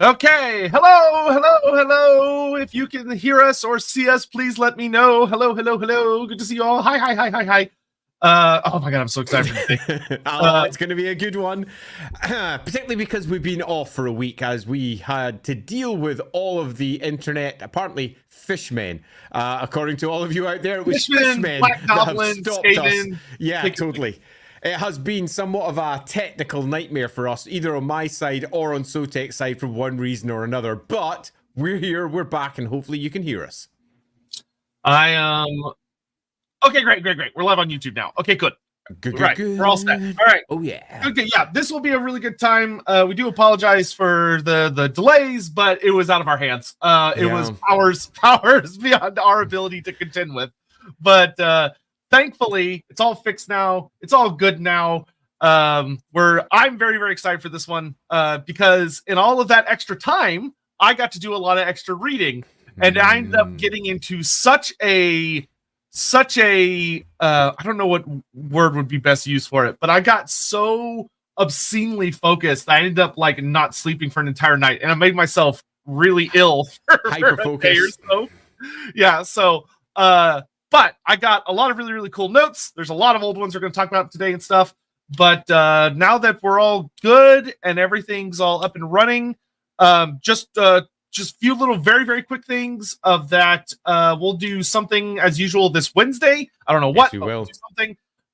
Okay, hello. If you can hear us or see us, please let me know. Hello. Good to see you all. Hi. Oh my god, I'm so excited for today. It's going to be a good one, particularly because we've been off for a week as we had to deal with all of the internet, apparently fishmen. According to all of you out there, it was fishmen Black that have Goblin, stopped us. Skaven, Yeah, totally. It has been somewhat of a technical nightmare for us, either on my side or on Sotek's side for one reason or another. But we're here, we're back, and hopefully you can hear us. Okay, great. We're live on YouTube now. Okay, good. Good. We're all set. All right. Oh yeah. Okay, yeah, this will be a really good time. We do apologize for the delays, but it was out of our hands. It was powers beyond our ability to contend with. But thankfully, it's all fixed now. It's all good now. I'm very excited for this one because in all of that extra time, I got to do a lot of extra reading, and I ended up getting into such a I don't know what word would be best used for it, but I got so obscenely focused that I ended up like not sleeping for an entire night, and I made myself really ill for hyper focus. So. Yeah, so but I got a lot of really cool notes. There's a lot of old ones we're going to talk about today and stuff. But now that we're all good and everything's all up and running, just few little very quick things of that. We'll do something as usual this Wednesday. I don't know what. Yes, we'll do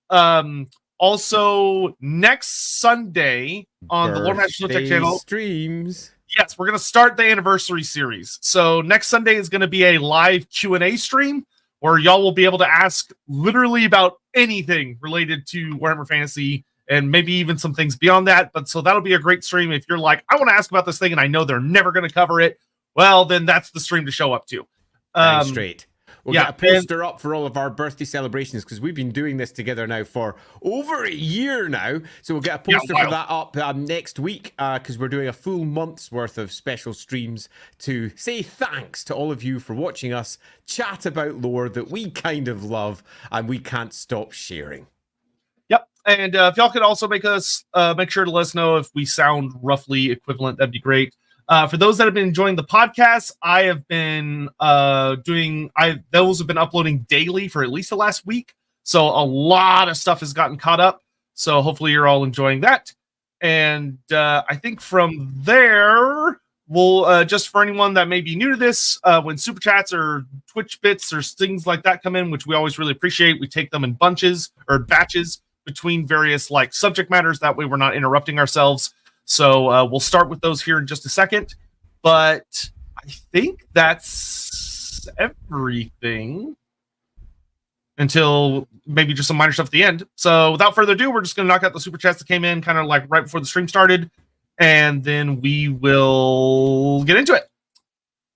something. Also next Sunday on the Loremaster of Sotek channel streams. Yes, we're going to start the anniversary series. So next Sunday is going to be a live Q&A stream where y'all will be able to ask literally about anything related to Warhammer Fantasy and maybe even some things beyond that. But so that'll be a great stream. If you're like, I want to ask about this thing and I know they're never going to cover it, well, then that's the stream to show up to. Straight. We'll get a poster up for all of our birthday celebrations because we've been doing this together now for over a year now. So we'll get a poster for that up next week because we're doing a full month's worth of special streams to say thanks to all of you for watching us chat about lore that we kind of love and we can't stop sharing. Yep. And if y'all could also make sure to let us know if we sound roughly equivalent, that'd be great. For those that have been enjoying the podcast, I have been those have been uploading daily for at least the last week. So a lot of stuff has gotten caught up. So hopefully you're all enjoying that. And I think from there, we'll just for anyone that may be new to this, when super chats or Twitch bits or things like that come in, which we always really appreciate, we take them in bunches or batches between various like subject matters. That way we're not interrupting ourselves. So we'll start with those here in just a second, but I think that's everything until maybe just some minor stuff at the end. So without further ado, we're just going to knock out the super chats that came in kind of like right before the stream started, and then we will get into it.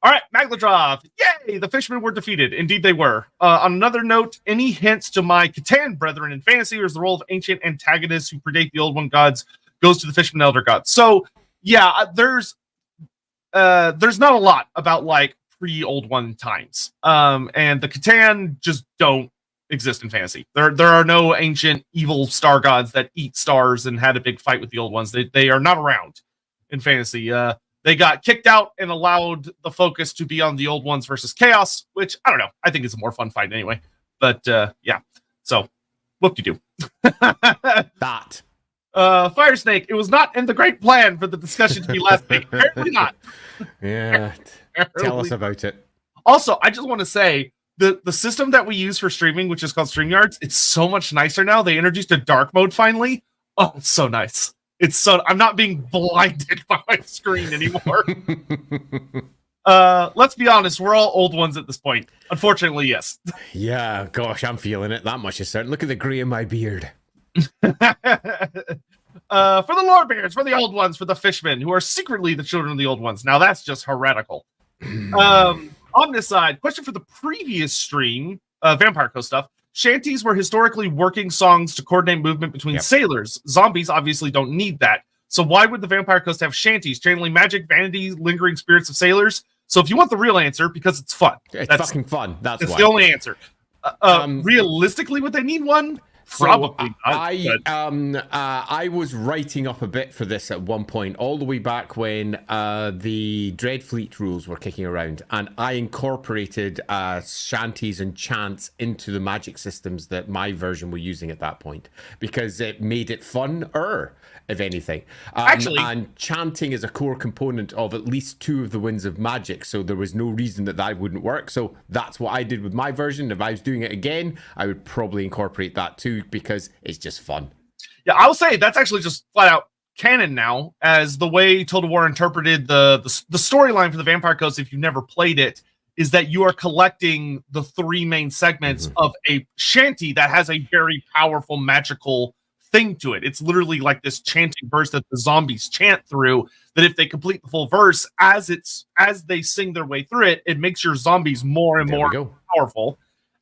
All right, Magladrov. Yay! The fishermen were defeated. Indeed, they were. On another note, any hints to my Catan brethren in fantasy, or is the role of ancient antagonists who predate the Old One gods goes to the Fisherman Elder God? So yeah, there's not a lot about like pre-Old One times. And the Catan just don't exist in fantasy. There are no ancient evil star gods that eat stars and had a big fight with the Old Ones. They are not around in fantasy. They got kicked out and allowed the focus to be on the Old Ones versus Chaos, which I don't know. I think it's a more fun fight anyway. But yeah. So whoop-de-doo. That. Fire Snake, it was not in the great plan for the discussion to be last week. Apparently not. Yeah. Tell us about it. Also, I just want to say the system that we use for streaming, which is called StreamYards, it's so much nicer now. They introduced a dark mode finally. Oh, it's so nice. I'm not being blinded by my screen anymore. Let's be honest, we're all old ones at this point. Unfortunately, yes. Yeah, gosh, I'm feeling it. That much is certain. Look at the gray in my beard. For the Lorebeards, for the old ones, for the fishmen who are secretly the children of the old ones. Now that's just heretical. On this side, question for the previous stream, Vampire Coast stuff. Shanties were historically working songs to coordinate movement between sailors. Zombies obviously don't need that. So why would the Vampire Coast have shanties, channeling magic, vanity, lingering spirits of sailors? So if you want the real answer, because it's fun. It's fucking fun. That's the only answer. Realistically, would they need one? Probably not, I was writing up a bit for this at one point, all the way back when the Dreadfleet rules were kicking around, and I incorporated shanties and chants into the magic systems that my version were using at that point, because it made it funner, if anything. Actually, and chanting is a core component of at least 2 of the winds of magic, so there was no reason that wouldn't work. So that's what I did with my version. If I was doing it again, I would probably incorporate that too, because it's just fun. Yeah, I will say that's actually just flat out canon now, as the way Total War interpreted the storyline for the Vampire Coast, if you've never played it, is that you are collecting the 3 main segments of a shanty that has a very powerful magical thing to it. It's literally like this chanting verse that the zombies chant through, that if they complete the full verse as they sing their way through it, it makes your zombies more and more powerful.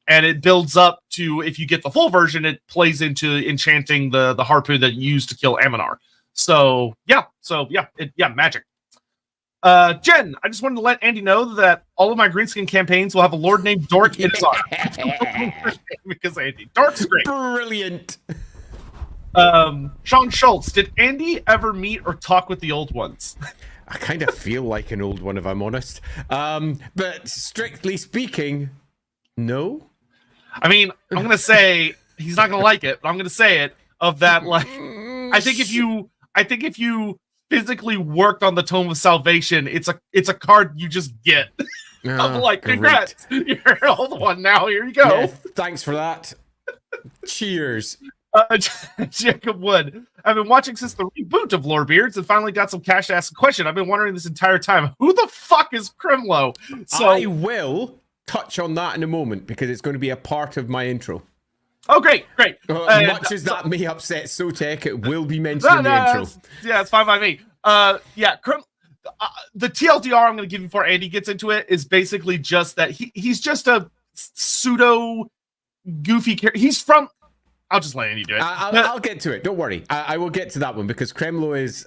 And it builds up to, if you get the full version, it plays into enchanting the harpoon that you used to kill Aminar. So yeah, magic. Jen, I just wanted to let Andy know that all of my Greenskin campaigns will have a lord named Dork in his arm. Because Andy, Dork's great. Brilliant. Sean Schultz, did Andy ever meet or talk with the old ones? I kind of feel like an old one, if I'm honest. But strictly speaking, no. I mean, I'm going to say, he's not going to like it, but I'm going to say it, of that, like, I think if you physically worked on the Tome of Salvation, it's a card you just get. I'm like, congrats, you're an old one now, here you go. Yeah, thanks for that. Cheers. Jacob Wood, I've been watching since the reboot of Lorebeards and finally got some cash to ask a question. I've been wondering this entire time, who the fuck is Crimlo? So I will touch on that in a moment, because it's going to be a part of my intro. Oh, great. Much as that may upset Sotek, it will be mentioned in the intro. It's fine by me. The TLDR I'm going to give you before Andy gets into it is basically just that he's just a pseudo goofy character. He's from... I'll just let Andy do it. I'll get to it. Don't worry. I will get to that one, because Kremlo is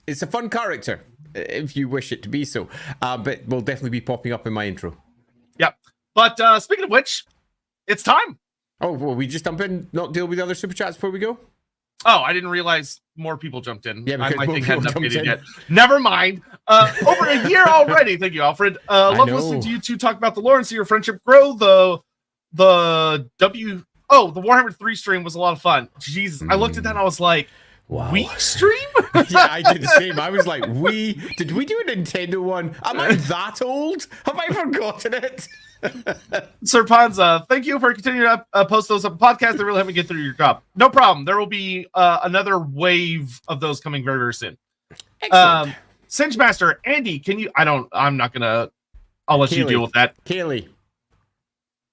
it's a fun character, if you wish it to be so. But will definitely be popping up in my intro. Yep. But speaking of which, it's time. Oh, well, we just jump in, not deal with the other super chats before we go? Oh, I didn't realize more people jumped in. Yeah, because I think hadn't updated yet. Never mind. Over a year already. Thank you, Alfred. Love listening to you two talk about the lore and see your friendship grow. The Warhammer 3 stream was a lot of fun. Jesus, I looked at that and I was like, wow. We stream? Yeah, I did the same. I was like, did we do a Nintendo one? Am I that old? Have I forgotten it? Sir Panza, thank you for continuing to post those up podcast. They really help me get through your job. No problem. There will be another wave of those coming very, very soon. Singe Master, Andy, can you... I'll let you deal with that. Kaylee.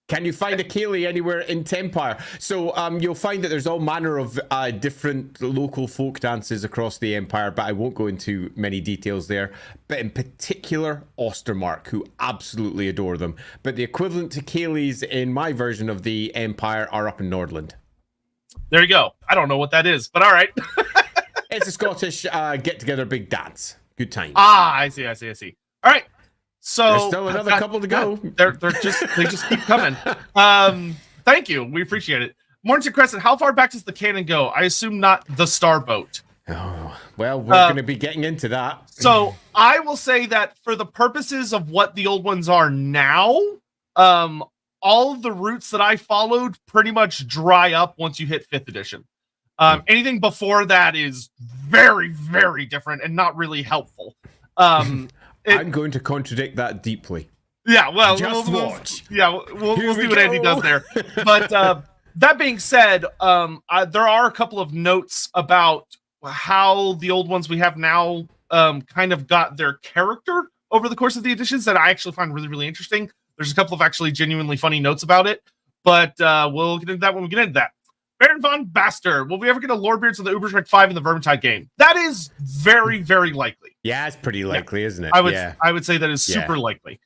Can you find a Kaylee anywhere in Tempire? So you'll find that there's all manner of different local folk dances across the Empire, but I won't go into many details there. But in particular, Ostermark, who absolutely adore them. But the equivalent to Kaylee's in my version of the Empire are up in Nordland. There you go. I don't know what that is, but all right. It's a Scottish get-together big dance. Good time. I see. All right. So there's still another couple to go. They just keep coming. Thank you. We appreciate it. Mornington Crescent, how far back does the cannon go? I assume not the Starboat. Oh, well, we're going to be getting into that. So I will say that for the purposes of what the old ones are now, all of the routes that I followed pretty much dry up once you hit 5th edition. Anything before that is very, very different and not really helpful. I'm going to contradict that deeply. Yeah, well, just watch. We'll see what Andy does there. But that being said, there are a couple of notes about how the old ones we have now kind of got their character over the course of the editions that I actually find really, really interesting. There's a couple of actually genuinely funny notes about it, but we'll get into that when we get into that. Baron von Baster, will we ever get a Lorebeards in the Uberschreck 5 in the Vermintide game? That is very, very likely. Yeah, it's pretty likely, isn't it? I would say that is super likely.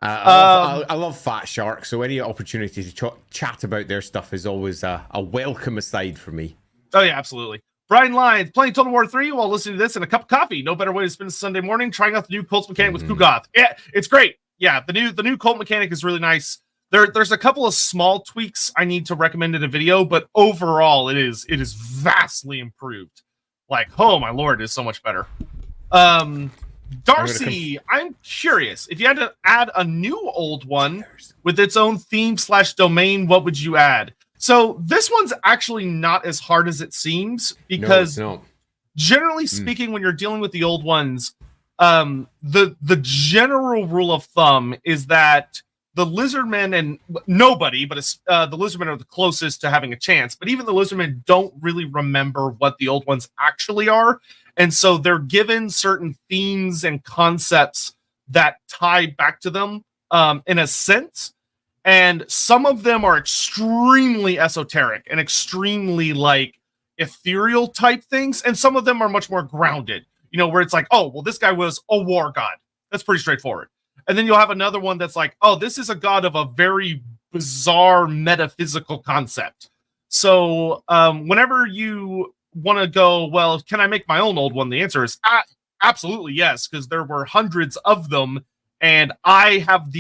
I love Fat Shark, so any opportunity to chat about their stuff is always a welcome aside for me. Oh, yeah, absolutely. Brian Lyons, playing Total War 3 while listening to this and a cup of coffee. No better way to spend a Sunday morning trying out the new Colts mechanic with Kugoth. Yeah, it's great. Yeah, the new Colt mechanic is really nice. There's a couple of small tweaks I need to recommend in a video, but overall it is vastly improved. Like, oh my lord, it's so much better. Darcy, I'm curious, if you had to add a new old one with its own theme / domain, what would you add? So this one's actually not as hard as it seems, because generally speaking, when you're dealing with the old ones, the general rule of thumb is that the lizardmen, and nobody, but the lizardmen are the closest to having a chance, but even the lizardmen don't really remember what the old ones actually are. And so they're given certain themes and concepts that tie back to them in a sense. And some of them are extremely esoteric and extremely like ethereal type things. And some of them are much more grounded, you know, where it's like, oh, well, this guy was a war god. That's pretty straightforward. And then you'll have another one that's like, oh, this is a god of a very bizarre metaphysical concept. So whenever you want to go, well, can I make my own old one? The answer is absolutely yes, because there were hundreds of them. And I have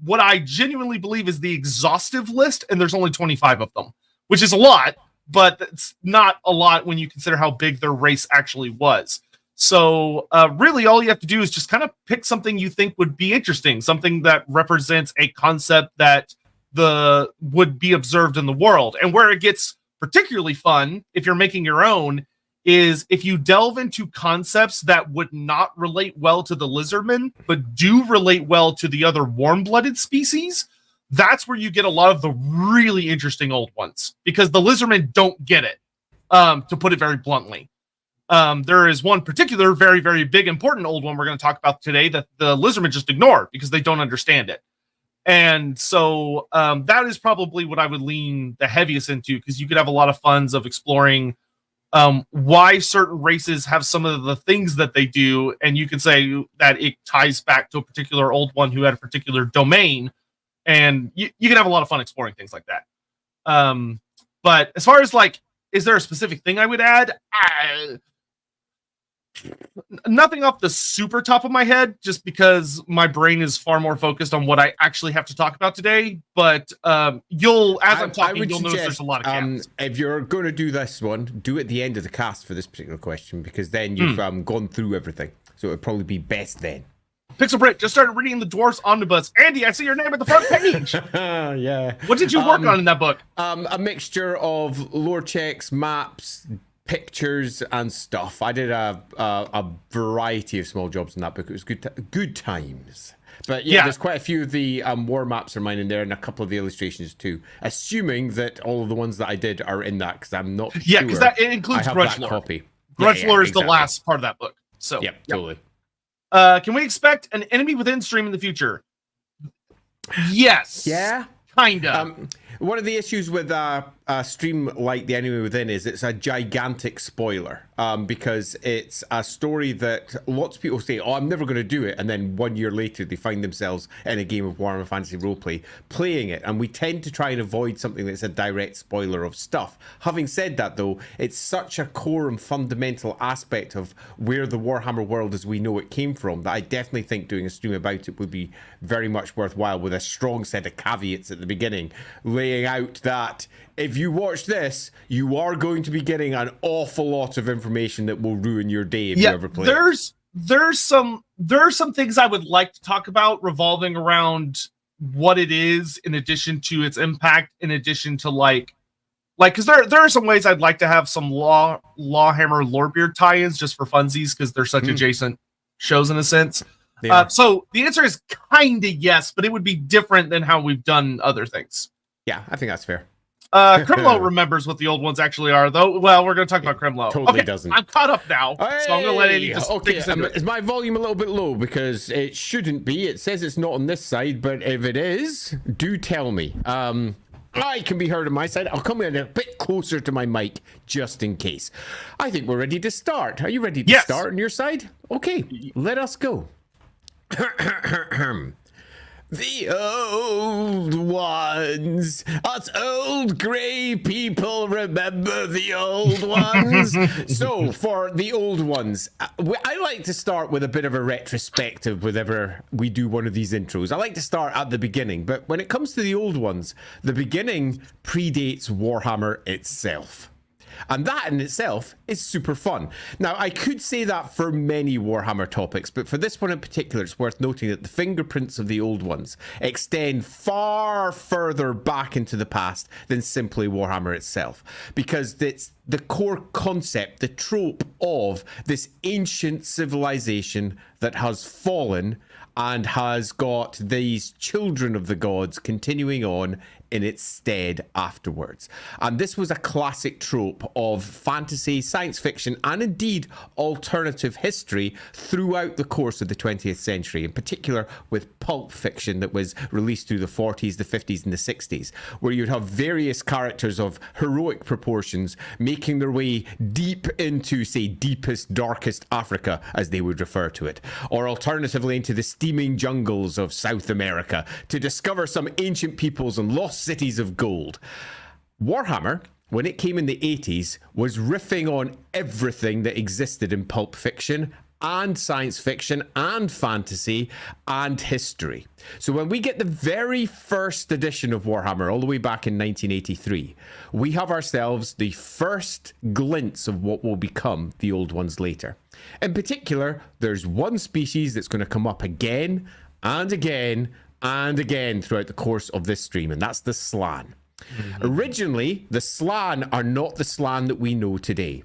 what I genuinely believe is the exhaustive list, and there's only 25 of them, which is a lot, but it's not a lot when you consider how big their race actually was. So really all you have to do is just kind of pick something you think would be interesting, something that represents a concept that would be observed in the world. And where it gets particularly fun, if you're making your own, is if you delve into concepts that would not relate well to the lizardmen, but do relate well to the other warm-blooded species. That's where you get a lot of the really interesting old ones, because the lizardmen don't get it, to put it very bluntly. There is one particular very, very big, important old one we're going to talk about today that the lizardmen just ignore because they don't understand it. And so that is probably what I would lean the heaviest into, because you could have a lot of funs of exploring why certain races have some of the things that they do, and you can say that it ties back to a particular old one who had a particular domain, and you can have a lot of fun exploring things like that. But as far as like, is there a specific thing I would add? Nothing off the super top of my head, just because my brain is far more focused on what I actually have to talk about today. But I'm talking, you'll notice there's a lot of gaps. If you're going to do this one, do it at the end of the cast for this particular question, because then you've gone through everything. So it would probably be best then. Pixel Brit just started reading the Dwarfs Omnibus. Andy, I see your name at the front page. Yeah. What did you work on in that book? A mixture of lore checks, maps, pictures and stuff. I did a variety of small jobs in that book. It was good times. But yeah, there's quite a few of the war maps are mine in there, and a couple of the illustrations too. Assuming that all of the ones that I did are in that, because I'm not sure. Yeah, because it includes Grudge Lore. Copy. Grudge Lore is the last part of that book. So yeah, totally. Can we expect an Enemy Within stream in the future? Yes. Yeah. Kinda. One of the issues with a stream like The Enemy Within is it's a gigantic spoiler, because it's a story that lots of people say, oh, I'm never going to do it, and then 1 year later they find themselves in a game of Warhammer Fantasy Roleplay playing it, and we tend to try and avoid something that's a direct spoiler of stuff. Having said that, though, it's such a core and fundamental aspect of where the Warhammer world as we know it came from that I definitely think doing a stream about it would be very much worthwhile, with a strong set of caveats at the beginning, laying out that if you watch this, you are going to be getting an awful lot of information that will ruin your day if you ever play. There's some things I would like to talk about revolving around what it is, in addition to its impact, in addition to like because there are some ways I'd like to have some Lawhammer Lorebeard tie-ins just for funsies, because they're such adjacent shows in a sense. So the answer is kind of yes, but it would be different than how we've done other things. Yeah, I think that's fair. Kremlo remembers what the old ones actually are, though. Well, we're going to talk about Kremlo. Totally doesn't. I'm caught up now, so I'm going to let Andy just take us into it. Is my volume a little bit low? Because it shouldn't be. It says it's not on this side, but if it is, do tell me. I can be heard on my side. I'll come in a bit closer to my mic, just in case. I think we're ready to start. Are you ready to start on your side? Okay, let us go. The old ones. Us old grey people remember the old ones. So, for the old ones, I like to start with a bit of a retrospective whenever we do one of these intros. I like to start at the beginning, but when it comes to the old ones, the beginning predates Warhammer itself. And that in itself is super fun. Now, I could say that for many Warhammer topics, but for this one in particular, it's worth noting that the fingerprints of the old ones extend far further back into the past than simply Warhammer itself. Because it's the core concept, the trope of this ancient civilization that has fallen and has got these children of the gods continuing on in its stead afterwards. And this was a classic trope of fantasy, science fiction, and indeed alternative history throughout the course of the 20th century, in particular with pulp fiction that was released through the 40s, the 50s, and the 60s, where you'd have various characters of heroic proportions making their way deep into, say, deepest, darkest Africa, as they would refer to it, or alternatively into the steaming jungles of South America to discover some ancient peoples and lost cities of gold. Warhammer, when it came in the 80s, was riffing on everything that existed in pulp fiction and science fiction and fantasy and history. So when we get the very first edition of Warhammer all the way back in 1983, we have ourselves the first glimpse of what will become the old ones later. In particular, there's one species that's going to come up again and again and again throughout the course of this stream, and that's the Slann. Originally, the Slann are not the Slann that we know today,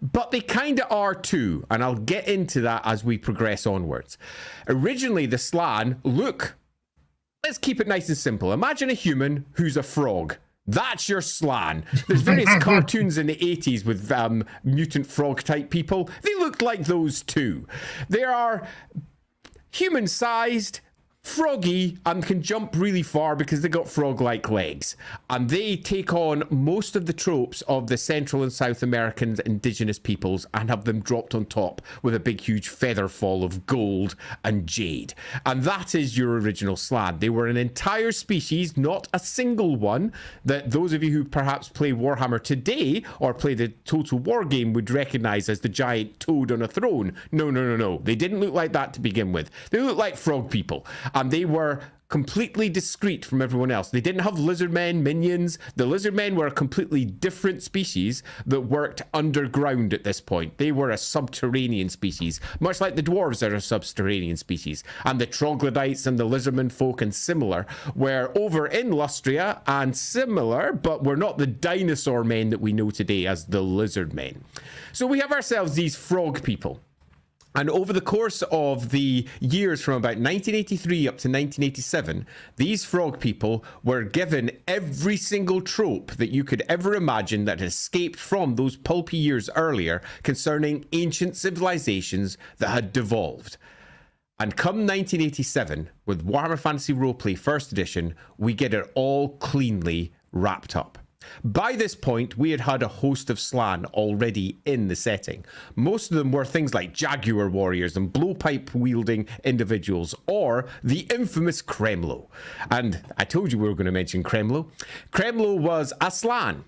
but they kind of are too, and I'll get into that as we progress onwards. Originally, the Slann look, let's keep it nice and simple. Imagine a human who's a frog. That's your Slann. There's various cartoons in the 80s with mutant frog type people. They looked like those too. They are human-sized, froggy, and can jump really far because they got frog-like legs. And they take on most of the tropes of the Central and South American indigenous peoples and have them dropped on top with a big, huge feather fall of gold and jade. And that is your original Slann. They were an entire species, not a single one, that those of you who perhaps play Warhammer today or play the Total War game would recognize as the giant toad on a throne. No, no, no, no. They didn't look like that to begin with. They looked like frog people. And they were completely discrete from everyone else. They didn't have lizardmen, minions. The lizardmen were a completely different species that worked underground at this point. They were a subterranean species, much like the dwarves are a subterranean species. And the troglodytes and the lizardmen folk and similar were over in Lustria and similar, but were not the dinosaur men that we know today as the lizard men. So we have ourselves these frog people. And over the course of the years from about 1983 up to 1987, these frog people were given every single trope that you could ever imagine that had escaped from those pulpy years earlier concerning ancient civilizations that had devolved. And come 1987, with Warhammer Fantasy Roleplay First Edition, we get it all cleanly wrapped up. By this point, we had had a host of Slann already in the setting. Most of them were things like Jaguar warriors and blowpipe-wielding individuals, or the infamous Kremlo. And I told you we were going to mention Kremlo. Kremlo was a Slann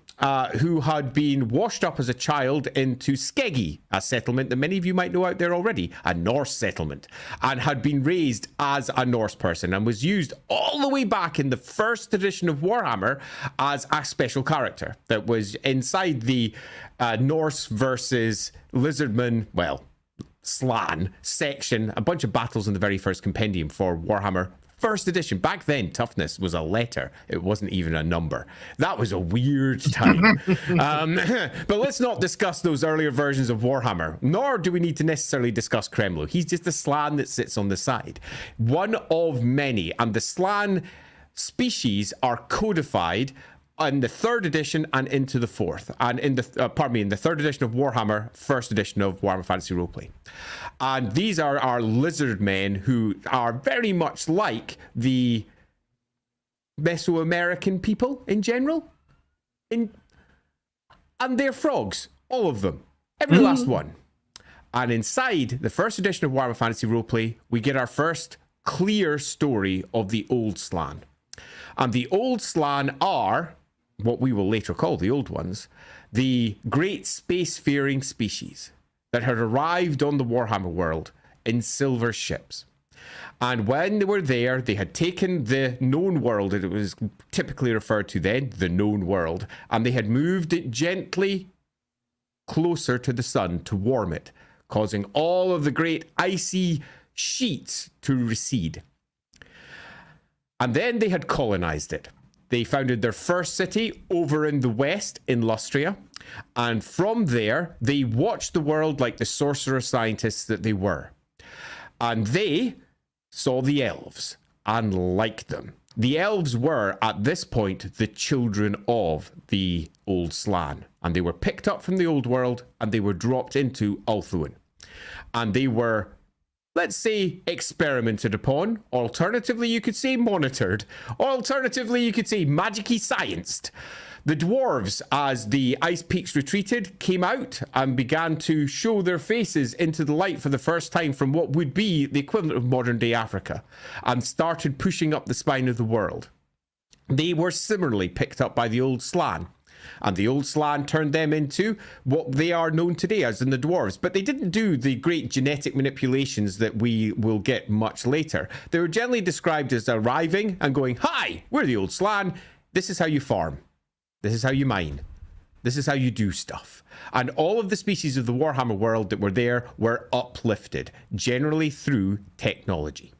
who had been washed up as a child into Skeggi, a settlement that many of you might know out there already, a Norse settlement, and had been raised as a Norse person and was used all the way back in the first edition of Warhammer as a special character that was inside the Norse versus Lizardman, well, Slann section, a bunch of battles in the very first compendium for Warhammer First edition. Back then, toughness was a letter. It wasn't even a number. That was a weird time. But let's not discuss those earlier versions of Warhammer, nor do we need to necessarily discuss Kremlo. He's just a Slann that sits on the side. One of many. And the Slann species are codified in the third edition and into the fourth, and in the in the third edition of Warhammer, first edition of Warhammer Fantasy Roleplay. And these are our lizard men who are very much like the Mesoamerican people in general. And they're frogs, all of them, every last one. And inside the first edition of Warhammer Fantasy Roleplay, we get our first clear story of the Old Slann. And the Old Slann are, what we will later call the Old Ones, the great spacefaring species that had arrived on the Warhammer world in silver ships. And when they were there, they had taken the known world, and it was typically referred to then, the known world, and they had moved it gently closer to the sun to warm it, causing all of the great icy sheets to recede. And then they had colonized it. They founded their first city over in the west in Lustria, and from there, they watched the world like the sorcerer scientists that they were. And they saw the elves and liked them. The elves were, at this point, the children of the Old Slann, and they were picked up from the old world and they were dropped into Ulthuan. And they were, let's say, experimented upon. Alternatively, you could say monitored. Alternatively, you could say magic-y scienced. The dwarves, as the ice peaks retreated, came out and began to show their faces into the light for the first time from what would be the equivalent of modern-day Africa, and started pushing up the spine of the world. They were similarly picked up by the Old Slann, and the Old Slann turned them into what they are known today as in the dwarves. But they didn't do the great genetic manipulations that we will get much later. They were generally described as arriving and going, "Hi, we're the Old Slann. This is how you farm. This is how you mine. This is how you do stuff." And all of the species of the Warhammer world that were there were uplifted, generally through technology.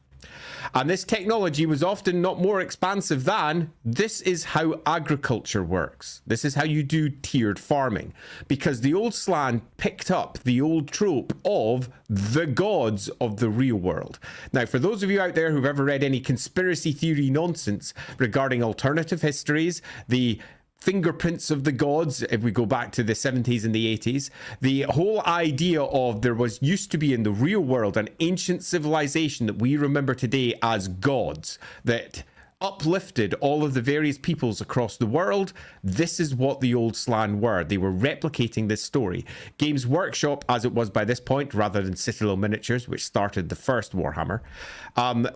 And this technology was often not more expansive than, this is how agriculture works. This is how you do tiered farming. Because the Old Slann picked up the old trope of the gods of the real world. Now, for those of you out there who've ever read any conspiracy theory nonsense regarding alternative histories, the fingerprints of the gods, if we go back to the 70s and the 80s, the whole idea of there was used to be in the real world an ancient civilization that we remember today as gods that uplifted all of the various peoples across the world. This is what the Old Slann were. They were replicating this story. Games Workshop, as it was by this point, rather than Citadel Miniatures, which started the first Warhammer,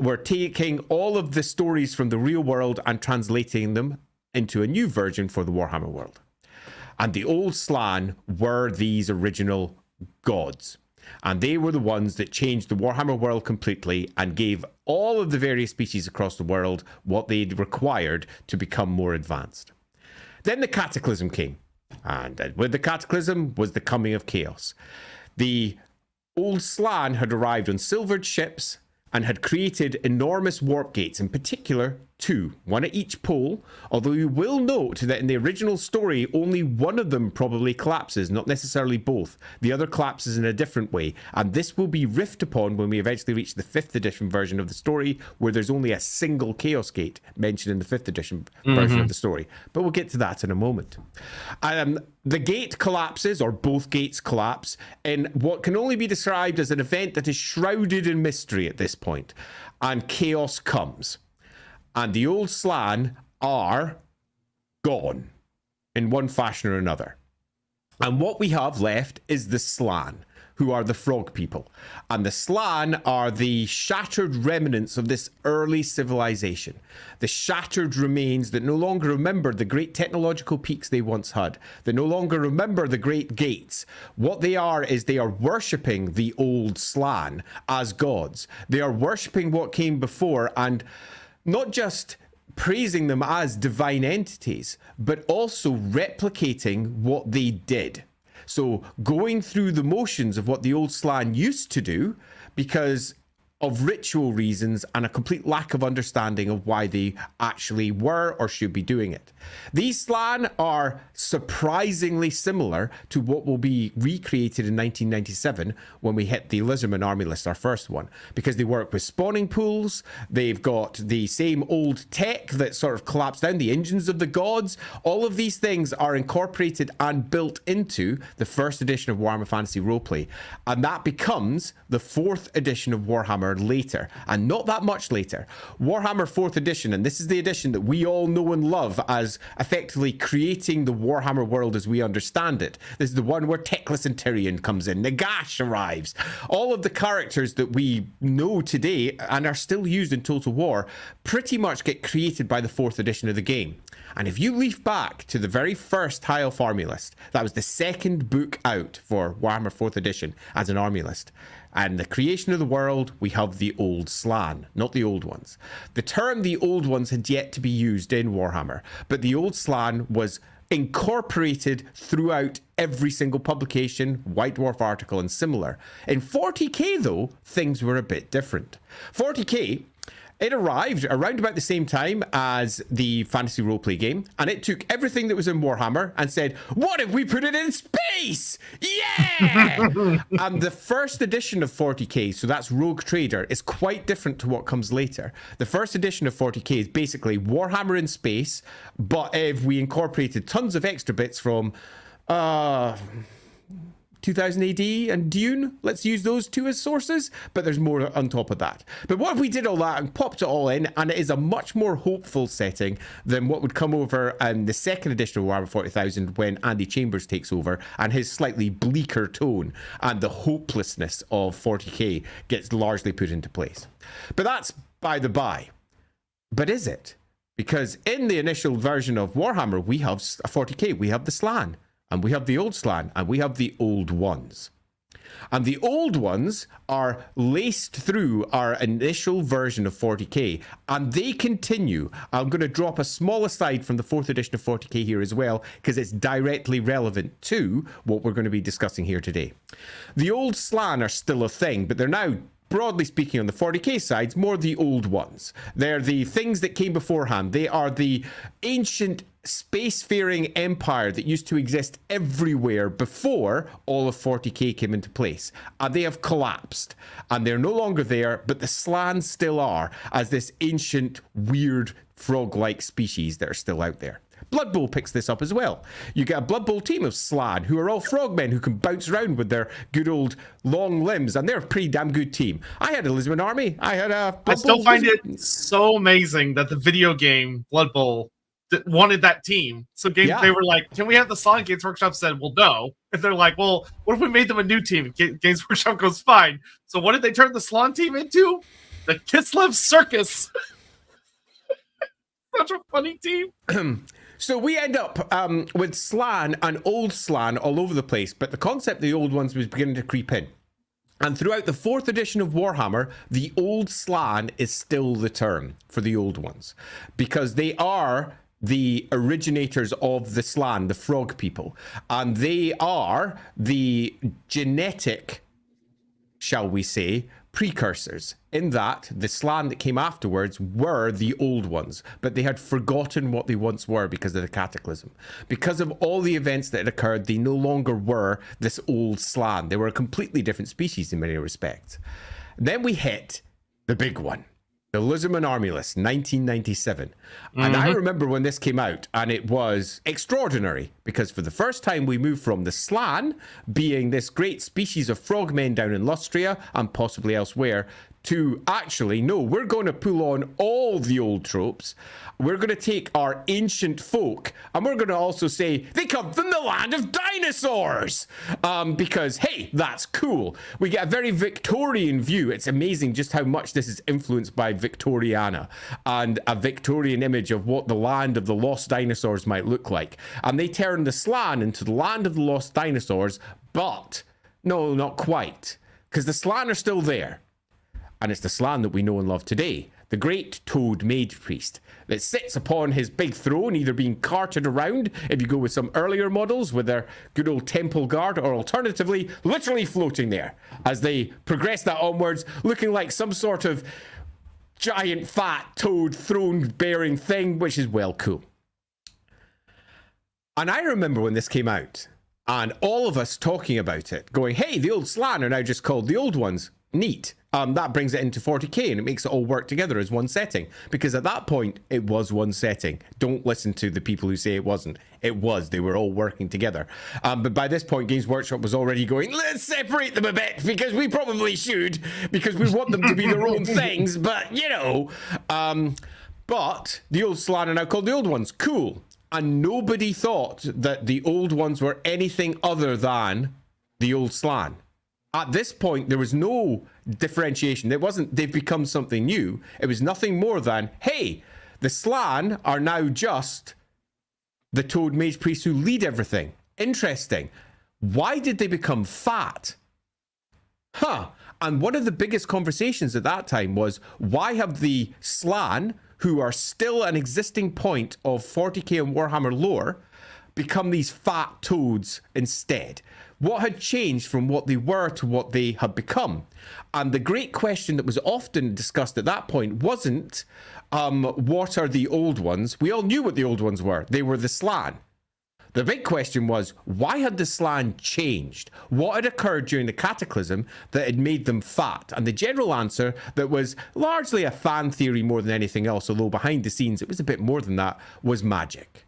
were taking all of the stories from the real world and translating them into a new version for the Warhammer world. And the Old Slann were these original gods. And they were the ones that changed the Warhammer world completely and gave all of the various species across the world what they'd required to become more advanced. Then the Cataclysm came. And with the Cataclysm was the coming of chaos. The Old Slann had arrived on silvered ships and had created enormous warp gates, in particular 2, one at each pole, although you will note that in the original story, only one of them probably collapses, not necessarily both. The other collapses in a different way, and this will be riffed upon when we eventually reach the 5th edition version of the story, where there's only a single Chaos Gate mentioned in the 5th edition version of the story. But we'll get to that in a moment. The gate collapses, or both gates collapse, in what can only be described as an event that is shrouded in mystery at this point, and chaos comes. And the Old Slann are gone in one fashion or another. And what we have left is the Slann, who are the frog people. And the Slann are the shattered remnants of this early civilization. The shattered remains that no longer remember the great technological peaks they once had. They no longer remember the great gates. What they are is they are worshipping the Old Slann as gods. They are worshipping what came before, and not just praising them as divine entities, but also replicating what they did. So going through the motions of what the Old Slann used to do, because of ritual reasons and a complete lack of understanding of why they actually were or should be doing it. These Slann are surprisingly similar to what will be recreated in 1997 when we hit the Lizardman army list, our first one, because they work with spawning pools. They've got the same old tech that sort of collapsed down, the engines of the gods. All of these things are incorporated and built into the first edition of Warhammer Fantasy Roleplay, and that becomes the 4th edition of Warhammer Warhammer later, and not that much later. Warhammer 4th edition, and this is the edition that we all know and love as effectively creating the Warhammer world as we understand it. This is the one where Teclis and Tyrion comes in, Nagash arrives. All of the characters that we know today and are still used in Total War pretty much get created by the 4th edition of the game. And if you leaf back to the very first High Elf Army List, that was the second book out for Warhammer 4th edition as an army list. And the creation of the world, we have the Old Slann, not the Old Ones. The term the Old Ones had yet to be used in Warhammer, but the Old Slann was incorporated throughout every single publication, White Dwarf article, and similar. In 40k, though, things were a bit different. 40k, it arrived around about the same time as the fantasy roleplay game, and it took everything that was in Warhammer and said, what if we put it in space? Yeah! And the first edition of 40k, so that's Rogue Trader, is quite different to what comes later. The first edition of 40k is basically Warhammer in space, but if we incorporated tons of extra bits from 2000 AD and Dune, let's use those two as sources, but there's more on top of that. But what if we did all that and popped it all in, and it is a much more hopeful setting than what would come over in the second edition of Warhammer 40,000 when Andy Chambers takes over, and his slightly bleaker tone and the hopelessness of 40k gets largely put into place. But that's by the by. But is it? Because in the initial version of Warhammer, we have a 40k, we have the Slann, and we have the Old Slann, and we have the Old Ones. And the Old Ones are laced through our initial version of 40k, and they continue. I'm going to drop a small aside from the 4th edition of 40k here as well, because it's directly relevant to what we're going to be discussing here today. The Old Slann are still a thing, but they're now, broadly speaking, on the 40k side, more the Old Ones. They're the things that came beforehand. They are the ancient spacefaring empire that used to exist everywhere before all of 40k came into place. And they have collapsed. And they're no longer there, but the Slann still are, as this ancient, weird, frog-like species that are still out there. Blood Bowl picks this up as well. You get a Blood Bowl team of Slann who are all frogmen who can bounce around with their good old long limbs, and they're a pretty damn good team. I had a Lisbon army. I had a Blood I still Bowl find it so amazing that the video game Blood Bowl wanted that team. So they were like, can we have the Slann? Games Workshop said, well, no. And they're like, well, what if we made them a new team? Games Workshop goes, fine. So what did they turn the Slann team into? The Kislev Circus. Such a funny team. So we end up with Slann and Old Slann all over the place, but the concept of the Old Ones was beginning to creep in. And throughout the 4th edition of Warhammer, the Old Slann is still the term for the Old Ones, because they are the originators of the Slann, the frog people, and they are the genetic, shall we say, precursors, in that the Slann that came afterwards were the Old Ones, but they had forgotten what they once were because of the Cataclysm. Because of all the events that had occurred, they no longer were this old Slann. They were a completely different species in many respects. Then we hit the big one, the Lizardman Army List, 1997. And I remember when this came out, and it was extraordinary, because for the first time we moved from the Slann being this great species of frogmen down in Lustria and possibly elsewhere, to actually, no, we're going to pull on all the old tropes. We're going to take our ancient folk, and we're going to also say they come from the land of dinosaurs, because, hey, that's cool. We get a very Victorian view. It's amazing just how much this is influenced by Victoriana and a Victorian image of what the land of the lost dinosaurs might look like. And they turn the Slann into the land of the lost dinosaurs, but no, not quite, because the Slann are still there. And it's the Slann that we know and love today, the great toad mage priest that sits upon his big throne, either being carted around, if you go with some earlier models with their good old temple guard, or alternatively, literally floating there as they progress that onwards, looking like some sort of giant fat toad throne-bearing thing, which is well cool. And I remember when this came out, and all of us talking about it, going, hey, the old Slann are now just called the Old Ones. Neat. That brings it into 40k and it makes it all work together as one setting. Because at that point, it was one setting. Don't listen to the people who say it wasn't. It was. They were all working together. But by this point, Games Workshop was already going, let's separate them a bit, because we probably should, because we want them to be their own things. But, you know. But the old Slann are now called the Old Ones. Cool. And nobody thought that the Old Ones were anything other than the old Slann. At this point, there was no differentiation. It wasn't they've become something new. It was nothing more than, hey, the Slann are now just the Toad Mage Priests who lead everything. Interesting. Why did they become fat? And one of the biggest conversations at that time was, why have the Slann, who are still an existing point of 40k and Warhammer lore, become these fat toads instead? What had changed from what they were to what they had become? And the great question that was often discussed at that point wasn't, what are the Old Ones? We all knew what the Old Ones were. They were the Slann. The big question was, why had the Slann changed? What had occurred during the Cataclysm that had made them fat? And the general answer, that was largely a fan theory more than anything else, although behind the scenes it was a bit more than that, was magic.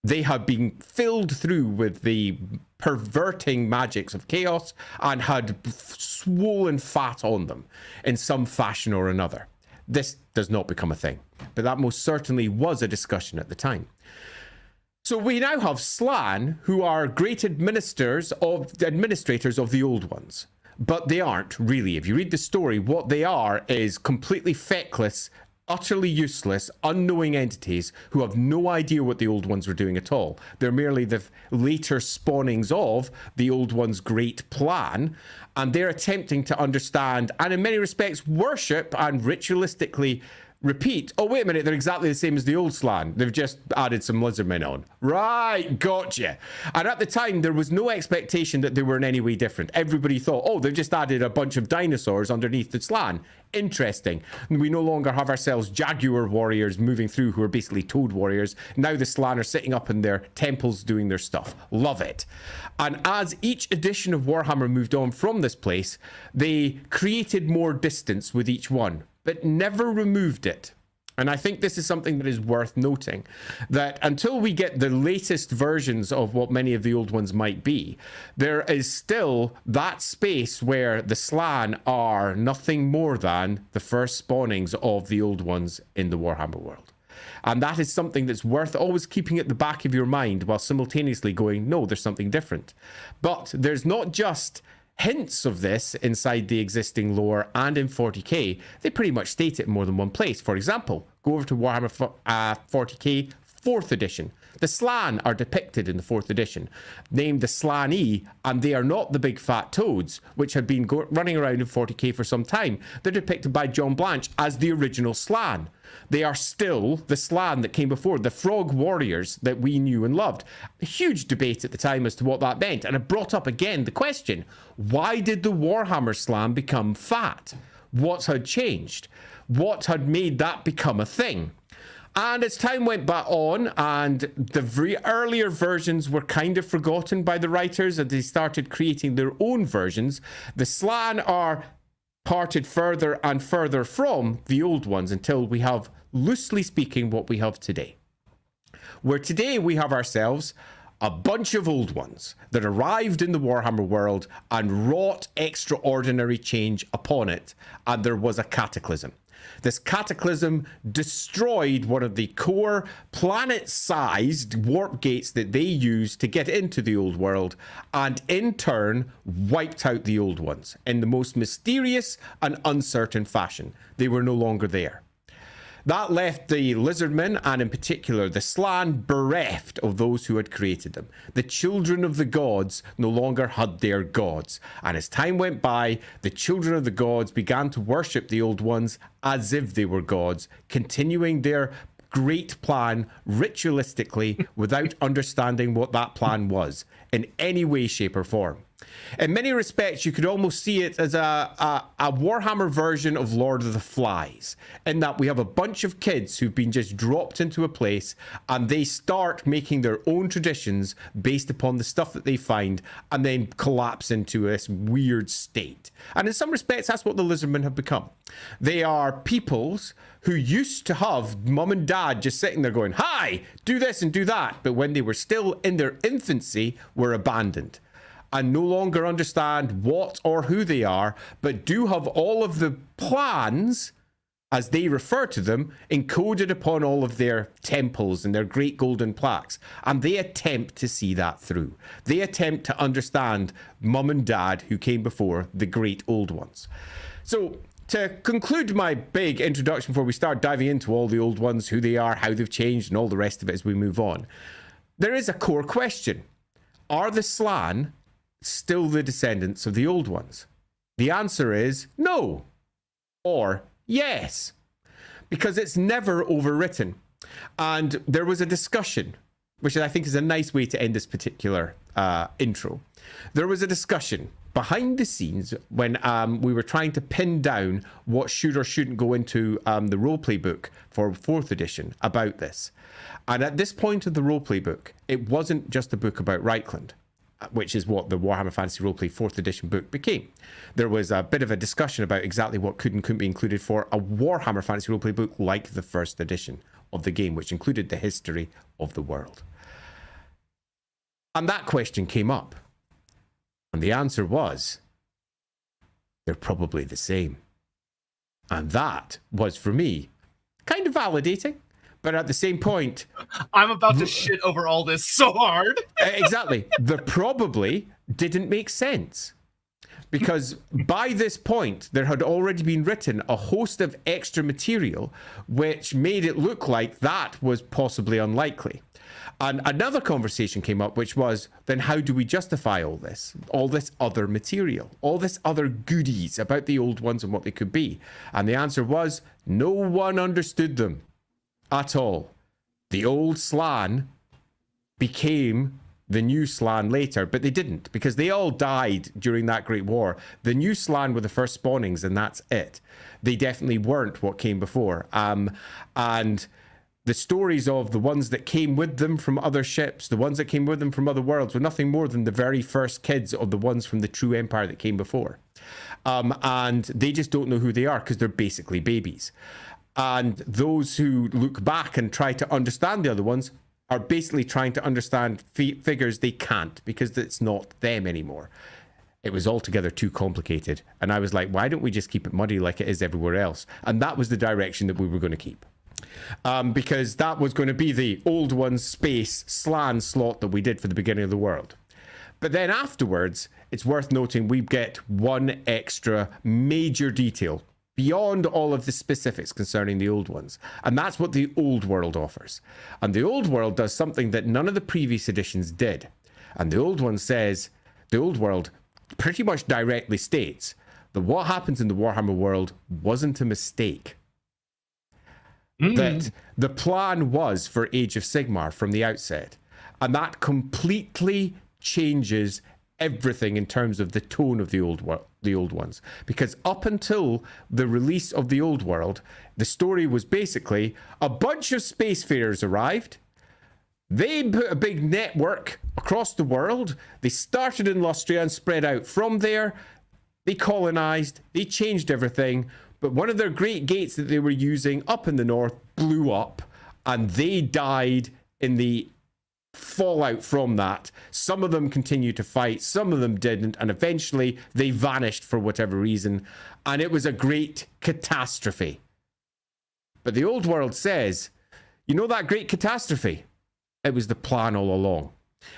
They had been filled through with the perverting magics of chaos and had swollen fat on them in some fashion or another. This does not become a thing, but that most certainly was a discussion at the time. So we now have Slann, who are great administrators of the Old Ones, but they aren't really. If you read the story, what they are is completely feckless, utterly useless, unknowing entities who have no idea what the Old Ones were doing at all. They're merely the later spawnings of the Old Ones' great plan, and they're attempting to understand and in many respects worship and ritualistically repeat, oh, wait a minute, they're exactly the same as the old Slann. They've just added some lizardmen on. Right, gotcha. And at the time, there was no expectation that they were in any way different. Everybody thought, oh, they've just added a bunch of dinosaurs underneath the Slann. Interesting. And we no longer have ourselves Jaguar warriors moving through who are basically Toad warriors. Now the Slann are sitting up in their temples doing their stuff. Love it. And as each edition of Warhammer moved on from this place, they created more distance with each one, but never removed it. And I think this is something that is worth noting, that until we get the latest versions of what many of the Old Ones might be, there is still that space where the Slann are nothing more than the first spawnings of the Old Ones in the Warhammer world. And that is something that's worth always keeping at the back of your mind while simultaneously going, no, there's something different. But there's not just hints of this inside the existing lore and in 40k. They pretty much state it in more than one place. For example, go over to Warhammer 40k 4th edition. The Slann are depicted in the 4th edition, named the Slann-E, and they are not the big fat toads, which had been running around in 40k for some time. They're depicted by John Blanche as the original Slann. They are still the Slann that came before, the frog warriors that we knew and loved. A huge debate at the time as to what that meant, and it brought up again the question, why did the Warhammer Slann become fat? What had changed? What had made that become a thing? And as time went back on, and the earlier versions were kind of forgotten by the writers, and they started creating their own versions, the Slann are parted further and further from the old ones until we have, loosely speaking, what we have today. Where today we have ourselves a bunch of old ones that arrived in the Warhammer world and wrought extraordinary change upon it, and there was a cataclysm. This cataclysm destroyed one of the core planet-sized warp gates that they used to get into the old world, and in turn wiped out the old ones in the most mysterious and uncertain fashion. They were no longer there. That left the lizardmen, and in particular the Slann, bereft of those who had created them. The children of the gods no longer had their gods. And as time went by, the children of the gods began to worship the old ones as if they were gods, continuing their great plan ritualistically without understanding what that plan was in any way, shape, or form. In many respects, you could almost see it as a Warhammer version of Lord of the Flies, in that we have a bunch of kids who've been just dropped into a place and they start making their own traditions based upon the stuff that they find and then collapse into this weird state. And in some respects, that's what the Lizardmen have become. They are peoples who used to have mum and dad just sitting there going, hi, do this and do that. But when they were still in their infancy, were abandoned and no longer understand what or who they are, but do have all of the plans, as they refer to them, encoded upon all of their temples and their great golden plaques. And they attempt to see that through. They attempt to understand mum and dad who came before, the great old ones. So to conclude my big introduction before we start diving into all the old ones, who they are, how they've changed, and all the rest of it as we move on, there is a core question. Are the Slann still the descendants of the old ones? The answer is no, or yes, because it's never overwritten. And there was a discussion, which I think is a nice way to end this particular intro. There was a discussion behind the scenes when we were trying to pin down what should or shouldn't go into the roleplay book for 4th edition about this. And at this point of the roleplay book, it wasn't just a book about Reichland, which is what the Warhammer Fantasy Roleplay 4th edition book became. There was a bit of a discussion about exactly what could and couldn't be included for a Warhammer Fantasy Roleplay book like the 1st edition of the game, which included the history of the world. And that question came up. And the answer was, they're probably the same. And that was, for me, kind of validating. But at the same point, I'm about to shit over all this so hard. Exactly. The probably didn't make sense. Because by this point, there had already been written a host of extra material which made it look like that was possibly unlikely. And another conversation came up, which was, then how do we justify all this other material, all this other goodies about the old ones and what they could be? And the answer was, no one understood them at all. The old Slann became the new Slann later, but they didn't, because they all died during that Great War. The new Slann were the first spawnings, and that's it. They definitely weren't what came before. And the stories of the ones that came with them from other ships, the ones that came with them from other worlds, were nothing more than the very first kids of the ones from the true empire that came before. And they just don't know who they are because they're basically babies. And those who look back and try to understand the other ones are basically trying to understand figures they can't, because it's not them anymore. It was altogether too complicated. And I was like, why don't we just keep it muddy like it is everywhere else? And that was the direction that we were going to keep. Because that was going to be the old one space Slann slot that we did for the beginning of the world. But then afterwards, it's worth noting we get one extra major detail beyond all of the specifics concerning the old ones. And that's what the old world offers. And the old world does something that none of the previous editions did. And the old one says, the old world pretty much directly states that what happens in the Warhammer world wasn't a mistake. That the plan was for Age of Sigmar from the outset. And that completely changes everything in terms of the tone of the old ones. Because up until the release of the old world, the story was basically a bunch of spacefarers arrived. They put a big network across the world. They started in Lustria and spread out. From there, they colonized, they changed everything. But one of their great gates that they were using up in the north blew up, and they died in the fallout from that. Some of them continued to fight, some of them didn't, and eventually they vanished for whatever reason, and it was a great catastrophe. But the old world says, you know that great catastrophe? It was the plan all along.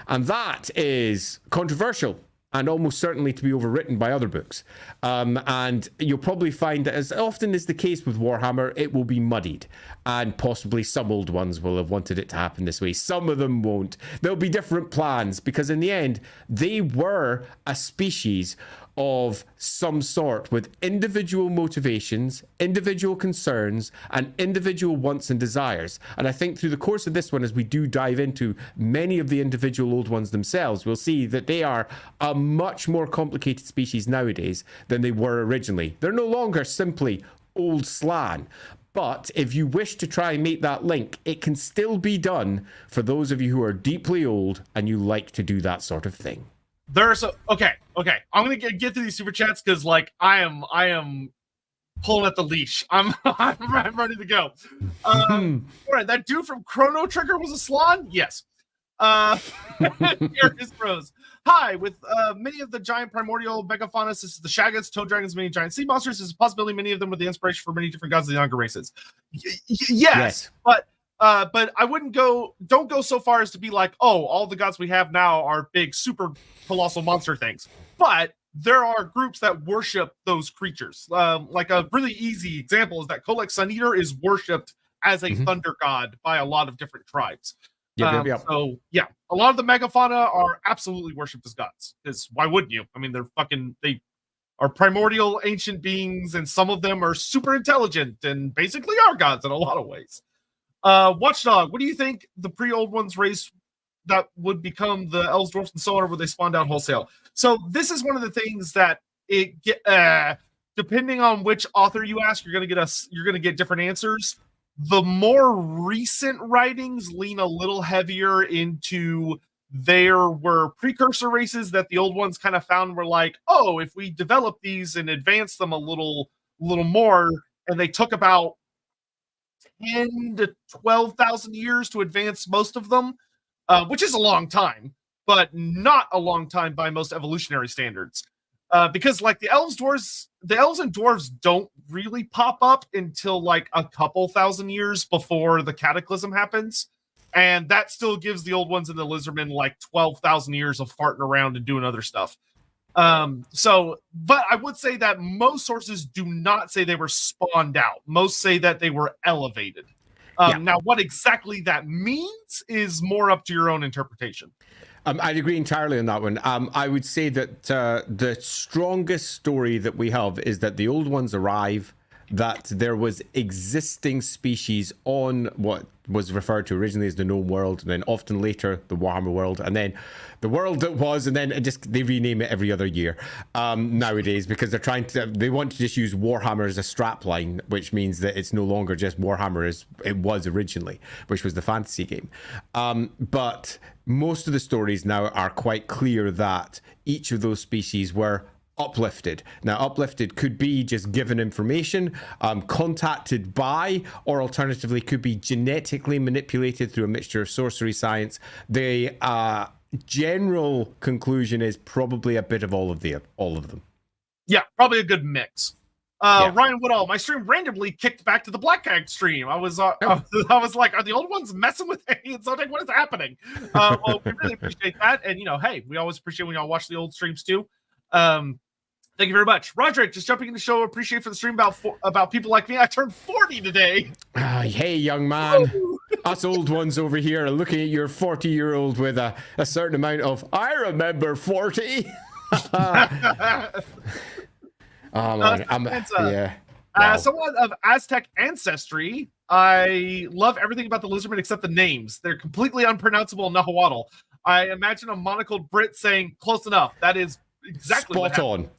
And that is controversial and almost certainly to be overwritten by other books. And you'll probably find that, as often is the case with Warhammer, it will be muddied. And possibly some old ones will have wanted it to happen this way. Some of them won't. There'll be different plans, because in the end, they were a species of some sort with individual motivations, individual concerns, and individual wants and desires. And I think through the course of this one, as we do dive into many of the individual old ones themselves, we'll see that they are a much more complicated species nowadays than they were originally. They're no longer simply old slan. But if you wish to try and make that link, it can still be done for those of you who are deeply old and you like to do that sort of thing. Okay. I'm gonna get to these super chats because like I am pulling at the leash. I'm ready to go. All right, that dude from Chrono Trigger was a slan? Yes. Here is Rose. Hi, with many of the giant primordial megafauna, such as the Shaggots, toad dragons, many giant sea monsters, there's a possibility many of them were the inspiration for many different gods of the younger races. Yes, but I wouldn't don't go so far as to be like, oh, all the gods we have now are big, super colossal monster things. But there are groups that worship those creatures. Like a really easy example is that Kolek Sun Eater is worshipped as a thunder god by a lot of different tribes. Yep. So yeah, a lot of the megafauna are absolutely worshipped as gods. Because why wouldn't you? I mean, they are primordial ancient beings, and some of them are super intelligent and basically are gods in a lot of ways. Watchdog, what do you think the pre-old ones race that would become the elves, dwarfs, and so on, where they spawned out wholesale? So this is one of the things that depending on which author you ask, you're gonna get different answers. The more recent writings lean a little heavier into there were precursor races that the old ones kind of found were like, oh, if we develop these and advance them a little more, and they took about 10 to 12,000 years to advance most of them, which is a long time, but not a long time by most evolutionary standards. Because like the elves and dwarves don't really pop up until like a couple thousand years before the cataclysm happens. And that still gives the old ones and the lizardmen like 12,000 years of farting around and doing other stuff. But I would say that most sources do not say they were spawned out. Most say that they were elevated. Now, what exactly that means is more up to your own interpretation. I'd agree entirely on that one. I would say that the strongest story that we have is that the old ones arrive, that there was existing species on what was referred to originally as the gnome world, and then often later the Warhammer world, and then the world that was, and then they rename it every other year nowadays, because they want to just use Warhammer as a strapline, which means that it's no longer just Warhammer as it was originally, which was the fantasy game. But most of the stories now are quite clear that each of those species were uplifted. Now, uplifted could be just given information, contacted by, or alternatively could be genetically manipulated through a mixture of sorcery science. The general conclusion is probably a bit of all of them. Yeah, probably a good mix. Ryan Woodall, my stream randomly kicked back to the Black Hag stream. I was like, are the old ones messing with me? And so like, what is happening? Well, we really appreciate that. And hey, we always appreciate when y'all watch the old streams too. Thank you very much. Roderick, just jumping in the show. Appreciate for the stream about people like me. I turned 40 today. Hey, young man. Us old ones over here are looking at your 40-year-old with a certain amount of, I remember 40. Oh, man. Wow. Someone of Aztec ancestry, I love everything about the lizardmen except the names. They're completely unpronounceable in Nahuatl. I imagine a monocled Brit saying, close enough. That is exactly spot on.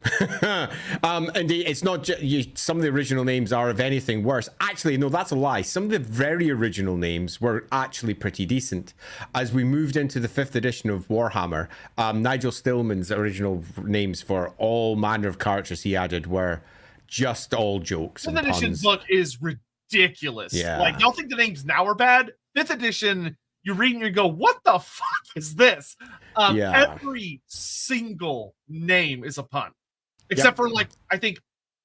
And it's not just some of the original names are, if anything, worse. Actually, no, that's a lie. Some of the very original names were actually pretty decent. As we moved into the 5th edition of Warhammer, Nigel Stillman's original names for all manner of characters he added were just all jokes. 5th edition's book is ridiculous. Yeah. Like, y'all think the names now are bad? 5th edition, you read and you go, what the fuck is this? Every single name is a pun, except for like, I think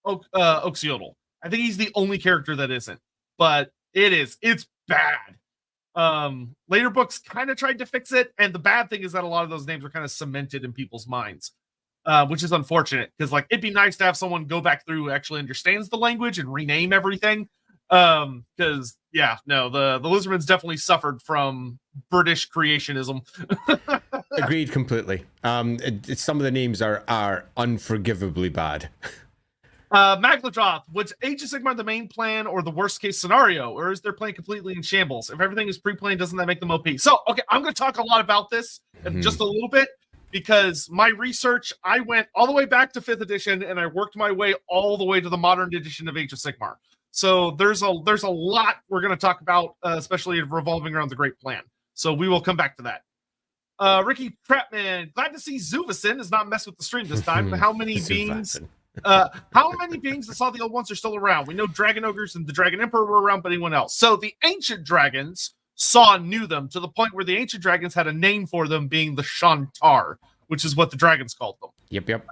Oxiodal. I think he's the only character that isn't, but it's bad. Later books kind of tried to fix it, and the bad thing is that a lot of those names are kind of cemented in people's minds, which is unfortunate, because like it'd be nice to have someone go back through who actually understands the language and rename everything. Because the lizardmen's definitely suffered from British creationism. Agreed completely. Some of the names are unforgivably bad. Magladroth, was Age of Sigmar the main plan or the worst case scenario, or is their plan completely in shambles? If everything is pre-planned, doesn't that make them OP? So, okay, I'm going to talk a lot about this in just a little bit, because my research, I went all the way back to 5th edition, and I worked my way all the way to the modern edition of Age of Sigmar. So there's a lot we're going to talk about, especially revolving around the Great Plan. So we will come back to that. Ricky Trapman, glad to see Zuvison has not messed with the stream this time. How many beings... how many beings that saw the old ones are still around? We know Dragon Ogres and the Dragon Emperor were around, but anyone else? So the ancient dragons saw and knew them to the point where the ancient dragons had a name for them, being the Shantar, which is what the dragons called them. Yep.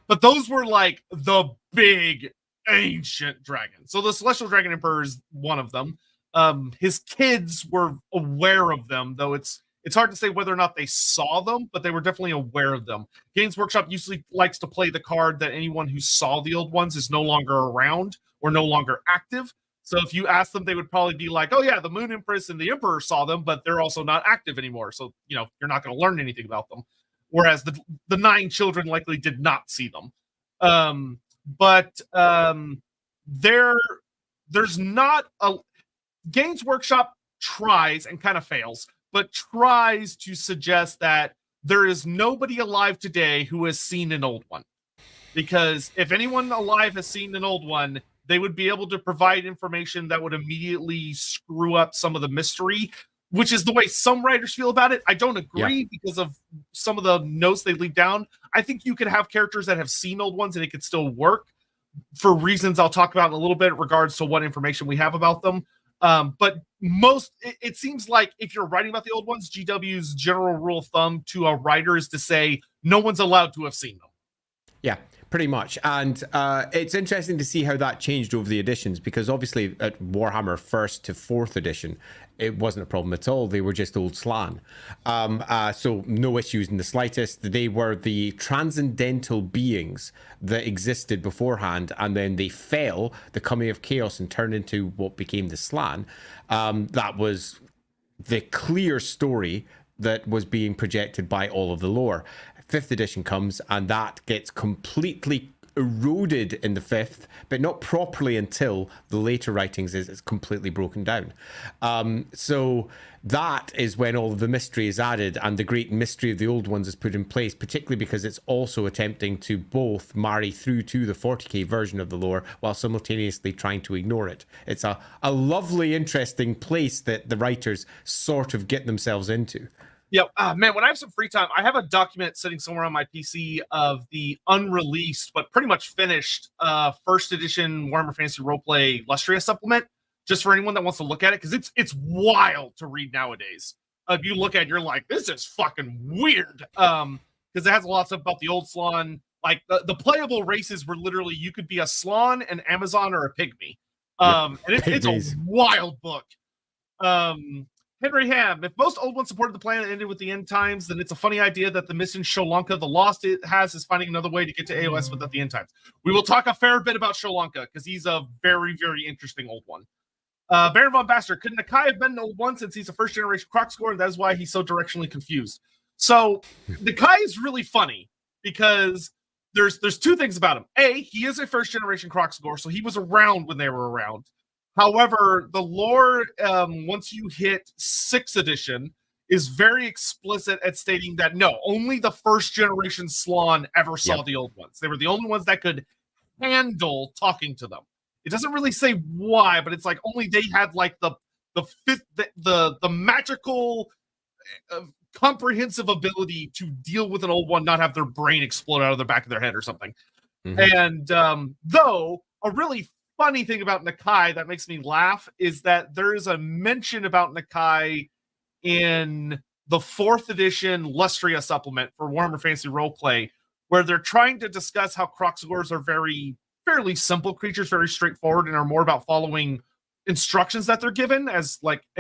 But those were like the big ancient dragons. So the Celestial Dragon Emperor is one of them. His kids were aware of them, though it's hard to say whether or not they saw them, but they were definitely aware of them. Games Workshop usually likes to play the card that anyone who saw the old ones is no longer around or no longer active. So if you ask them, they would probably be like, oh yeah, the Moon Empress and the Emperor saw them, but they're also not active anymore. So, you're not going to learn anything about them. Whereas the 9 children likely did not see them. There's not a... Games Workshop tries and kind of fails, but tries to suggest that there is nobody alive today who has seen an old one. Because if anyone alive has seen an old one, they would be able to provide information that would immediately screw up some of the mystery, which is the way some writers feel about it. I don't agree because of some of the notes they leave down. I think you could have characters that have seen old ones and it could still work for reasons I'll talk about in a little bit in regards to what information we have about them. But it seems like if you're writing about the old ones, GW's general rule of thumb to a writer is to say no one's allowed to have seen them. Yeah, pretty much. And it's interesting to see how that changed over the editions, because obviously at Warhammer 1st to 4th edition, it wasn't a problem at all. They were just old slan. So no issues in the slightest. They were the transcendental beings that existed beforehand, and then they fell, the coming of chaos, and turned into what became the slan. That was the clear story that was being projected by all of the lore. 5th edition comes, and that gets completely eroded in the 5th, but not properly until the later writings is completely broken down. So that is when all of the mystery is added, and the great mystery of the old ones is put in place, particularly because it's also attempting to both marry through to the 40k version of the lore while simultaneously trying to ignore it. It's a lovely, interesting place that the writers sort of get themselves into. Yeah, man, when I have some free time, I have a document sitting somewhere on my PC of the unreleased, but pretty much finished 1st edition Warhammer Fantasy Roleplay Lustria supplement, just for anyone that wants to look at it, because it's wild to read nowadays. If you look at it, you're like, this is fucking weird. Because it has a lot of stuff about the old Slan. Like, the playable races were literally, you could be a Slan, an Amazon, or a Pygmy. And it's a wild book. Henry Ham, if most old ones supported the plan and ended with the end times, then it's a funny idea that the missing Sri Lanka, the lost it has, is finding another way to get to AOS without the end times. We will talk a fair bit about Sri Lanka, because he's a very, very interesting old one. Baron von Baster, could Nakai have been an old one since he's a first-generation Crocscore, and that is why he's so directionally confused? So, Nakai is really funny, because there's 2 things about him. A, he is a first-generation Crocscore, so he was around when they were around. However, the lore, once you hit 6th edition, is very explicit at stating that no, only the first generation Slan ever saw the old ones. They were the only ones that could handle talking to them. It doesn't really say why, but it's like only they had like the magical comprehensive ability to deal with an old one, not have their brain explode out of the back of their head or something. And though a really funny thing about Nakai that makes me laugh is that there is a mention about Nakai in the 4th edition Lustria supplement for Warhammer Fantasy Roleplay, where they're trying to discuss how Crocsgores are fairly simple creatures, very straightforward, and are more about following instructions that they're given and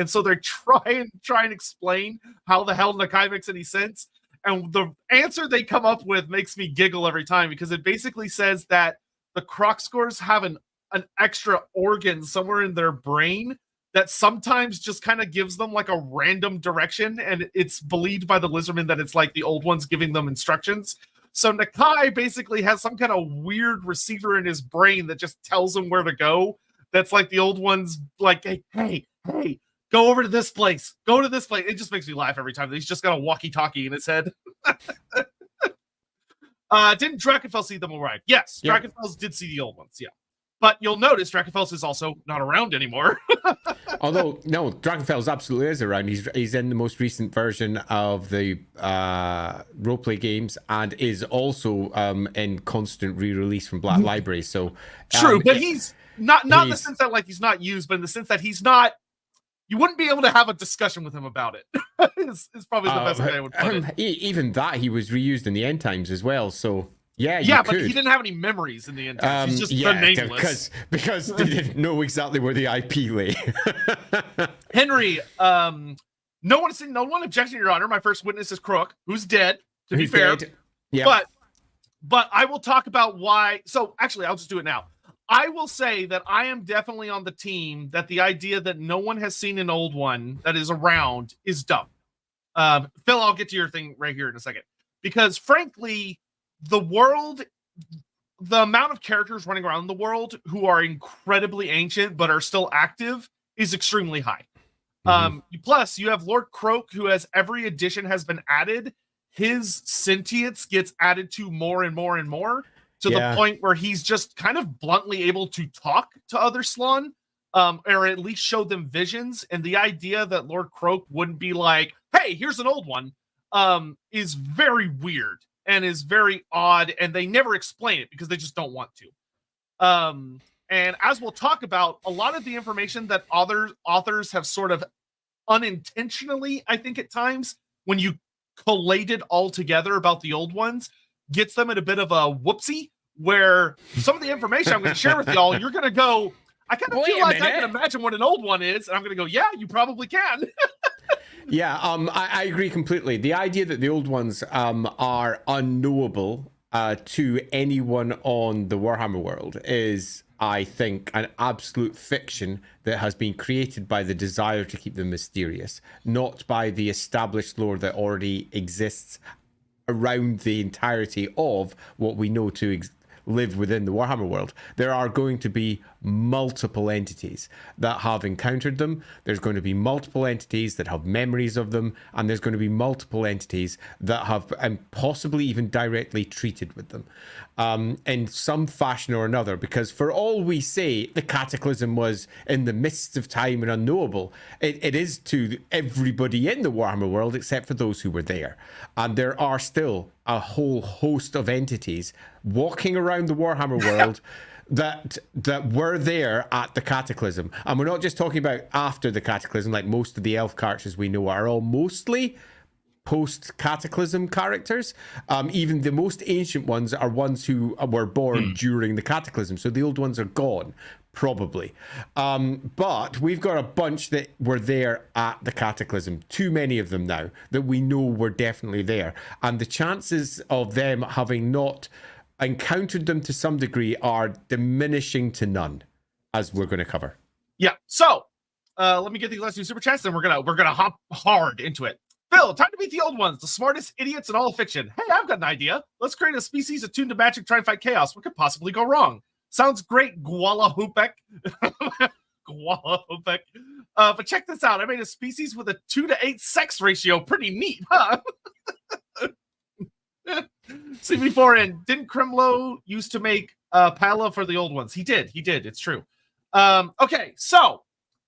so they try and explain how the hell Nakai makes any sense. And the answer they come up with makes me giggle every time, because it basically says that the Crocsgores have an extra organ somewhere in their brain that sometimes just kind of gives them like a random direction, and it's believed by the lizardmen that it's like the old ones giving them instructions. So Nakai basically has some kind of weird receiver in his brain that just tells him where to go. That's like the old ones, like, hey, go over to this place. Go to this place. It just makes me laugh every time. He's just got a walkie-talkie in his head. Didn't Drakenfels see them arrive? Yes, yeah. Drakenfels did see the old ones, yeah. But you'll notice Drakenfels is also not around anymore. Although, no, Drakenfels absolutely is around. He's in the most recent version of the roleplay games and is also in constant re-release from Black Library. So true, but he's not in the sense that like he's not used, but in the sense that he's not. You wouldn't be able to have a discussion with him about it. It's probably the best way I would put it. Even that, he was reused in the end times as well. So. Yeah, but he didn't have any memories in the end. He's just the nameless. Because they didn't know exactly where the IP lay. Henry, no one objected, Your Honor. My first witness is Crook, who's dead, to be fair. Yeah. But I will talk about why. So actually, I'll just do it now. I will say that I am definitely on the team that the idea that no one has seen an old one that is around is dumb. Phil, I'll get to your thing right here in a second. Because frankly, the amount of characters running around the world who are incredibly ancient but are still active is extremely high. Plus, you have Lord Croak, who as every edition has been added, his sentience gets added to more and more and more, to the point where he's just kind of bluntly able to talk to other Slann, or at least show them visions. And the idea that Lord Croak wouldn't be like, hey, here's an old one, is very weird. And is very odd, and they never explain it because they just don't want to. And as we'll talk about, a lot of the information that other authors have sort of unintentionally, I think at times, when you collate it all together about the old ones, gets them in a bit of a whoopsie, where some of the information I'm going to share with y'all, you're going to go, I kind of feel like I can imagine what an old one is, and I'm going to go, yeah, you probably can. Yeah, I agree completely. The idea that the old ones are unknowable to anyone on the Warhammer world is, I think, an absolute fiction that has been created by the desire to keep them mysterious, not by the established lore that already exists around the entirety of what we know to live within the Warhammer world. There are going to be multiple entities that have encountered them. There's going to be multiple entities that have memories of them, and there's going to be multiple entities that have possibly even directly treated with them in some fashion or another, because for all we say the cataclysm was in the midst of time and unknowable, it is to everybody in the Warhammer world except for those who were there. And there are still a whole host of entities walking around the Warhammer world that were there at the cataclysm. And we're not just talking about after the cataclysm, like most of the elf characters we know are all mostly post-cataclysm characters. Even the most ancient ones are ones who were born during the cataclysm, so the old ones are gone, probably. But we've got a bunch that were there at the cataclysm, too many of them now, that we know were definitely there. And the chances of them having not encountered them to some degree are diminishing to none, as we're going to cover. Yeah, so let me get these last two super chats, and we're gonna hop hard into it. Phil, time to meet the old ones, the smartest idiots in all of fiction. Hey, I've got an idea. Let's create a species attuned to magic, try and fight chaos. What could possibly go wrong? Sounds great, Gwalahupek. Gwalahupek. But check this out. I made a species with a 2-to-8 sex ratio. Pretty neat, huh? CB4N, didn't Krimlo used to make Pala for the old ones? He did. It's true. Okay, so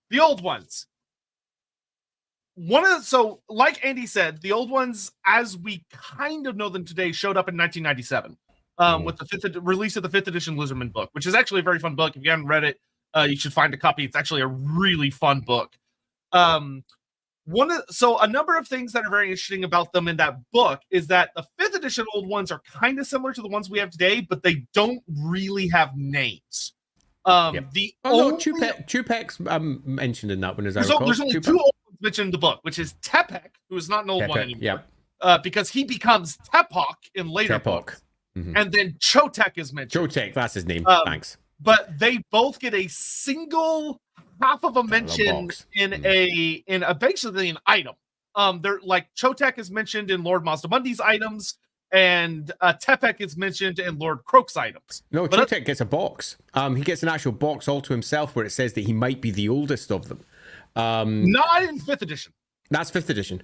the old ones. So like Andy said, the old ones, as we kind of know them today, showed up in 1997 with the release of the 5th edition Lizardman book, which is actually a very fun book. If you haven't read it, you should find a copy. It's actually a really fun book. So a number of things that are very interesting about them in that book is that the 5th edition old ones are kind of similar to the ones we have today, but they don't really have names. Chupek's mentioned in that one, as I recall. There's only 2 old ones mentioned in the book, which is Tepek, who is not an old one anymore, because he becomes Tepok in later books. And then Chotek is mentioned. Chotek, that's his name. Thanks. But they both get a single half of a mention in a basically an item. They're like Sotek is mentioned in Lord Mazdamundi's items, and Tepek is mentioned in Lord Croak's items. No, Sotek gets a box. He gets an actual box all to himself where it says that he might be the oldest of them. Not in 5th edition. That's 5th edition.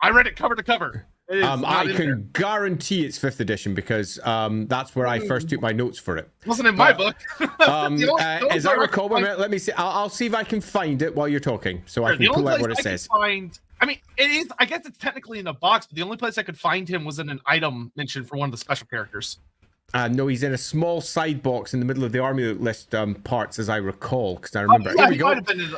I read it cover to cover. I can guarantee it's 5th edition because that's where I first took my notes for it. Wasn't in my book. As I recall, let me see. I'll see if I can find it while you're talking, so I can pull out what it says. I mean, it is. I guess it's technically in the box, but the only place I could find him was in an item mentioned for one of the special characters. No, he's in a small side box in the middle of the army list parts, as I recall, because I remember. Here we go.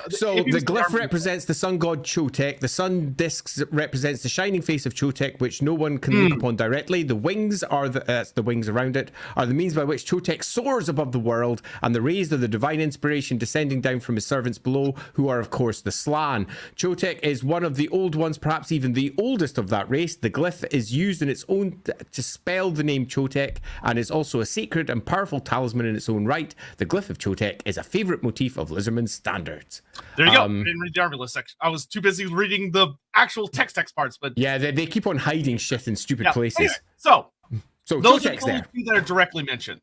So the glyph represents the sun god Sotek. The sun discs represents the shining face of Sotek, which no one can look upon directly. The wings are the wings around it are the means by which Sotek soars above the world, and the rays of the divine inspiration descending down from his servants below, who are of course the Slan. Sotek is one of the old ones, perhaps even the oldest of that race. The glyph is used in its own to spell the name Sotek, and is also a sacred and powerful talisman in its own right. The glyph of Sotek is a favorite motif of Lizardman's standards. There you go. I didn't read the army list section. I was too busy reading the actual text parts, but yeah, they keep on hiding shit in stupid places. Anyway, so those Sotek's are the two that are directly mentioned.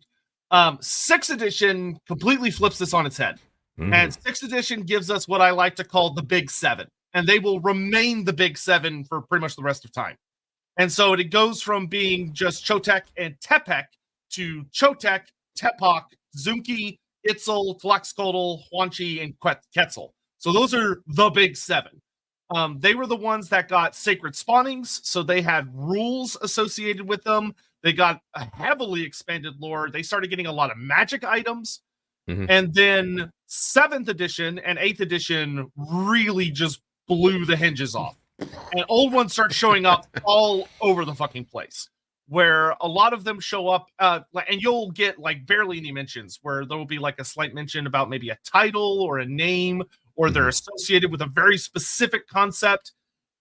6th edition completely flips this on its head, and 6th edition gives us what I like to call the Big 7, and they will remain the Big 7 for pretty much the rest of time. And so it goes from being just Sotek and Tepek to Sotek, Tepok, Zunki, Itzel, Tlaxcotl, Huanchi, and Quetzal. So those are the Big 7. They were the ones that got sacred spawnings, so they had rules associated with them. They got a heavily expanded lore. They started getting a lot of magic items. And then 7th edition and 8th edition really just blew the hinges off. And old ones start showing up all over the fucking place, where a lot of them show up, and you'll get like barely any mentions, where there will be like a slight mention about maybe a title or a name, or they're associated with a very specific concept.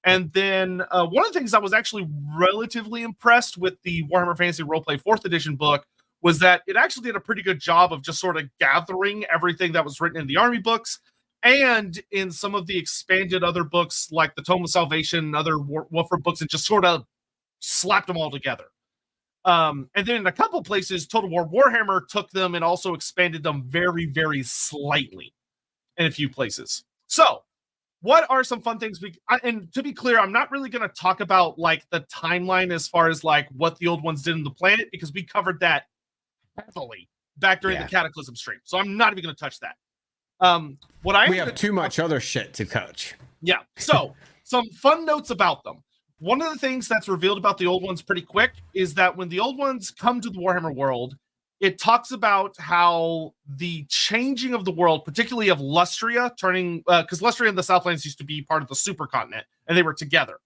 And then one of the things I was actually relatively impressed with the Warhammer Fantasy Roleplay 4th edition book was that it actually did a pretty good job of just sort of gathering everything that was written in the army books and in some of the expanded other books like the Tome of Salvation and other Wolford books, and just sort of slapped them all together. And then in a couple places, Total War Warhammer took them and also expanded them very, very slightly in a few places. So what are some fun things and to be clear, I'm not really going to talk about like the timeline as far as like what the old ones did in the planet, because we covered that heavily back during the Cataclysm stream. So I'm not even going to touch that. We have too much other shit to touch. Yeah. So some fun notes about them. One of the things that's revealed about the old ones pretty quick is that when the old ones come to the Warhammer world, it talks about how the changing of the world, particularly of Lustria, turning, because Lustria and the Southlands used to be part of the supercontinent, and they were together.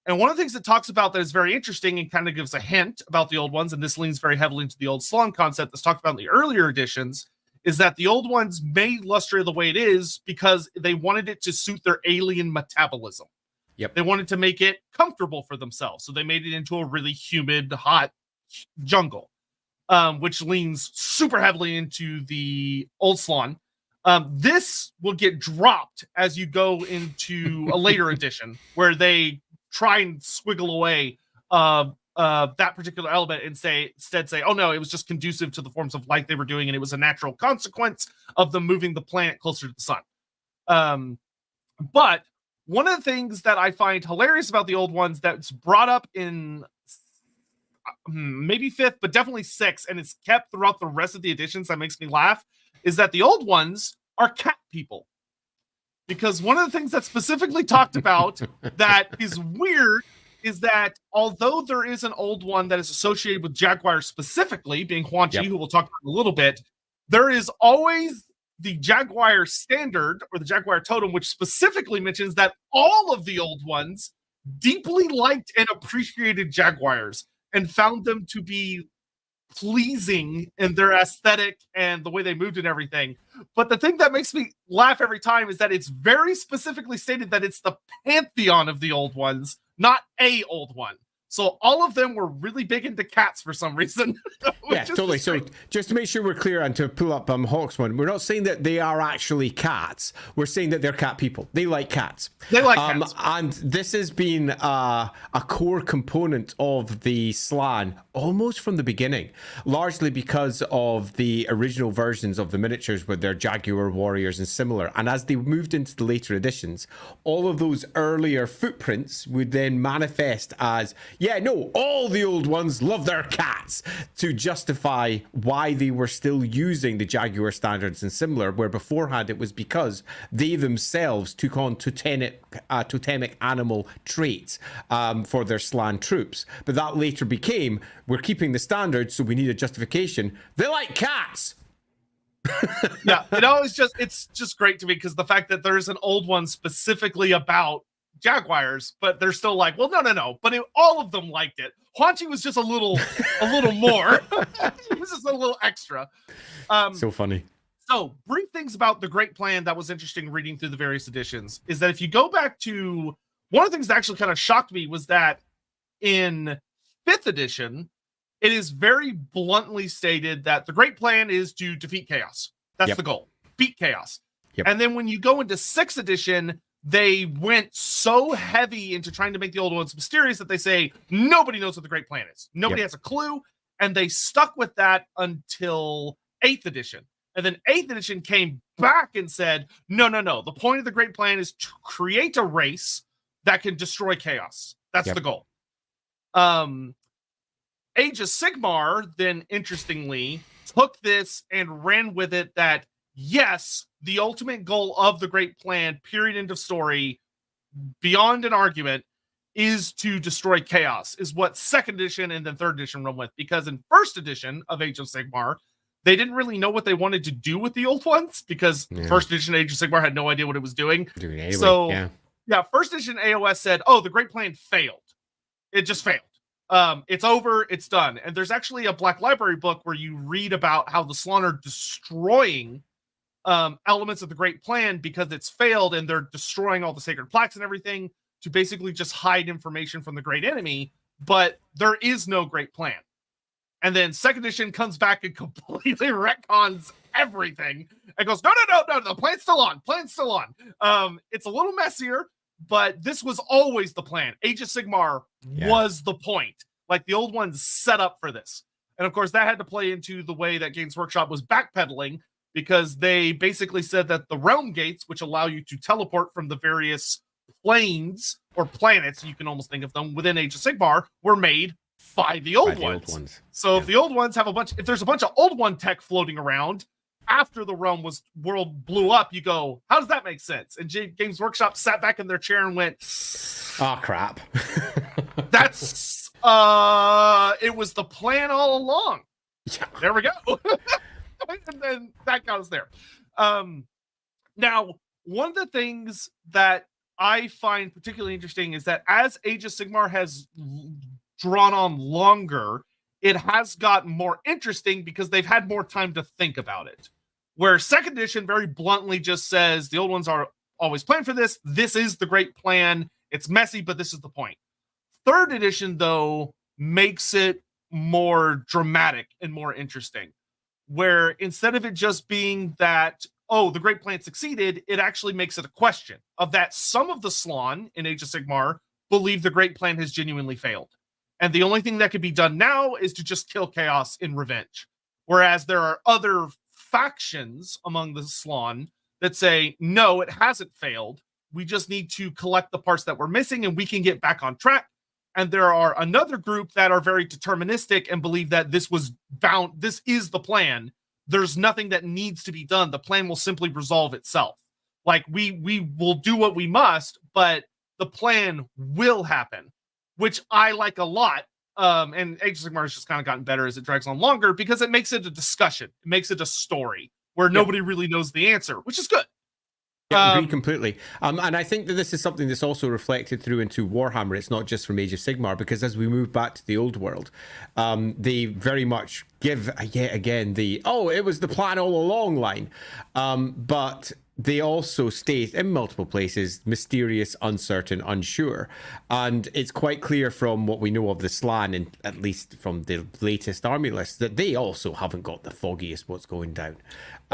And one of the things it talks about that is very interesting and kind of gives a hint about the old ones, and this leans very heavily into the old Slon concept that's talked about in the earlier editions, is that the old ones made Lustria the way it is because they wanted it to suit their alien metabolism. Yep. They wanted to make it comfortable for themselves. So they made it into a really humid, hot jungle, which leans super heavily into the old Slon. This will get dropped as you go into a later edition where they try and squiggle away that particular element and instead say, oh no, it was just conducive to the forms of life they were doing, and it was a natural consequence of them moving the planet closer to the sun. But one of the things that I find hilarious about the old ones that's brought up in maybe 5th, but definitely 6th, and it's kept throughout the rest of the editions that makes me laugh, is that the old ones are cat people. Because one of the things that's specifically talked about that is weird is that although there is an old one that is associated with Jaguar specifically, being Huanchi, who we'll talk about in a little bit, there is always the Jaguar standard or the Jaguar totem, which specifically mentions that all of the old ones deeply liked and appreciated Jaguars and found them to be pleasing in their aesthetic and the way they moved and everything. But the thing that makes me laugh every time is that it's very specifically stated that it's the pantheon of the old ones, not a old one. So all of them were really big into cats for some reason. Yeah, totally. So just to make sure we're clear and to pull up Hawk's one, we're not saying that they are actually cats. We're saying that they're cat people. They like cats. They like cats. And this has been a core component of the Slan almost from the beginning, largely because of the original versions of the miniatures with their Jaguar warriors and similar. And as they moved into the later editions, all of those earlier footprints would then manifest as, yeah, no, all the old ones love their cats, to justify why they were still using the Jaguar standards and similar, where beforehand it was because they themselves took on totemic animal traits for their Slan troops. But that later became, we're keeping the standards, so we need a justification. They like cats. Yeah, it's just great to me because the fact that there's an old one specifically about Jaguars, but they're still like, well, no, but all of them liked it. Huanchi was just a little more. It was just a little extra. So funny. So, brief things about the Great Plan that was interesting reading through the various editions is that if you go back to one of the things that actually kind of shocked me was that in 5th edition, it is very bluntly stated that the Great Plan is to defeat chaos. That's the goal. Beat chaos. Yep. And then when you go into 6th edition, they went so heavy into trying to make the old ones mysterious that they say nobody knows what the Great Plan is. Nobody has a clue. And they stuck with that until 8th edition. And then 8th edition came back and said, no. The point of the Great Plan is to create a race that can destroy chaos. That's the goal. Age of Sigmar, then interestingly, took this and ran with it that, yes, the ultimate goal of the Great Plan, period, end of story, beyond an argument, is to destroy chaos, is what 2nd edition and then 3rd edition run with. Because in 1st edition of Age of Sigmar, they didn't really know what they wanted to do with the old ones because 1st edition Age of Sigmar had no idea what it was doing. Anyway, so, 1st edition AOS said, oh, the Great Plan failed. It just failed. It's over, it's done. And there's actually a Black Library book where you read about how the Slann are destroying elements of the Great Plan because it's failed, and they're destroying all the sacred plaques and everything to basically just hide information from the great enemy, but there is no Great Plan. And then 2nd edition comes back and completely retcons everything and goes, no, the plan's still on. It's a little messier, but this was always the plan. Age of Sigmar was the point. Like, the old ones set up for this. And of course, that had to play into the way that Games Workshop was backpedaling, because they basically said that the realm gates, which allow you to teleport from the various planes or planets, you can almost think of them within Age of Sigmar, were made by the old ones. So if the old ones have if there's a bunch of old one tech floating around after the world blew up, you go, how does that make sense? And Games Workshop sat back in their chair and went, oh crap. That's it was the plan all along. Yeah. There we go. And then that got us there. Now, one of the things that I find particularly interesting is that as Age of Sigmar has drawn on longer, it has gotten more interesting because they've had more time to think about it. Where 2nd edition very bluntly just says the old ones are always planned for this. This is the Great Plan. It's messy, but this is the point. 3rd edition, though, makes it more dramatic and more interesting. Where instead of it just being that, oh, the Great Plan succeeded, it actually makes it a question of that some of the Slann in Age of Sigmar believe the Great Plan has genuinely failed. And the only thing that could be done now is to just kill chaos in revenge. Whereas there are other factions among the Slann that say, no, it hasn't failed. We just need to collect the parts that we're missing and we can get back on track. And there are another group that are very deterministic and believe that this is the plan. There's nothing that needs to be done. The plan will simply resolve itself. Like, we will do what we must, but the plan will happen, which I like a lot. And Age of Sigmar has just kind of gotten better as it drags on longer because it makes it a discussion. It makes it a story where nobody really knows the answer, which is good. Yeah, agree completely. And I think that this is something that's also reflected through into Warhammer. It's not just from Age of Sigmar, because as we move back to the old world, they very much give yet again it was the plan all along line. But they also state in multiple places mysterious, uncertain, unsure. And it's quite clear from what we know of the Slan, and at least from the latest army lists, that they also haven't got the foggiest what's going down.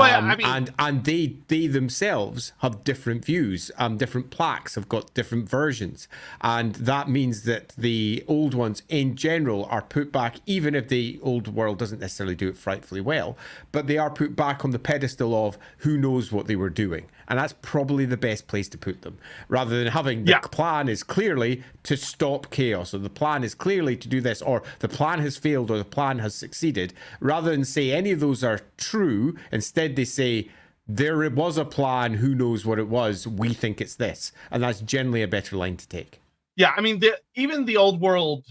And they themselves have different views. Different plaques have got different versions, and that means that the old ones in general are put back, even if the old world doesn't necessarily do it frightfully well, but they are put back on the pedestal of who knows what they were doing, and that's probably the best place to put them, rather than having the plan is clearly to stop chaos, or the plan is clearly to do this, or the plan has failed, or the plan has succeeded. Rather than say any of those are true, instead they say there was a plan, who knows what it was, we think it's this. And that's generally a better line to take. Yeah, I mean, even the old world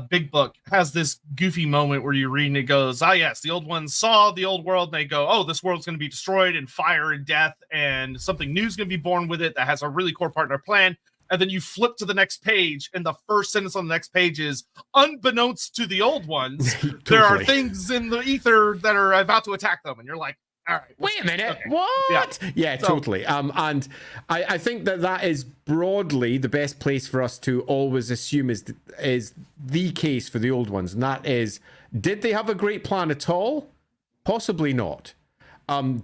big book has this goofy moment where you read and it goes, yes, the old ones saw the old world and they go, oh, this world's going to be destroyed and fire and death, and something new is going to be born with it that has a really core part in our plan. And then you flip to the next page, and the first sentence on the next page is, unbeknownst to the old ones, totally. There are things in the ether that are about to attack them. And you're like, all right. Wait a minute. Okay. What? Yeah, totally. And I think that is broadly the best place for us to always assume is the case for the old ones. And that is, did they have a great plan at all? Possibly not.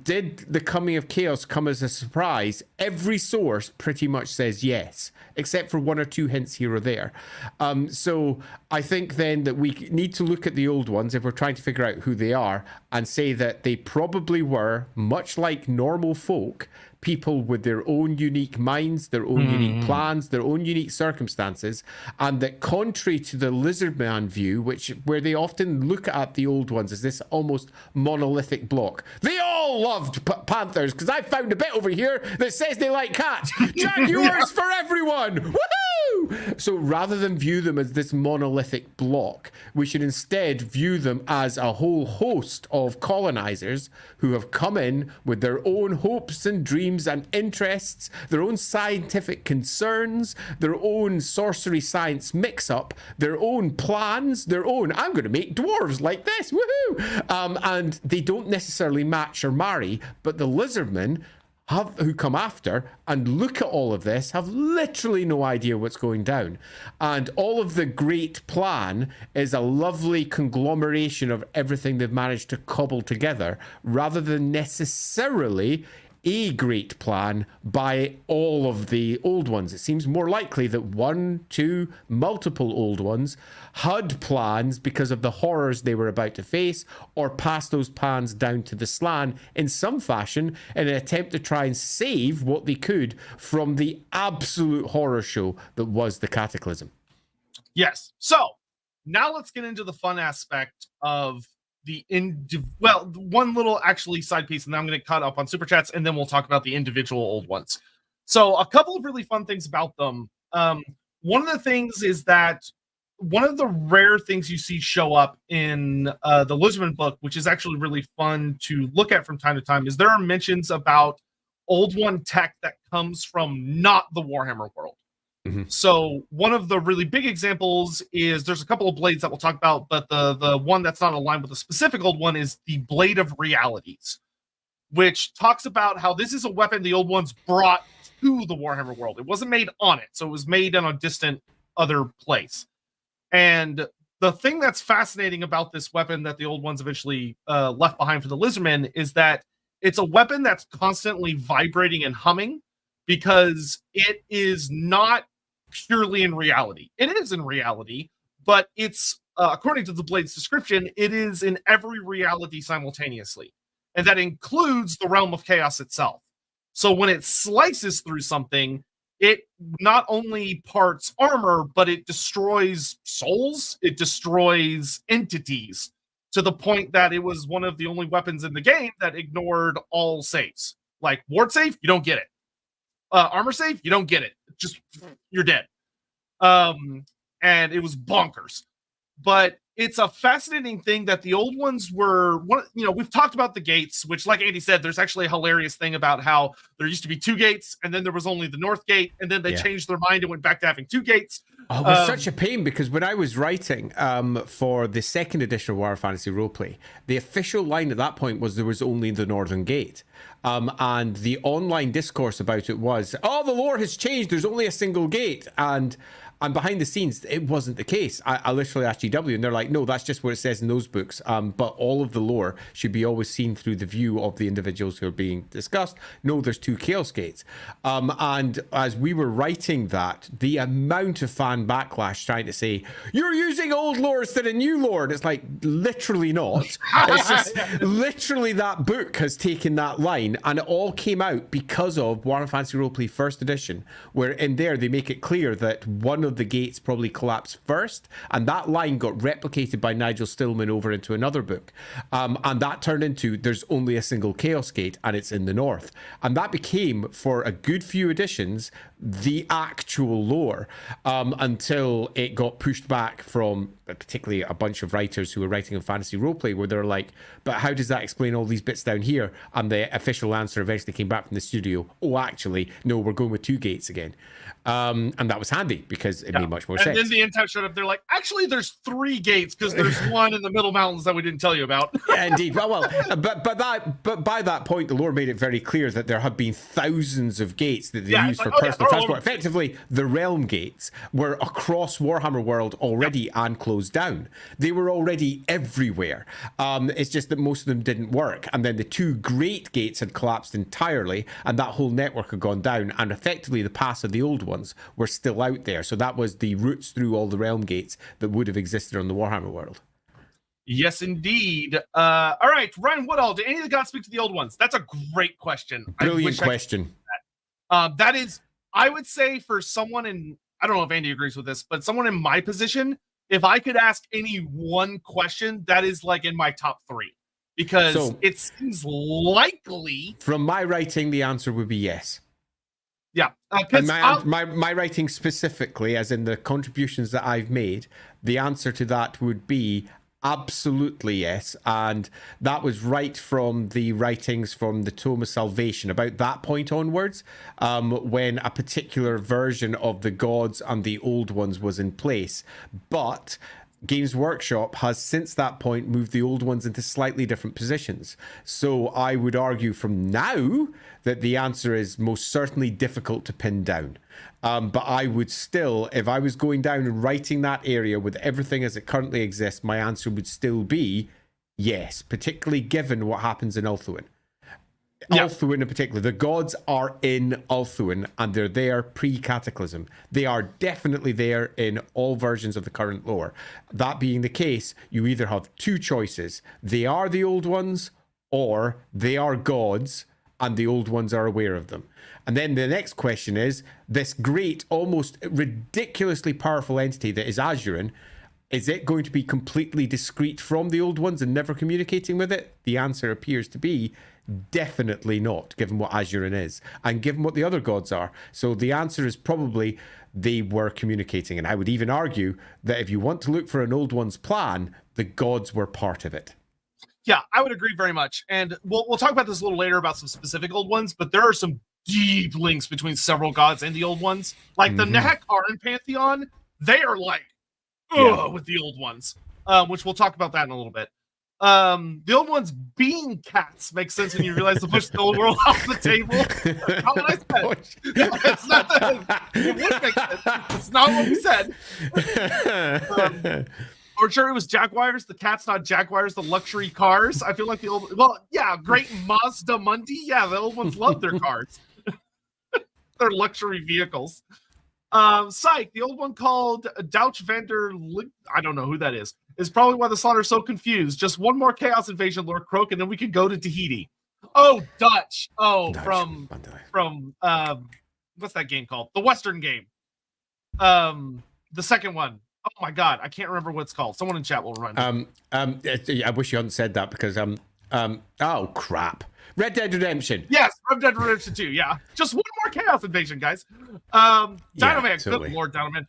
Did the coming of chaos come as a surprise? Every source pretty much says yes, except for one or two hints here or there. So I think then that we need to look at the old ones if we're trying to figure out who they are, and say that they probably were, much like normal folk, people with their own unique minds, their own unique plans, their own unique circumstances, and that contrary to the Lizardman view, where they often look at the old ones as this almost monolithic block. They all loved panthers, because I found a bit over here that says they like cats. Jaguars for everyone! Woohoo! So rather than view them as this monolithic block, we should instead view them as a whole host of colonizers who have come in with their own hopes and dreams and interests, their own scientific concerns, their own sorcery science mix-up, their own plans, their own, I'm going to make dwarves like this, woohoo! And they don't necessarily match or marry, but the lizardmen who come after and look at all of this have literally no idea what's going down. And all of the great plan is a lovely conglomeration of everything they've managed to cobble together, rather than necessarily a great plan by all of the old ones. It seems more likely that one, two, multiple old ones had plans because of the horrors they were about to face, or passed those plans down to the Slan in some fashion in an attempt to try and save what they could from the absolute horror show that was the Cataclysm. Yes. So now let's get into the fun aspect of one little actually side piece, and then I'm going to cut up on super chats, and then we'll talk about the individual old ones. So a couple of really fun things about them. One of the things is that one of the rare things you see show up in the Lizardman book, which is actually really fun to look at from time to time, is there are mentions about old one tech that comes from not the Warhammer world. So one of the really big examples is, there's a couple of blades that we'll talk about, but the one that's not aligned with a specific old one is the Blade of Realities, which talks about how this is a weapon the old ones brought to the Warhammer world. It wasn't made on it, so it was made in a distant other place. And the thing that's fascinating about this weapon that the old ones eventually left behind for the Lizardmen is that it's a weapon that's constantly vibrating and humming, because it is not purely in reality. It is in reality, but it's, according to the blade's description, it is in every reality simultaneously. And that includes the realm of chaos itself. So when it slices through something, it not only parts armor, but it destroys souls, it destroys entities, to the point that it was one of the only weapons in the game that ignored all saves. Like, ward save, you don't get it. Armor save, you don't get it. Just, you're dead. And it was bonkers. but it's a fascinating thing that the old ones were we've talked about the gates, which, like Andy said, there's actually a hilarious thing about how there used to be 2 gates, and then there was only the north gate, and then they changed their mind and went back to having 2 gates. Oh, it was such a pain, because when I was writing for the 2nd edition of Warhammer Fantasy Roleplay, the official line at that point was there was only the northern gate. And the online discourse about it was, oh, the lore has changed, there's only a single gate. And behind the scenes, it wasn't the case. I literally asked GW, and they're like, no, that's just what it says in those books. But all of the lore should be always seen through the view of the individuals who are being discussed. No, there's 2 Chaos Gates. And as we were writing that, the amount of fan backlash trying to say, you're using old lore instead of new lore. And it's like, literally not. It's just literally that book has taken that line, and it all came out because of Warhammer Fantasy Roleplay 1st edition, where in there they make it clear that one of the gates probably collapsed first, and that line got replicated by Nigel Stillman over into another book, and that turned into there's only a single Chaos Gate, and it's in the north. And that became, for a good few editions, the actual lore, until it got pushed back from particularly a bunch of writers who were writing in fantasy roleplay, where they're like, but how does that explain all these bits down here? And the official answer eventually came back from the studio, oh, actually, no, we're going with 2 gates again. And that was handy, because it made much more sense. And then the intel showed up, they're like, actually, there's 3 gates, because there's one in the middle mountains that we didn't tell you about. Yeah, indeed. Well, but by that point, the lore made it very clear that there had been thousands of gates that they used for personal transport. Effectively, the realm gates were across Warhammer World already and closed down. They were already everywhere. It's just that most of them didn't work. And then the 2 great gates had collapsed entirely, and that whole network had gone down. And effectively, the paths of the old ones were still out there. So that was the routes through all the realm gates that would have existed on the Warhammer world. Yes, indeed. All right, Ryan Woodall, do any of the gods speak to the old ones? That's a great question. Brilliant question. That is, I would say, for someone in, I don't know if Andy agrees with this, but someone in my position, if I could ask any one question, that is like in my top 3. Because it seems likely. From my writing, the answer would be yes. Yeah. And my writing specifically, as in the contributions that I've made, the answer to that would be absolutely yes. And that was right from the writings from the Tome of Salvation, about that point onwards, when a particular version of the gods and the old ones was in place. But Games Workshop has since that point moved the old ones into slightly different positions. So I would argue from now that the answer is most certainly difficult to pin down. But I would still, if I was going down and writing that area with everything as it currently exists, my answer would still be yes, particularly given what happens in Ulthuan. Ulthuan in particular, the gods are in Ulthuan, and they're there pre-Cataclysm. They are definitely there in all versions of the current lore. That being the case, you either have 2 choices. They are the old ones, or they are gods, and the old ones are aware of them. And then the next question is, this great, almost ridiculously powerful entity that is Azurin, is it going to be completely discrete from the old ones and never communicating with it? The answer appears to be definitely not, given what Azurin is and given what the other gods are. So the answer is probably they were communicating. And I would even argue that if you want to look for an old one's plan, the gods were part of it. Yeah, I would agree very much. And we'll talk about this a little later about some specific old ones, but there are some deep links between several gods and the old ones. Like the Nehek-Aran Pantheon, they are like, with the old ones, which we'll talk about that in a little bit. The old ones being cats makes sense when you realize to push the old world off the table. Not what I said. It's not that it would make sense. It's not what we said. Or sure, it was Jaguars, the cats, not Jaguars, the luxury cars. I feel like the old, great Mazda Mundi. Yeah, the old ones love their cars. Their luxury vehicles. Psych, the old one called Douch Vander, I don't know who that is probably why the slaughter is so confused. Just one more Chaos Invasion, Lord Croak, and then we can go to Tahiti. Oh, Dutch. Oh, Dutch. From what's that game called? The Western game. The second one. Oh my God, I can't remember what it's called. Someone in chat will remind me. I wish you hadn't said that because oh crap. Red Dead Redemption. Yes, Red Dead Redemption 2, yeah. Just one more chaos invasion, guys. Dino-Man, totally. good lord, Dino-Man.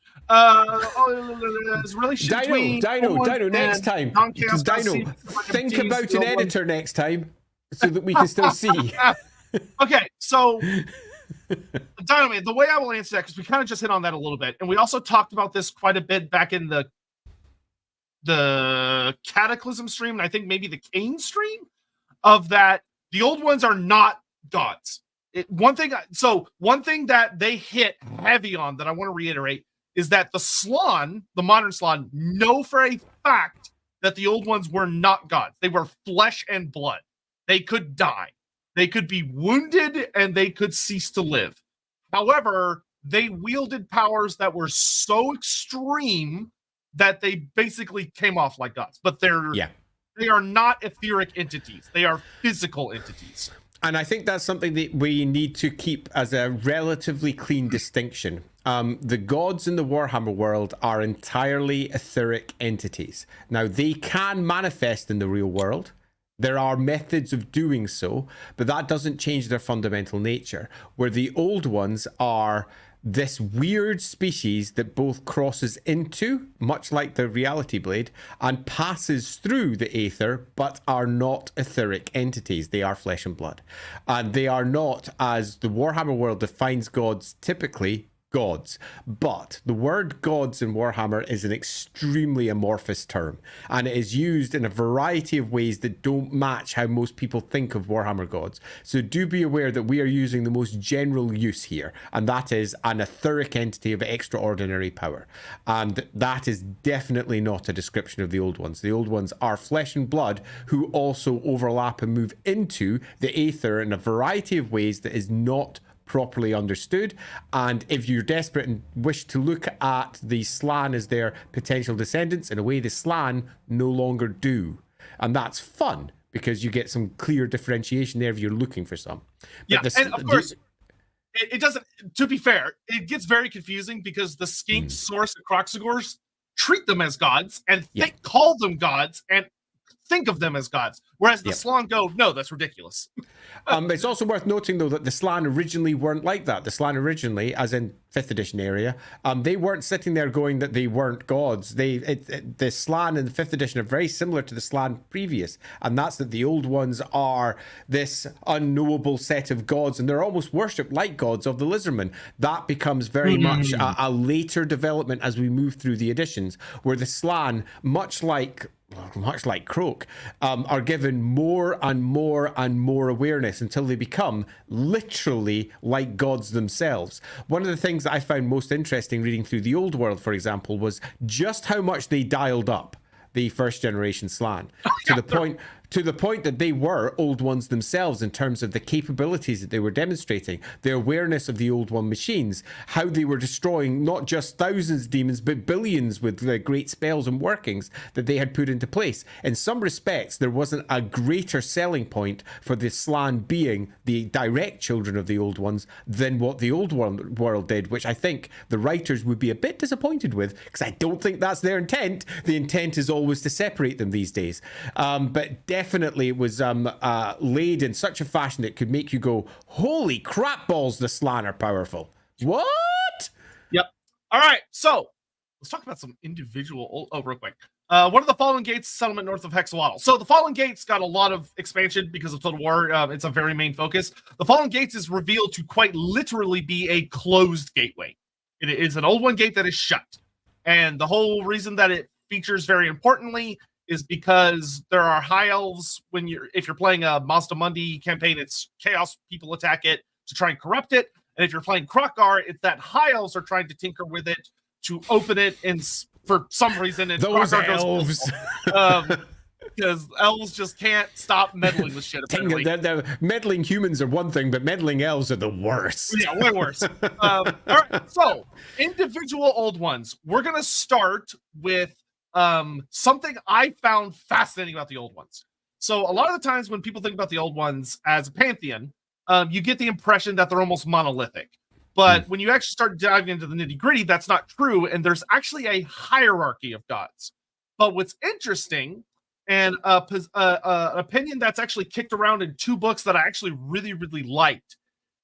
It's really shit Dino, next time. Dino, think about an editor next time so that we can still see. Okay, so Dino-Man, the way I will answer that, because we kind of just hit on that a little bit, and we also talked about this quite a bit back in the Cataclysm stream, and I think maybe the Kane stream, of that the old ones are not gods. One thing that they hit heavy on that I want to reiterate is that the modern Slann, know for a fact that the old ones were not gods. They were flesh and blood. They could die. They could be wounded and they could cease to live. However, they wielded powers that were so extreme that they basically came off like gods. But they are not etheric entities. They are physical entities. And I think that's something that we need to keep as a relatively clean distinction. The gods in the Warhammer world are entirely etheric entities. Now, they can manifest in the real world. There are methods of doing so, but that doesn't change their fundamental nature. Where the old ones are this weird species that both crosses into, much like the reality blade, and passes through the aether, but are not etheric entities. They are flesh and blood. And they are not, as the Warhammer world defines gods, typically gods. But the word gods in Warhammer is an extremely amorphous term, and it is used in a variety of ways that don't match how most people think of Warhammer gods. So do be aware that we are using the most general use here, and that is an etheric entity of extraordinary power. And that is definitely not a description of the old ones. The old ones are flesh and blood who also overlap and move into the aether in a variety of ways that is not properly understood. And if you're desperate and wish to look at the Slann as their potential descendants, in a way the Slann no longer do. And that's fun because you get some clear differentiation there if you're looking for some. But and of course, it doesn't, to be fair, it gets very confusing because the Skinks, Source, and Croxagors treat them as gods and call them gods and think of them as gods, whereas the Slann go, no, that's ridiculous. It's also worth noting, though, that the Slann originally weren't like that. The Slann originally, as in 5th edition area, they weren't sitting there going that they weren't gods. The Slann in the 5th edition are very similar to the Slann previous, and that's that the old ones are this unknowable set of gods, and they're almost worshipped like gods of the Lizardmen. That becomes very much a later development as we move through the editions, where the Slann, much like Croak, are given more and more and more awareness until they become literally like gods themselves. One of the things that I found most interesting reading through the Old World, for example, was just how much they dialed up the first generation Slann to the point that they were old ones themselves in terms of the capabilities that they were demonstrating, the awareness of the old one machines, how they were destroying not just thousands of demons, but billions with the great spells and workings that they had put into place. In some respects, there wasn't a greater selling point for the Slann being the direct children of the old ones than what the old world did, which I think the writers would be a bit disappointed with, because I don't think that's their intent. The intent is always to separate them these days. But definitely it was laid in such a fashion that it could make you go, holy crap balls, the Slann are powerful. What? Yep. All right, so let's talk about some individual real quick. One of the Fallen Gates settlement north of Hexawaddle. So the Fallen Gates got a lot of expansion because of Total War. It's a very main focus. The Fallen Gates is revealed to quite literally be a closed gateway. It is an old one gate that is shut. And the whole reason that it features very importantly is because there are high elves if you're playing a Mazda Mundi campaign, it's chaos people attack it to try and corrupt it. And if you're playing Krokgar, it's that high elves are trying to tinker with it to open it, and for some reason those elves because elves just can't stop meddling with shit. The meddling humans are one thing, but meddling elves are the worst. Yeah, way worse. All right, so individual old ones. We're gonna start with something I found fascinating about the old ones. So a lot of the times when people think about the old ones as a pantheon, you get the impression that they're almost monolithic. But when you actually start diving into the nitty-gritty, that's not true, and there's actually a hierarchy of gods. But what's interesting, and an opinion that's actually kicked around in 2 books that I actually really, really liked,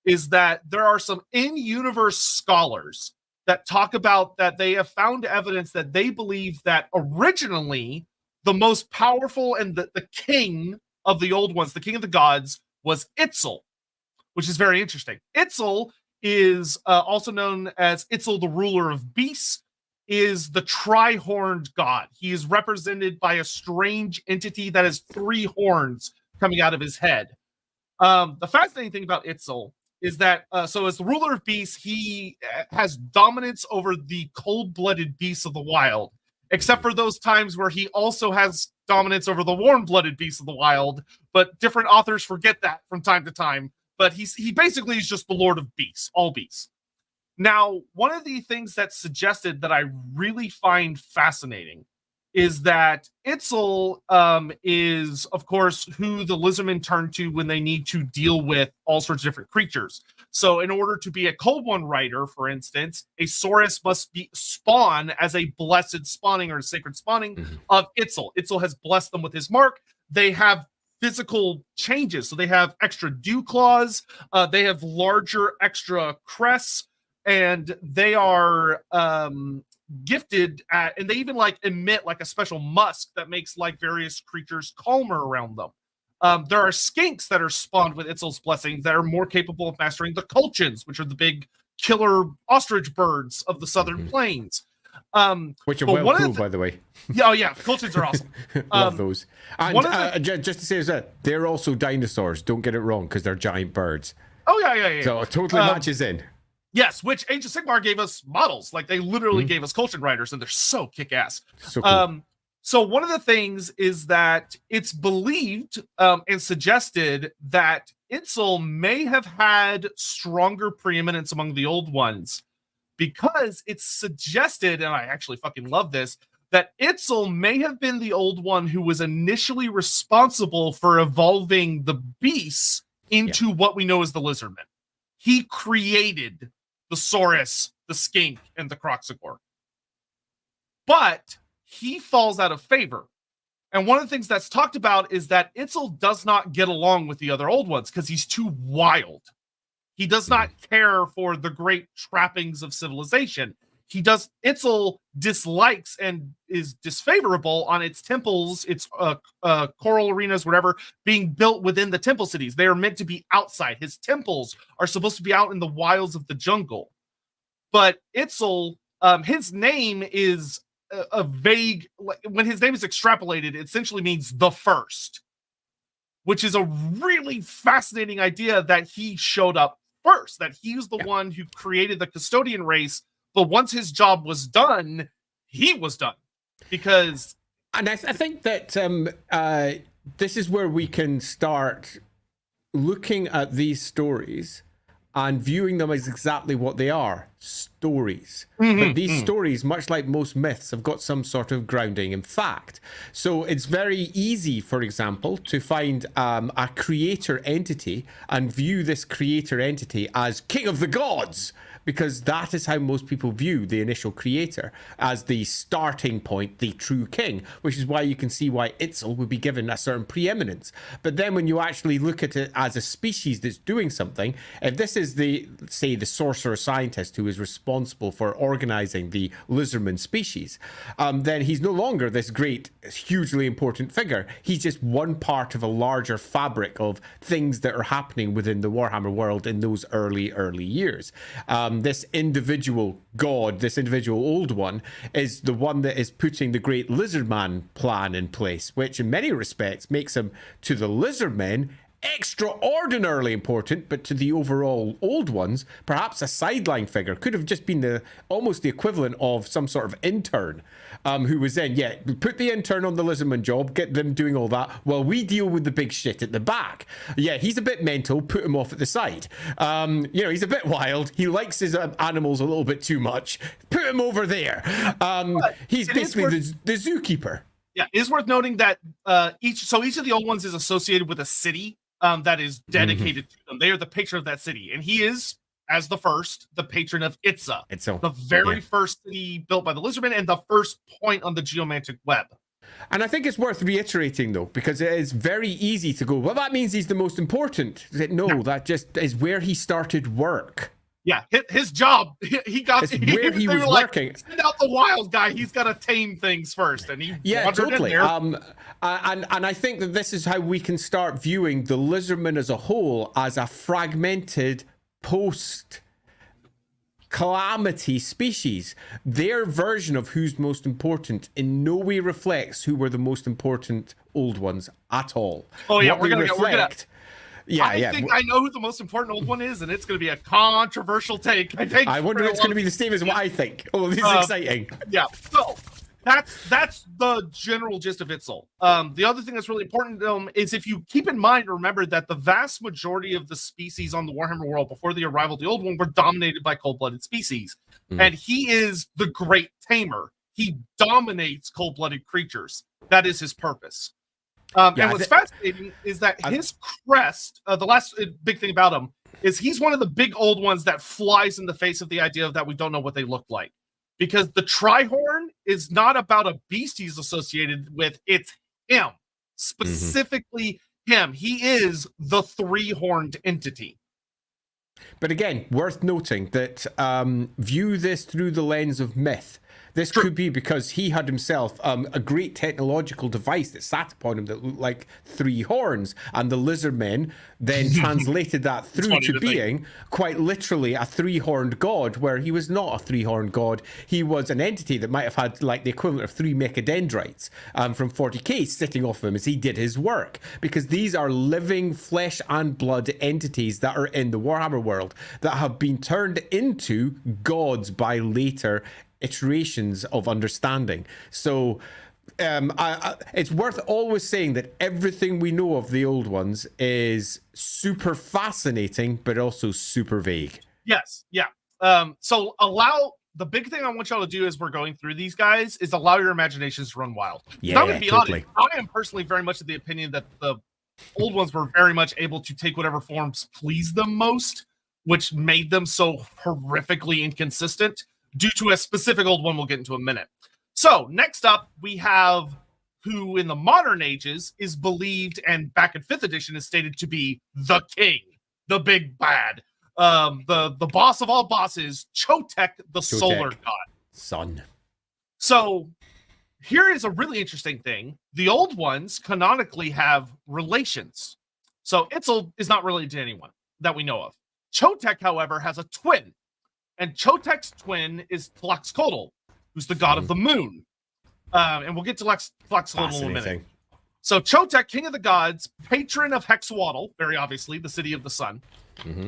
is that there are some in-universe scholars that talk about that they have found evidence that they believe that originally the most powerful and the king of the old ones, the king of the gods, was Itzel, which is very interesting. Itzel is also known as Itzel, the ruler of beasts, is the tri-horned god. He is represented by a strange entity that has 3 horns coming out of his head. The fascinating thing about Itzel is that, so as the ruler of beasts, he has dominance over the cold-blooded beasts of the wild, except for those times where he also has dominance over the warm-blooded beasts of the wild, but different authors forget that from time to time. But he basically is just the Lord of Beasts, all beasts. Now, one of the things that's suggested that I really find fascinating is that Itzel is, of course, who the lizardmen turn to when they need to deal with all sorts of different creatures. So in order to be a Cold One rider, for instance, a Saurus must be spawn as a blessed spawning or a sacred spawning of Itzel. Itzel has blessed them with his mark. They have physical changes. So they have extra dew claws. They have larger extra crests. And they are gifted at, and they even like emit like a special musk that makes like various creatures calmer around them. There are skinks that are spawned with Itzel's blessing that are more capable of mastering the Colchins, which are the big killer ostrich birds of the southern plains. Which are well cool, by the way. Yeah, oh yeah, Colchins are awesome. Love those. And just to say is that they're also dinosaurs. Don't get it wrong, because they're giant birds. Oh yeah. So it totally matches in. Yes, which Age of Sigmar gave us models. Like they literally gave us Colchin riders, and they're so kick-ass. So cool. So one of the things is that it's believed and suggested that Itzel may have had stronger preeminence among the old ones, because it's suggested, and I actually fucking love this, that Itzel may have been the old one who was initially responsible for evolving the beasts into what we know as the lizardmen. He created the Saurus, the Skink, and the Croxagore. But he falls out of favor. And one of the things that's talked about is that Itzel does not get along with the other old ones because he's too wild. He does not care for the great trappings of civilization. Itzel dislikes and is disfavorable on its temples, its choral arenas, whatever, being built within the temple cities. They are meant to be outside. His temples are supposed to be out in the wilds of the jungle. But Itzel, his name is a vague, when his name is extrapolated, it essentially means the first, which is a really fascinating idea that he showed up first, that he was the one who created the custodian race. But once his job was done, he was done. Because... And I think that this is where we can start looking at these stories and viewing them as exactly what they are, stories. But these stories, much like most myths, have got some sort of grounding in fact. So it's very easy, for example, to find a creator entity and view this creator entity as king of the gods, because that is how most people view the initial creator, as the starting point, the true king, which is why you can see why Itzel would be given a certain preeminence. But then when you actually look at it as a species that's doing something, if this is the sorcerer scientist who is responsible for organizing the lizardman species, then he's no longer this great, hugely important figure. He's just one part of a larger fabric of things that are happening within the Warhammer world in those early years. This individual god, this individual old one, is the one that is putting the great Lizardman plan in place, which in many respects makes him, to the Lizardmen, extraordinarily important, but to the overall old ones, perhaps a sideline figure. Could have just been almost the equivalent of some sort of intern who was in, put the intern on the Lizardman job, get them doing all that while we deal with the big shit at the back. Yeah, he's a bit mental, put him off at the side. He's a bit wild, he likes his animals a little bit too much, put him over there. He's basically the zookeeper. Yeah, it is worth noting that each of the old ones is associated with a city that is dedicated to them. They are the patron of that city. And he is, as the first, the patron of Itza, the very first city built by the Lizardmen and the first point on the geomantic web. And I think it's worth reiterating, though, because it is very easy to go, well, that means he's the most important. No, that just is where he started work. Yeah, his job, he got where he was working. Like, send out the wild guy. He's got to tame things first, and he totally. In there. And I think that this is how we can start viewing the Lizardmen as a whole as a fragmented post calamity species. Their version of who's most important in no way reflects who were the most important old ones at all. Oh yeah, what we're gonna I think I know who the most important old one is, and it's going to be a controversial take. I wonder if it's going to be the same as what I think. Oh, this is exciting. Yeah, so that's the general gist of Itzel. The other thing that's really important is if you keep in mind, remember that the vast majority of the species on the Warhammer world before the arrival of the old one were dominated by cold-blooded species. And he is the great tamer. He dominates cold-blooded creatures. That is his purpose. And what's fascinating is that his crest, the last big thing about him, is he's one of the big old ones that flies in the face of the idea that we don't know what they look like. Because the Trihorn is not about a beast he's associated with, it's him. Specifically him. He is the three-horned entity. But again, worth noting that view this through the lens of myth. This could be because he had himself a great technological device that sat upon him that looked like three horns, and the Lizardmen then translated that through to being quite literally a three-horned god, where he was not a three-horned god. He was an entity that might have had like the equivalent of 3 mechadendrites from 40k sitting off him as he did his work, because these are living flesh and blood entities that are in the Warhammer world that have been turned into gods by later iterations of understanding. So it's worth always saying that everything we know of the old ones is super fascinating, but also super vague. Yes, yeah. So the big thing I want y'all to do as we're going through these guys is allow your imaginations to run wild. Yeah, I'm gonna be honest, I am personally very much of the opinion that the old ones were very much able to take whatever forms pleased them most, which made them so horrifically inconsistent, due to a specific old one we'll get into in a minute. So next up, we have who in the modern ages is believed, and back in 5th edition is stated to be the king, the big bad, the boss of all bosses, Sotek, the solar god. Sun. So here is a really interesting thing. The old ones canonically have relations. So Itzel is not related to anyone that we know of. Sotek, however, has a twin. And Chotek's twin is Tlaxcotl, who's the god of the moon. And we'll get to Tlaxcotl in a minute. So Sotek, king of the gods, patron of Hexawatl, very obviously, the city of the sun.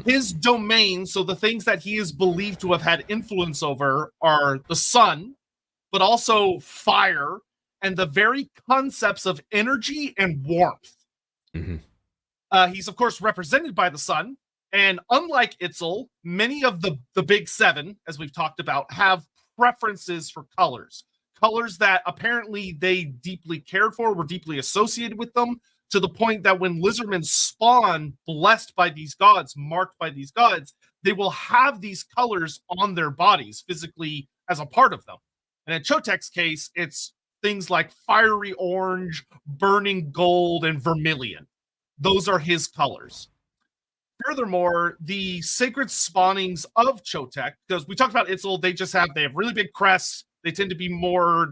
His domain, so the things that he is believed to have had influence over, are the sun, but also fire, and the very concepts of energy and warmth. He's, of course, represented by the sun. And unlike Itzel, many of the big seven, as we've talked about, have preferences for colors. Colors that apparently they deeply cared for, were deeply associated with them, to the point that when Lizardmen spawn blessed by these gods, marked by these gods, they will have these colors on their bodies physically as a part of them. And in Sotek's case, it's things like fiery orange, burning gold, and vermilion. Those are his colors. Furthermore, the sacred spawnings of Sotek, because we talked about Itzel, they have really big crests. They tend to be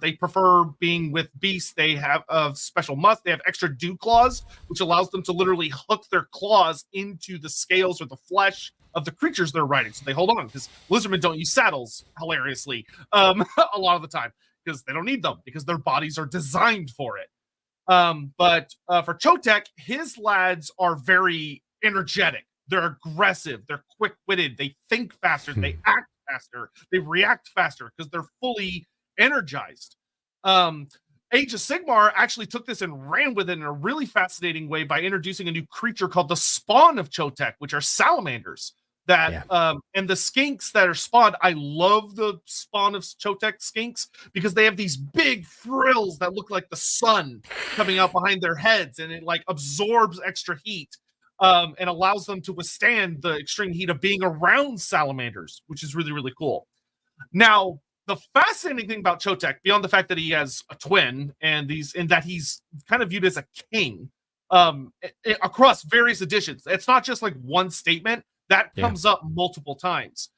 they prefer being with beasts. They have special they have extra dew claws, which allows them to literally hook their claws into the scales or the flesh of the creatures they're riding. So they hold on, because Lizardmen don't use saddles, hilariously, a lot of the time, because they don't need them, because their bodies are designed for it. But for Sotek, his lads are very energetic. They're aggressive. They're quick-witted. They think faster. They act faster. They react faster because they're fully energized. Age of Sigmar actually took this and ran with it in a really fascinating way by introducing a new creature called the Spawn of Sotek, which are salamanders. And the skinks that are spawned, I love the Spawn of Sotek skinks because they have these big frills that look like the sun coming out behind their heads, and it like absorbs extra heat. And allows them to withstand the extreme heat of being around salamanders, which is really, really cool. Now, the fascinating thing about Sotek, beyond the fact that he has a twin and that he's kind of viewed as a king, across various editions. It's not just like one statement that comes up multiple times.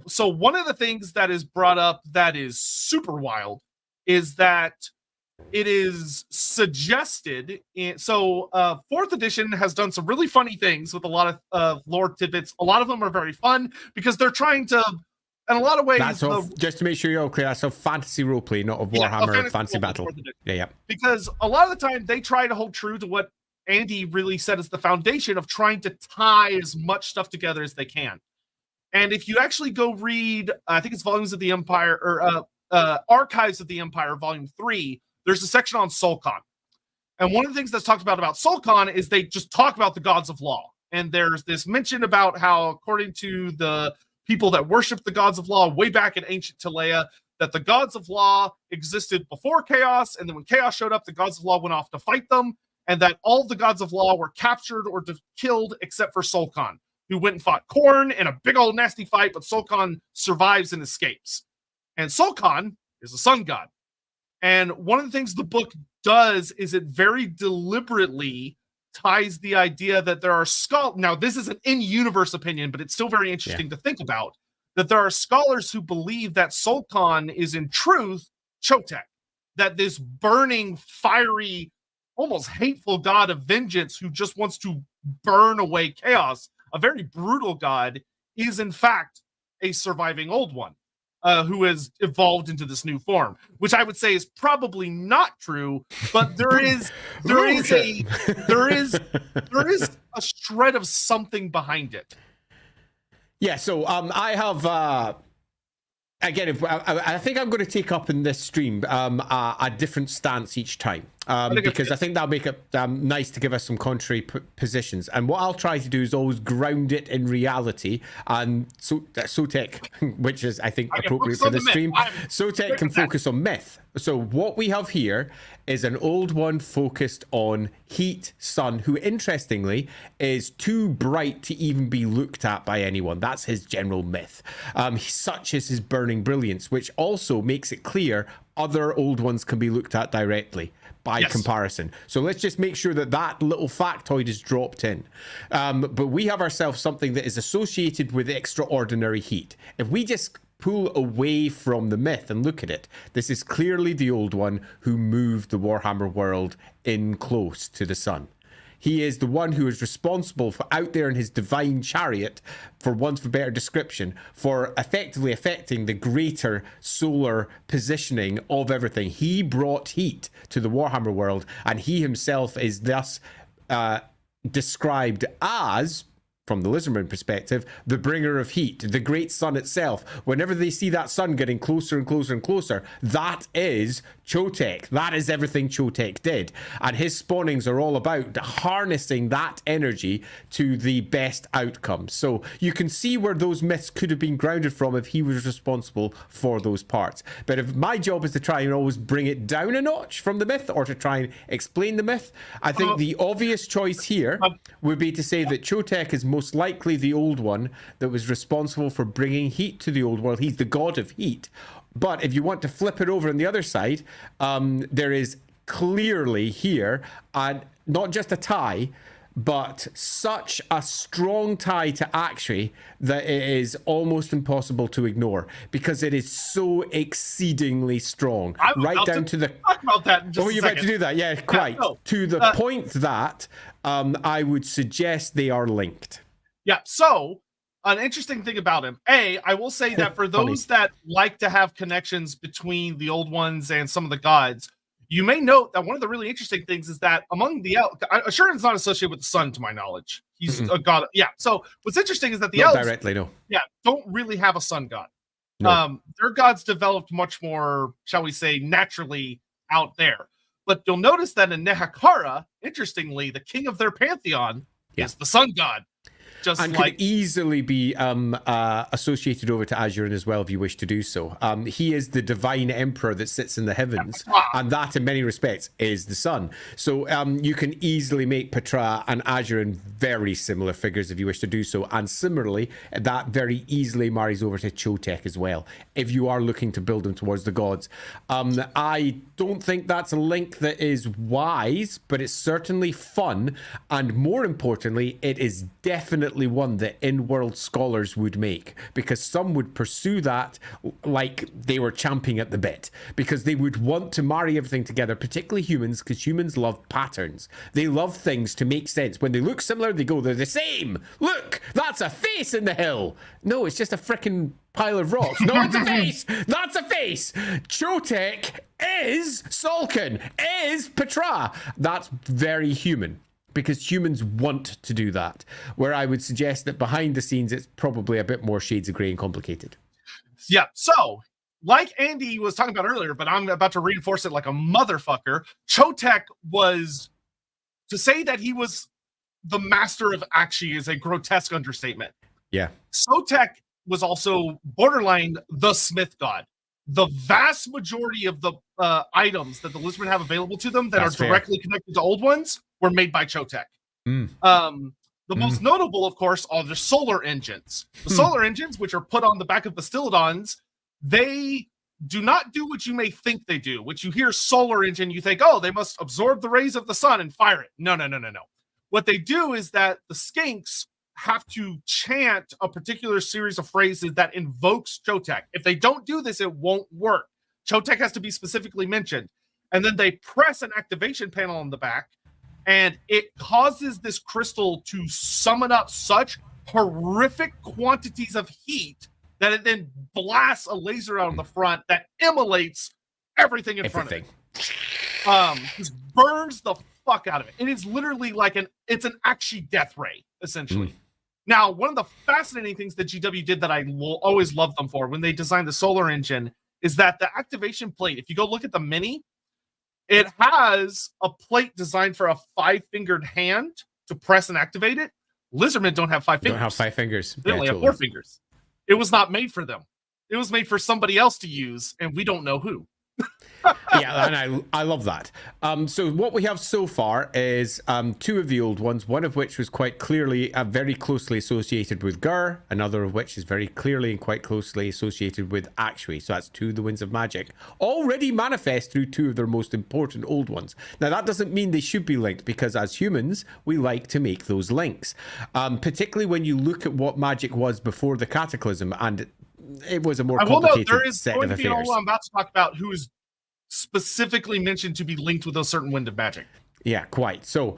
So one of the things that is brought up that is super wild is that it is suggested fourth edition has done some really funny things with a lot of lore tidbits. A lot of them are very fun because they're trying to, in a lot of ways, just to make sure you're all clear, that's a fantasy roleplay, not a Warhammer fantasy battle. Yeah. Because a lot of the time they try to hold true to what Andy really said is the foundation of trying to tie as much stuff together as they can. And if you actually go read, I think it's Volumes of the Empire or Archives of the Empire, Volume 3, there's a section on Solcon. And one of the things that's talked about Solcon is they just talk about the gods of law. And there's this mention about how, according to the people that worship the gods of law way back in ancient Telea, that the gods of law existed before chaos. And then when chaos showed up, the gods of law went off to fight them. And that all the gods of law were captured or killed except for Solcon, who went and fought Khorne in a big old nasty fight, but Solcon survives and escapes. And Solcon is a sun god. And one of the things the book does is it very deliberately ties the idea that there are scholars. Now, this is an in-universe opinion, but it's still very interesting to think about, that there are scholars who believe that Solcon is in truth Sotek, that this burning, fiery, almost hateful god of vengeance who just wants to burn away chaos, a very brutal god, is in fact a surviving old one who has evolved into this new form, which I would say is probably not true, but there is a shred of something behind it. Yeah, so I have again, I think I'm going to take up in this stream a different stance each time. Because I think that'll make it nice to give us some contrary positions. And what I'll try to do is always ground it in reality. And Sotek, which is, I think, appropriate for this stream, Sotek can focus on myth. So what we have here is an old one focused on heat, sun, who, interestingly, is too bright to even be looked at by anyone. That's his general myth. Such is his burning brilliance, which also makes it clear other old ones can be looked at directly by comparison. So let's just make sure that that little factoid is dropped in. But we have ourselves something that is associated with extraordinary heat. If we just pull away from the myth and look at it, this is clearly the old one who moved the Warhammer world in close to the sun. He is the one who is responsible for out there in his divine chariot, for want of a better description, for effectively affecting the greater solar positioning of everything. He brought heat to the Warhammer world, and he himself is thus described as, from the Lizardman perspective, the bringer of heat, the great sun itself. Whenever they see that sun getting closer and closer and closer, that is Sotek. That is everything Sotek did. And his spawnings are all about harnessing that energy to the best outcome. So you can see where those myths could have been grounded from if he was responsible for those parts. But if my job is to try and always bring it down a notch from the myth, or to try and explain the myth, I think the obvious choice here would be to say that Sotek is most likely the old one that was responsible for bringing heat to the old world. He's the god of heat. But if you want to flip it over on the other side, there is clearly here not just a tie, but such a strong tie to Actuary that it is almost impossible to ignore, because it is so exceedingly strong. Right down to the talk about that in just you're about to do that? Yeah, quite. To the point that I would suggest they are linked. Yeah, so an interesting thing about him. I will say that for those that like to have connections between the old ones and some of the gods, you may note that one of the really interesting things is that among the elves, Assuran's not associated with the sun, to my knowledge. He's a god. Yeah. So what's interesting is that the elves directly, no. Yeah, don't really have a sun god. No. Their gods developed much more, shall we say, naturally out there. But you'll notice that in Nehakara, interestingly, the king of their pantheon is the sun god. Just and like could easily be associated over to Azurin as well if you wish to do so. He is the divine emperor that sits in the heavens, and that in many respects is the sun. So you can easily make Petra and Azurin very similar figures if you wish to do so. And similarly, that very easily marries over to Sotek as well, if you are looking to build them towards the gods. I don't think that's a link that is wise, but it's certainly fun, and more importantly, it is definitely one that in-world scholars would make, because some would pursue that like they were champing at the bit, because they would want to marry everything together, particularly humans, because humans love patterns. They love things to make sense. When they look similar, they go, they're the same. Look, that's a face in the hill. No, it's just a freaking pile of rocks. No, it's a face. That's a face. Sotek is Salkin, is Petra. That's very human, because humans want to do that, where I would suggest that behind the scenes, it's probably a bit more shades of grey and complicated. Yeah, so, like Andy was talking about earlier, but I'm about to reinforce it like a motherfucker, Sotek was, to say that he was the master of Akshi is a grotesque understatement. Yeah. Sotek was also borderline the smith god. The vast majority of the items that the Lizardmen have available to them that That's are directly connected to old ones were made by Sotek. The most notable, of course, are the solar engines. The solar engines, which are put on the back of the Stylodons, they do not do what you may think they do. Which you hear solar engine, you think, oh, they must absorb the rays of the sun and fire it. No. What they do is that the skinks have to chant a particular series of phrases that invokes Sotek. If they don't do this, it won't work. Sotek has to be specifically mentioned. And then they press an activation panel on the back, and it causes this crystal to summon up such horrific quantities of heat that it then blasts a laser out of the front that immolates everything in front of it. Just burns the fuck out of it. It is literally like it's an Akshi death ray, essentially. Now, one of the fascinating things that GW did that I will always love them for when they designed the solar engine is that the activation plate, if you go look at the mini, it has a plate designed for a 5-fingered hand to press and activate it. Lizardmen don't have 5 fingers. Don't have 5 fingers. They only have 4 fingers. It was not made for them. It was made for somebody else to use, and we don't know who. Yeah, and I love that. So what we have so far is 2 of the old ones, one of which was quite clearly very closely associated with Gur, another of which is very clearly and quite closely associated with Akshi. So that's 2 of the Winds of Magic, already manifest through 2 of their most important old ones. Now, that doesn't mean they should be linked, because as humans, we like to make those links, particularly when you look at what magic was before the Cataclysm, and it was a more complicated set of affairs. I'm about to talk about who is specifically mentioned to be linked with a certain Wind of Magic. Yeah, quite. So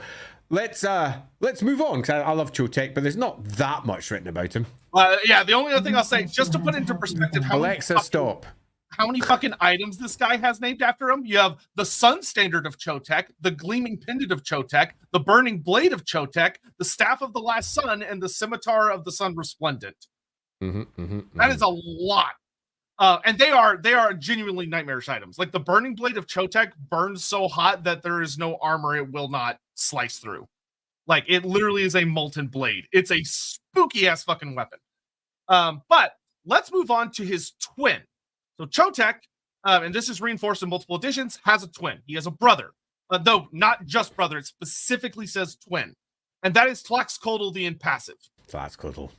let's move on, because I love Sotek, but there's not that much written about him. Yeah, the only other thing I'll say, just to put into perspective, how many fucking items this guy has named after him. You have the Sun Standard of Sotek, the Gleaming Pendant of Sotek, the Burning Blade of Sotek, the Staff of the Last Sun, and the Scimitar of the Sun Resplendent. That is a lot. And they are genuinely nightmarish items. Like the Burning Blade of Sotek burns so hot that there is no armor it will not slice through. Like it literally is a molten blade. It's a spooky ass fucking weapon. But let's move on to his twin. So Sotek, and this is reinforced in multiple editions, has a twin. He has a brother, though not just brother. It specifically says twin, and that is Tlaxcotl the Impassive. Tlaxcotl.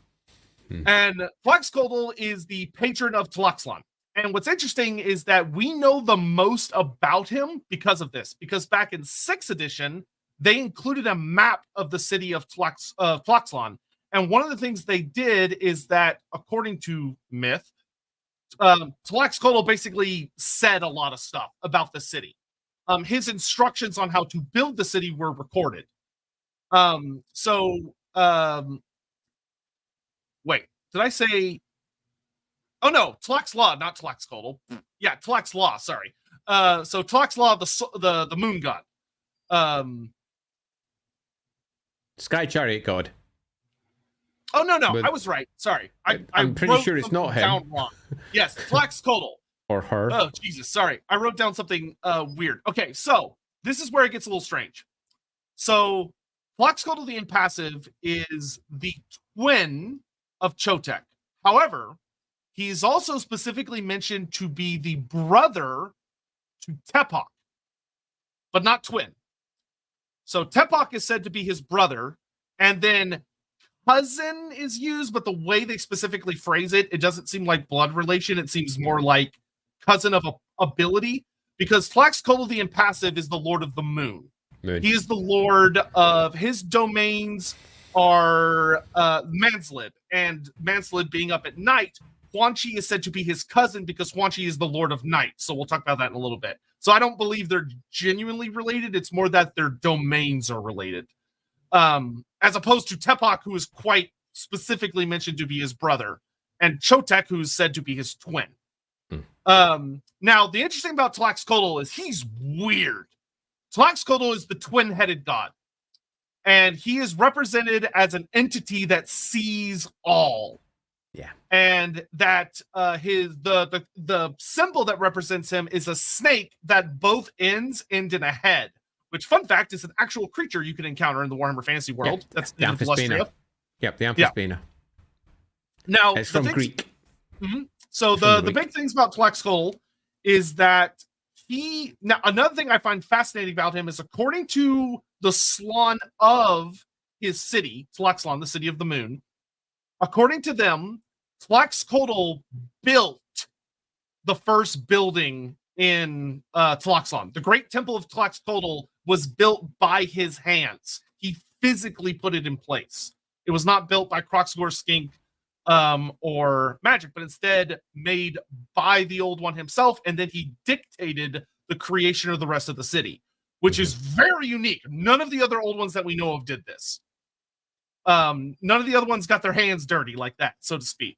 And Tlaxcotl is the patron of Tlaxlan. And what's interesting is that we know the most about him because of this. Because back in 6th edition, they included a map of the city of Tlaxlan. And one of the things they did is that, according to myth, Tlaxcotl basically said a lot of stuff about the city. His instructions on how to build the city were recorded. Wait, did I say? Oh no, Tlaxlaw, not Tlaxcotl. Yeah, Tlaxlaw. Sorry. So Tlaxlaw, the moon god. Sky Chariot god. Oh no, I was right. Sorry, I'm pretty sure it's not him. Down wrong. Yes, Tlaxcotl. Or her. Oh Jesus, sorry. I wrote down something weird. Okay, so this is where it gets a little strange. So Tlaxcotl the Impassive is the twin of Sotek. However, he's also specifically mentioned to be the brother to Tepok, but not twin. So Tepok is said to be his brother, and then cousin is used, but the way they specifically phrase it, it doesn't seem like blood relation. It seems more like cousin of ability, because Tlaxcotl the Impassive is the Lord of the Moon. He is the lord of his domains are Manslib, and Manslib being up at night, Quan Chi is said to be his cousin because Quan Chi is the Lord of Night. So we'll talk about that in a little bit. So I don't believe they're genuinely related. It's more that their domains are related. As opposed to Tepok, who is quite specifically mentioned to be his brother, and Sotek, who's said to be his twin. Now, the interesting about Tlaxcotl is he's weird. Tlaxcotl is the twin-headed god, and he is represented as an entity that sees all. Yeah, and that the symbol that represents him is a snake that both ends end in a head. Which, fun fact, is an actual creature you can encounter in the Warhammer Fantasy world. Yeah, that's the Amphispina. Yep, the Amphispina. Yeah. Now, it's from Greek. Mm-hmm. So the big things about Tlaxcotl is that now another thing I find fascinating about him is, according to the Slan of his city, Tlaxlan, the city of the moon, according to them, Tlaxcotl built the first building in Tlaxlan. The Great Temple of Tlaxcotl was built by his hands. He physically put it in place. It was not built by Kroxgor Skink or magic, but instead made by the Old One himself, and then he dictated the creation of the rest of the city, which is very unique. None of the other Old Ones that we know of did this. None of the other ones got their hands dirty like that, so to speak.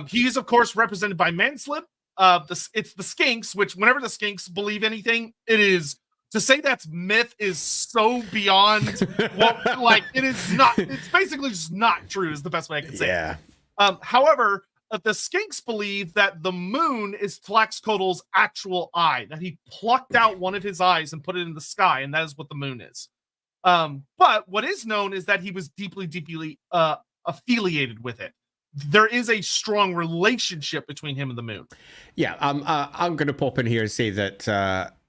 He is, of course, represented by Manslib. It's the Skinks, which whenever the Skinks believe anything, it is, to say that's myth is so beyond what, like, it is not, it's basically just not true is the best way I can say it. However, the Skinks believe that the moon is Tlaxcotl's actual eye, that he plucked out one of his eyes and put it in the sky, and that is what the moon is. But what is known is that he was deeply affiliated with it. There is a strong relationship between him and the moon. Yeah, I'm going to pop in here and say that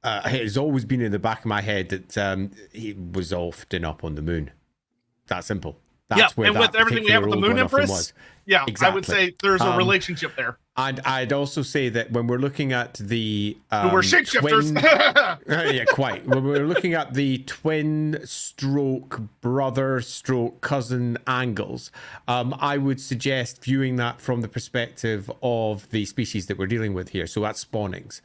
it has always been in the back of my head that he was often up on the moon. That simple. That's where, and with everything we have with the Moon Empress, exactly. I would say there's a relationship there. And I'd also say that when we're looking at the we're shapeshifters. Yeah, quite. When we're looking at the twin stroke brother stroke cousin angles, I would suggest viewing that from the perspective of the species that we're dealing with here. So that's spawnings.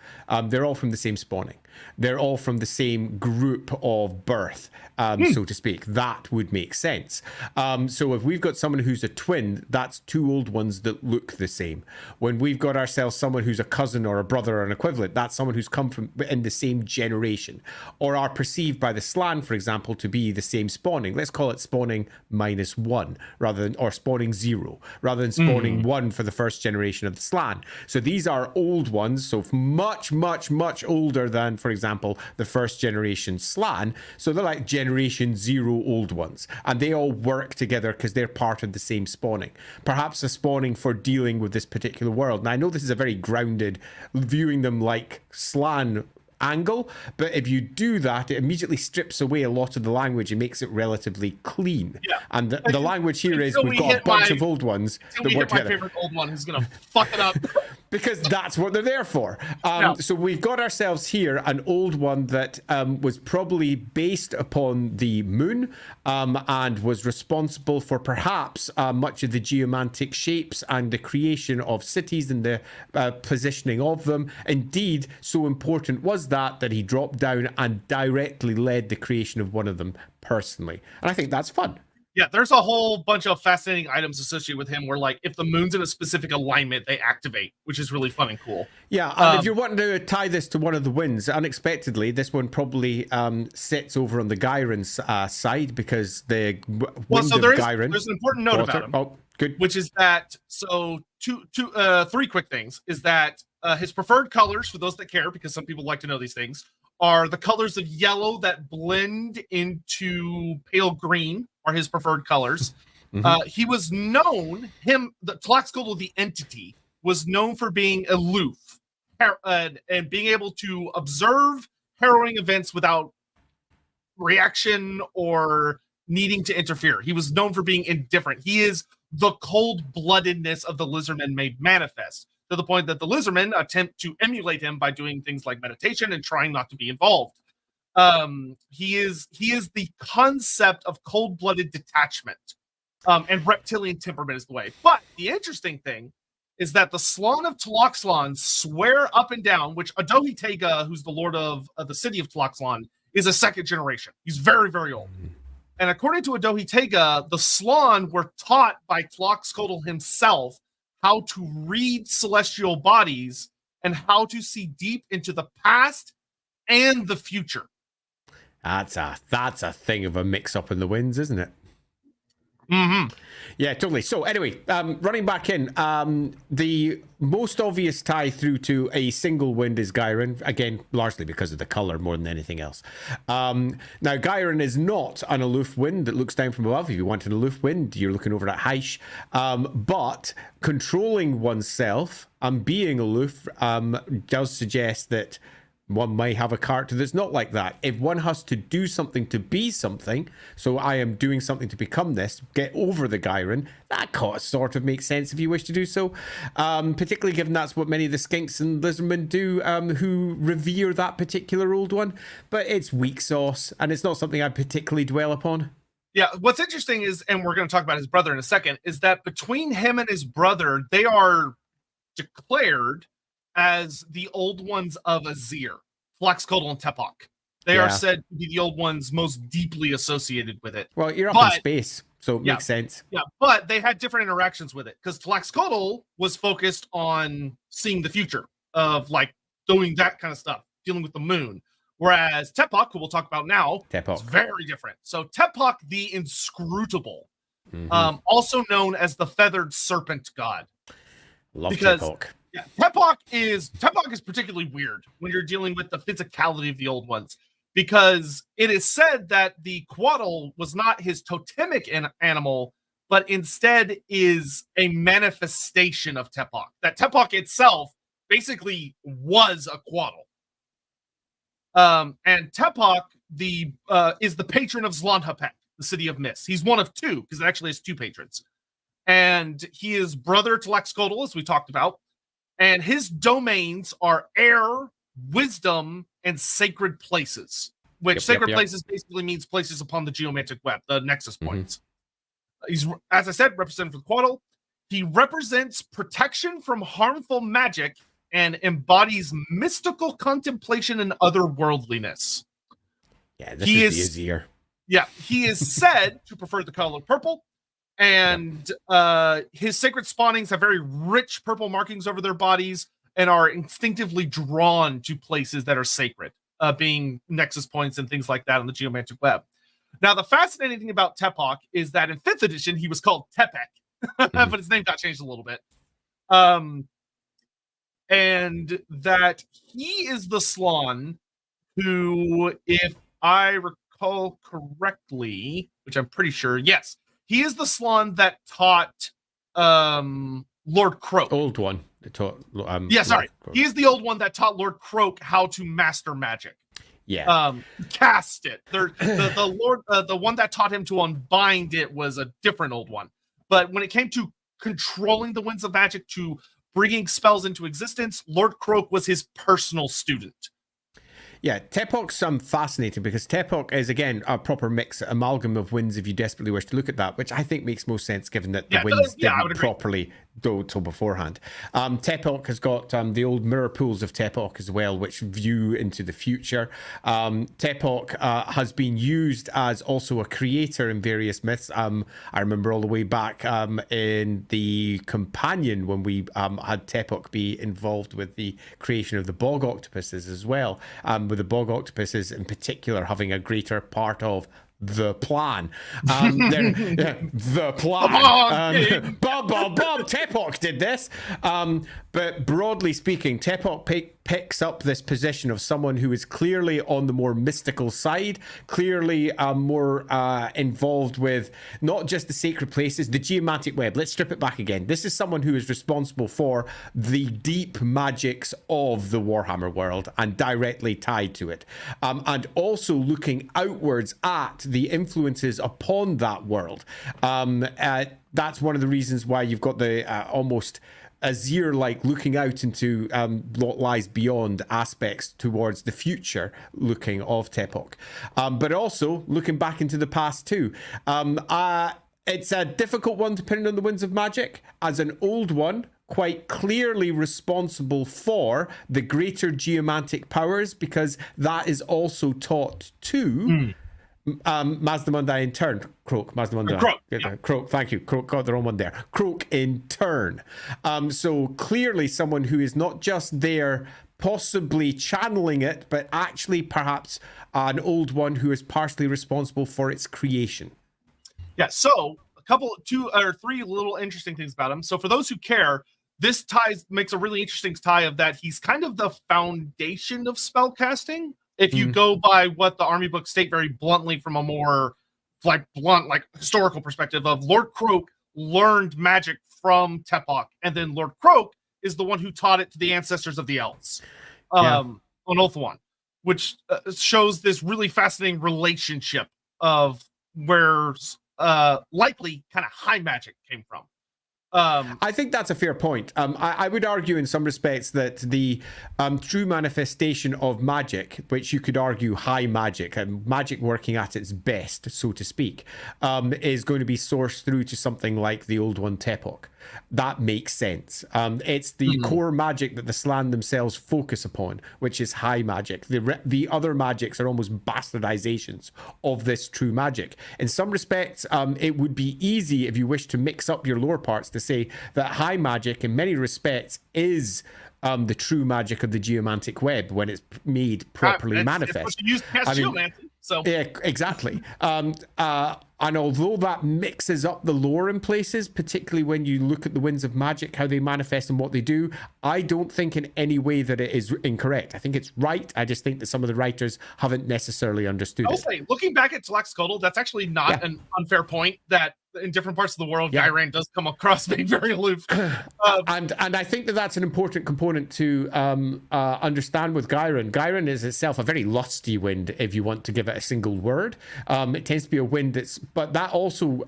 They're all from the same spawning. They're all from the same group of birth, so to speak. That would make sense. So if we've got someone who's a twin, that's two old ones that look the same. When we've got ourselves someone who's a cousin or a brother or an equivalent, that's someone who's come from in the same generation, or are perceived by the Slan, for example, to be the same spawning. Let's call it spawning -1 rather than, or spawning 0 rather than spawning 1 for the first generation of the Slan. So these are old ones, so much older than, for example, the first generation Slan. So they're like generation 0 old ones, and they all work together because they're part of the same spawning. Perhaps a spawning for dealing with this particular world. And I know this is a very grounded, viewing them like Slan angle, but if you do that, it immediately strips away a lot of the language and makes it relatively clean. And the language here is we've got a bunch of old ones that work together. My favorite old one who's gonna fuck it up. Because that's what they're there for. So we've got ourselves here an old one that was probably based upon the moon and was responsible for perhaps much of the geomantic shapes and the creation of cities and the positioning of them. Indeed, so important was that he dropped down and directly led the creation of one of them personally. And I think that's fun. Yeah, there's a whole bunch of fascinating items associated with him where, like, if the moon's in a specific alignment, they activate, which is really fun and cool. Yeah, and if you're wanting to tie this to one of the winds, unexpectedly, this one probably sits over on the Gyron's side, because the wind of Gyron... There's an important note about him. Oh, good. Which is that, so three quick things, is that his preferred colors, for those that care, because some people like to know these things, are the colors of yellow that blend into pale green are his preferred colors. He was known, the Tlaxcotl, the entity, was known for being aloof and being able to observe harrowing events without reaction or needing to interfere. He was known for being indifferent. He is the cold-bloodedness of the Lizardmen made manifest, to the point that the Lizardmen attempt to emulate him by doing things like meditation and trying not to be involved. He is the concept of cold-blooded detachment, and reptilian temperament is the way. But the interesting thing is that the Slann of Tloxlan swear up and down, which Adohi Tega, who's the lord of the city of Tloxlan, is a second generation. He's very, very old. And according to Adohi Tega, the Slann were taught by Tloxcotl himself how to read celestial bodies and how to see deep into the past and the future. That's a thing of a mix-up in the winds, isn't it? Yeah, totally. So anyway, running back in, the most obvious tie through to a single wind is Gyron, again, largely because of the color more than anything else. Now, Gyron is not an aloof wind that looks down from above. If you want an aloof wind, you're looking over at Heish. But controlling oneself and being aloof does suggest that one may have a character that's not like that. If one has to do something to be something, so I am doing something to become this, get over the Gyron, that sort of makes sense if you wish to do so. Particularly given that's what many of the Skinks and Lizardmen do, who revere that particular old one. But it's weak sauce, and it's not something I particularly dwell upon. Yeah, what's interesting is, and we're going to talk about his brother in a second, is that between him and his brother, they are declared as the old ones of Azir, Tlaxcotl and Tepok. They are said to be the old ones most deeply associated with it. Well, you're up in space, so it makes sense. Yeah, but they had different interactions with it, because Tlaxcotl was focused on seeing the future of like doing that kind of stuff, dealing with the moon. Whereas Tepok, who we'll talk about now, is very different. So Tepok the Inscrutable, also known as the Feathered Serpent God. Love Tepok. Yeah, Tepok is particularly weird when you're dealing with the physicality of the old ones, because it is said that the Quaddle was not his totemic animal, but instead is a manifestation of Tepok. That Tepok itself basically was a Quaddle. And Tepok is the patron of Zlanhapek, the city of Mist. He's one of two, because it actually has two patrons. And he is brother to Tlaxcotl, as we talked about. And his domains are air, wisdom, and sacred places. Which sacred places basically means places upon the geomantic web, the nexus points. He's, as I said, represented for the Quaddle. He represents protection from harmful magic and embodies mystical contemplation and otherworldliness. Yeah, this is easier. Yeah, he is said to prefer the color purple. And his sacred spawnings have very rich purple markings over their bodies and are instinctively drawn to places that are sacred, being nexus points and things like that on the geomantic web. Now, the fascinating thing about Tepok is that in 5th edition, he was called Tepek, but his name got changed a little bit. And that he is the Slann who, if I recall correctly, which I'm pretty sure, yes, he is the Slann that taught Lord Croak. Old one. He is the old one that taught Lord Croak how to master magic. Yeah. Cast it. The one that taught him to unbind it was a different old one. But when it came to controlling the winds of magic, to bringing spells into existence, Lord Croak was his personal student. Yeah, Tepok's fascinating because Tepok is, again, a proper mix, amalgam of winds if you desperately wish to look at that, which I think makes most sense given that the winds didn't properly go till beforehand. Tepok has got the old mirror pools of Tepok as well, which view into the future. Tepok has been used as also a creator in various myths. I remember all the way back in the Companion when we had Tepok be involved with the creation of the bog octopuses as well. With the bog octopuses in particular having a greater part of the plan. The plan. Bob, Tepok did this. But broadly speaking, Tepok picks up this position of someone who is clearly on the more mystical side, clearly more involved with not just the sacred places, the geomantic web. Let's strip it back again. This is someone who is responsible for the deep magics of the Warhammer world and directly tied to it. And also looking outwards at the influences upon that world. That's one of the reasons why you've got the almost Azir-like looking out into what lies beyond aspects towards the future looking of Tepok. But also looking back into the past too. It's a difficult one to pin on the Winds of Magic. As an old one, quite clearly responsible for the greater geomantic powers, because that is also taught to Mazdamundai in turn. Croak, thank you. Croak got the wrong one there. Croak in turn. So clearly someone who is not just there possibly channeling it, but actually perhaps an old one who is partially responsible for its creation. Yeah, so two or three little interesting things about him. So for those who care, this makes a really interesting tie of that he's kind of the foundation of spellcasting. If you go by what the army books state very bluntly from a more blunt historical perspective of Lord Croak learned magic from Tepok, and then Lord Croak is the one who taught it to the ancestors of the elves on Ulthuan, which shows this really fascinating relationship of where likely kind of high magic came from. I think that's a fair point. I would argue in some respects that the true manifestation of magic, which you could argue high magic and magic working at its best, so to speak, is going to be sourced through to something like the old one Tepok. That makes sense. It's the core magic that the Slann themselves focus upon, which is high magic. The other magics are almost bastardizations of this true magic. In some respects, it would be easy if you wish to mix up your lore parts to say that high magic in many respects is the true magic of the geomantic web when it's made properly manifest. It's used to cast geomancy, so yeah, exactly. And although that mixes up the lore in places, particularly when you look at the Winds of Magic, how they manifest and what they do, I don't think in any way that it is incorrect. I think it's right. I just think that some of the writers haven't necessarily understood it. Say, looking back at Tlaxcotl, that's actually not an unfair point that in different parts of the world, Ghyran does come across being very aloof. And I think that that's an important component to understand with Ghyran. Ghyran is itself a very lusty wind, if you want to give it a single word. It tends to be a wind but that also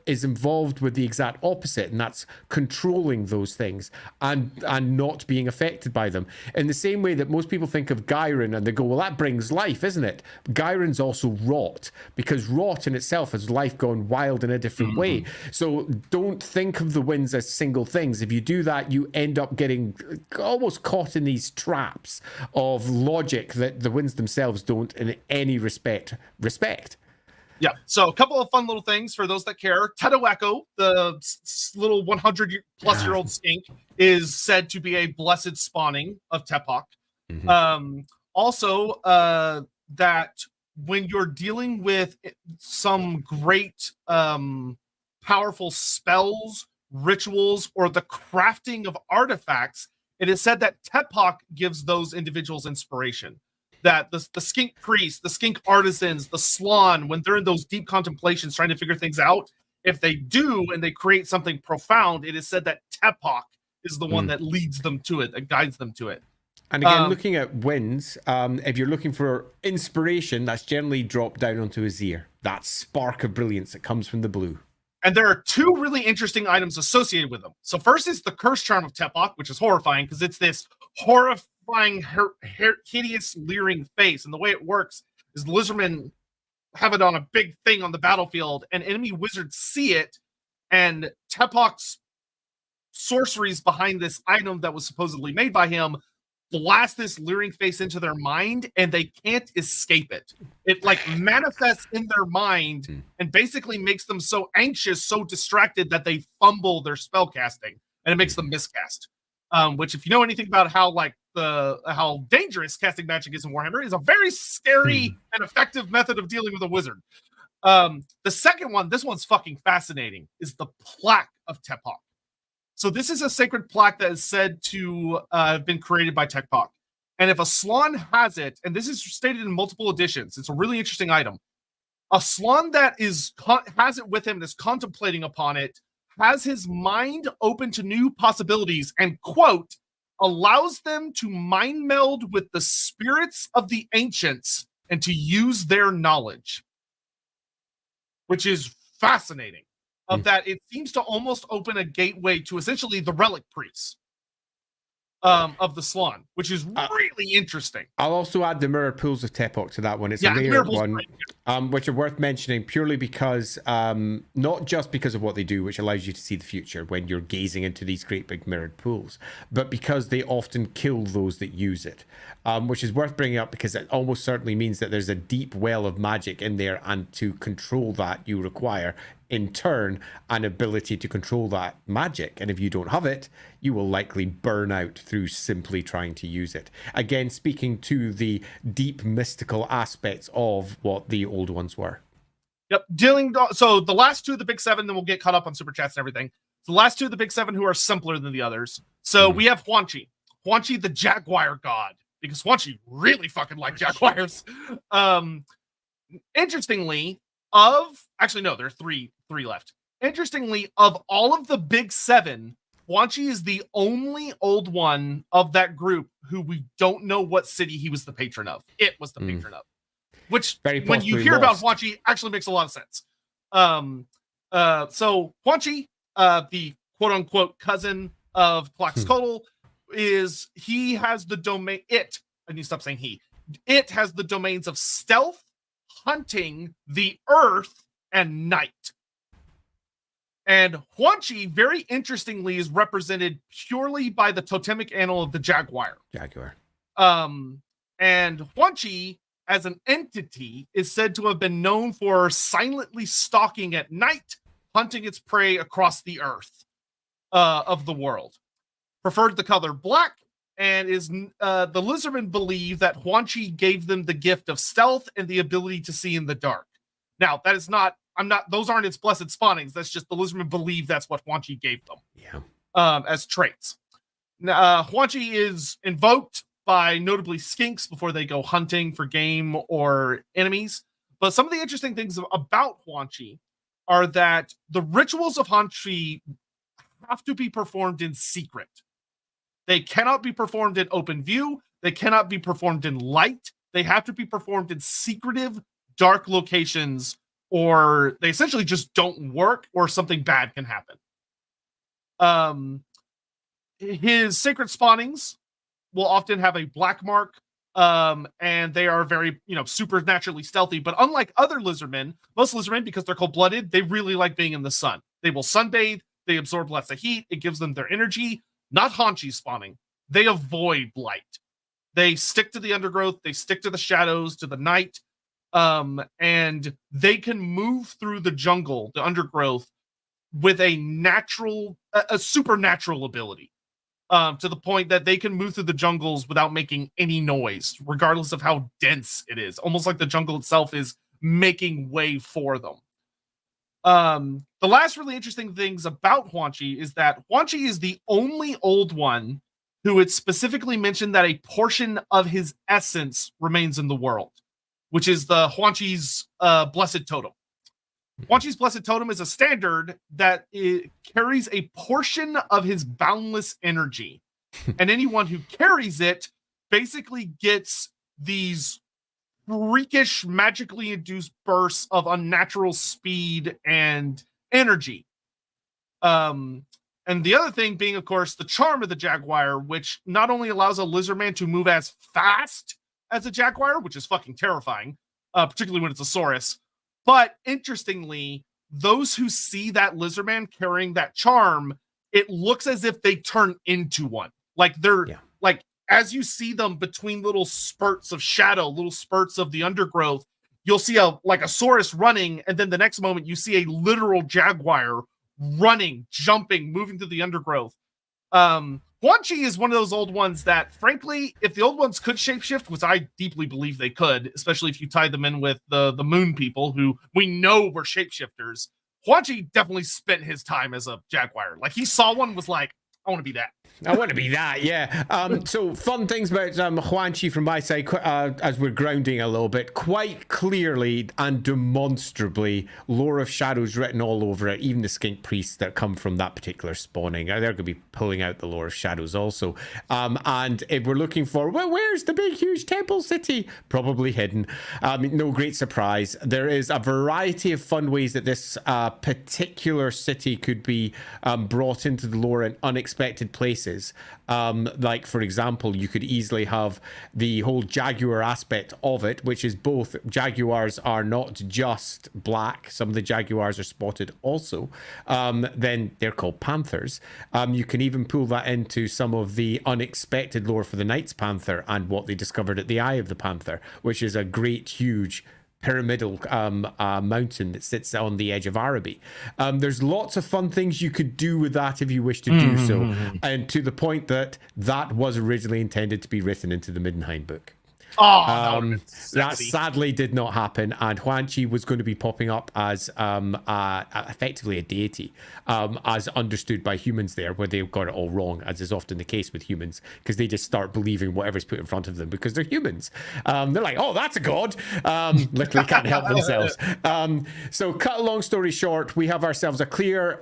is involved with the exact opposite, and that's controlling those things and not being affected by them. In the same way that most people think of Ghyran and they go, well, that brings life, isn't it? Ghyran's also rot, because rot in itself has life gone wild in a different way. So don't think of the winds as single things. If you do that, you end up getting almost caught in these traps of logic that the winds themselves don't in any respect. Yeah, so a couple of fun little things for those that care. Tedawako, the little 100-plus-year-old skink, is said to be a blessed spawning of Tepok. Also, that when you're dealing with some great powerful spells, rituals, or the crafting of artifacts, it is said that Tepok gives those individuals inspiration. That the skink priests, the skink artisans, the slan, when they're in those deep contemplations trying to figure things out, if they do and they create something profound, it is said that Tepok is the one that leads them to it, that guides them to it. And again, looking at winds, if you're looking for inspiration, that's generally dropped down onto Azir. That spark of brilliance that comes from the blue. And there are two really interesting items associated with them. So first is the curse charm of Tepok, which is horrifying because it's this horrifying, hideous, leering face. And the way it works is the lizardmen have it on a big thing on the battlefield, and enemy wizards see it, and Tepok's sorceries behind this item that was supposedly made by him blast this leering face into their mind, and they can't escape it. It manifests in their mind and basically makes them so anxious, so distracted that they fumble their spell casting, and it makes them miscast. Which, if you know anything about how dangerous casting magic is in Warhammer, is a very scary and effective method of dealing with a wizard. The second one, this one's fucking fascinating, is the plaque of Tepok. So this is a sacred plaque that is said to have been created by Tepok. And if a Slan has it, and this is stated in multiple editions, it's a really interesting item. A Slan that has it with him, that's contemplating upon it, has his mind open to new possibilities, and, quote, allows them to mind meld with the spirits of the ancients and to use their knowledge. Which is fascinating. Of that, it seems to almost open a gateway to essentially the relic priests of the Slan, which is really interesting. I'll also add the mirror pools of Tepok to that one. It's a rare one, which are worth mentioning purely because, not just because of what they do, which allows you to see the future when you're gazing into these great big mirrored pools, but because they often kill those that use it, which is worth bringing up because it almost certainly means that there's a deep well of magic in there, and to control that, you require in turn an ability to control that magic, and if you don't have it, you will likely burn out through simply trying to use it. Again, speaking to the deep mystical aspects of what the old ones were. Yep. So the last two of the big seven, then we'll get caught up on super chats and everything. The last two of the big seven who are simpler than the others. So we have Huanchi the Jaguar god, because Huanchi really fucking like jaguars. Interestingly, there are three left. Interestingly, of all of the big seven, Huanchi is the only old one of that group who we don't know what city he was the patron of. It was the patron of. Which, when you hear about Huanchi, actually makes a lot of sense. So Huanchi, the quote-unquote cousin of Tlaxcotl, has the domain... I need to stop saying he. It has the domains of stealth, hunting, the earth, and night. And Huanchi, very interestingly, is represented purely by the totemic animal of the jaguar. And Huanchi, as an entity, is said to have been known for silently stalking at night, hunting its prey across the earth of the world. Preferred the color black, and is the lizardmen believe that Huanchi gave them the gift of stealth and the ability to see in the dark. Now, that is not, those aren't its blessed spawnings. That's just the lizardmen believe that's what Huanchi gave them. Yeah. As traits. Now, Huanchi is invoked by notably skinks before they go hunting for game or enemies. But some of the interesting things about Huanchi are that the rituals of Huanchi have to be performed in secret. They cannot be performed in open view. They cannot be performed in light. They have to be performed in secretive, dark locations, or they essentially just don't work, or something bad can happen. His sacred spawnings will often have a black mark, and they are very, supernaturally stealthy. But unlike other lizardmen, most lizardmen, because they're cold-blooded, they really like being in the sun. They will sunbathe. They absorb lots of heat. It gives them their energy. Not Huanchi spawning. They avoid light. They stick to the undergrowth. They stick to the shadows, to the night. And they can move through the jungle, the undergrowth, with a supernatural ability. To the point that they can move through the jungles without making any noise, regardless of how dense it is. Almost like the jungle itself is making way for them. The last really interesting things about Huanchi is that Huanchi is the only old one who had specifically mentioned that a portion of his essence remains in the world, which is the Huanchi's blessed totem. Huanchi's blessed totem is a standard that it carries a portion of his boundless energy. And anyone who carries it basically gets these freakish, magically induced bursts of unnatural speed and energy. And the other thing being, of course, the charm of the jaguar, which not only allows a lizardman to move as fast as a jaguar, which is fucking terrifying, particularly when it's a saurus, but interestingly, those who see that lizardman carrying that charm, it looks as if they turn into one. Like they're like, as you see them between little spurts of shadow, little spurts of the undergrowth, you'll see a saurus running, and then the next moment you see a literal jaguar running, jumping, moving through the undergrowth. Quan Chi is one of those old ones that, frankly, if the old ones could shapeshift, which I deeply believe they could, especially if you tie them in with the moon people who we know were shapeshifters, Quan Chi definitely spent his time as a jaguar. Like, he saw one, was like, I want to be that. I want to be that, yeah. So fun things about Huan Chi from my side, as we're grounding a little bit, quite clearly and demonstrably, lore of shadows written all over it. Even the skink priests that come from that particular spawning, they're going to be pulling out the lore of shadows also. And if we're looking for, well, where's the big, huge temple city? Probably hidden. No great surprise. There is a variety of fun ways that this particular city could be brought into the lore in unexpected places. Like, for example, you could easily have the whole jaguar aspect of it, which is both jaguars are not just black, some of the jaguars are spotted also. Then they're called panthers. You can even pull that into some of the unexpected lore for the Knight's Panther and what they discovered at the Eye of the Panther, which is a great, huge pyramidal mountain that sits on the edge of Araby. There's lots of fun things you could do with that if you wish to do so, and to the point that that was originally intended to be written into the Middenheim book. That sadly did not happen, and Huan Chi was going to be popping up as effectively a deity, as understood by humans there, where they got it all wrong, as is often the case with humans, because they just start believing whatever's put in front of them because they're humans. They're like, oh, that's a god. Literally can't help themselves. So cut a long story short, we have ourselves a clear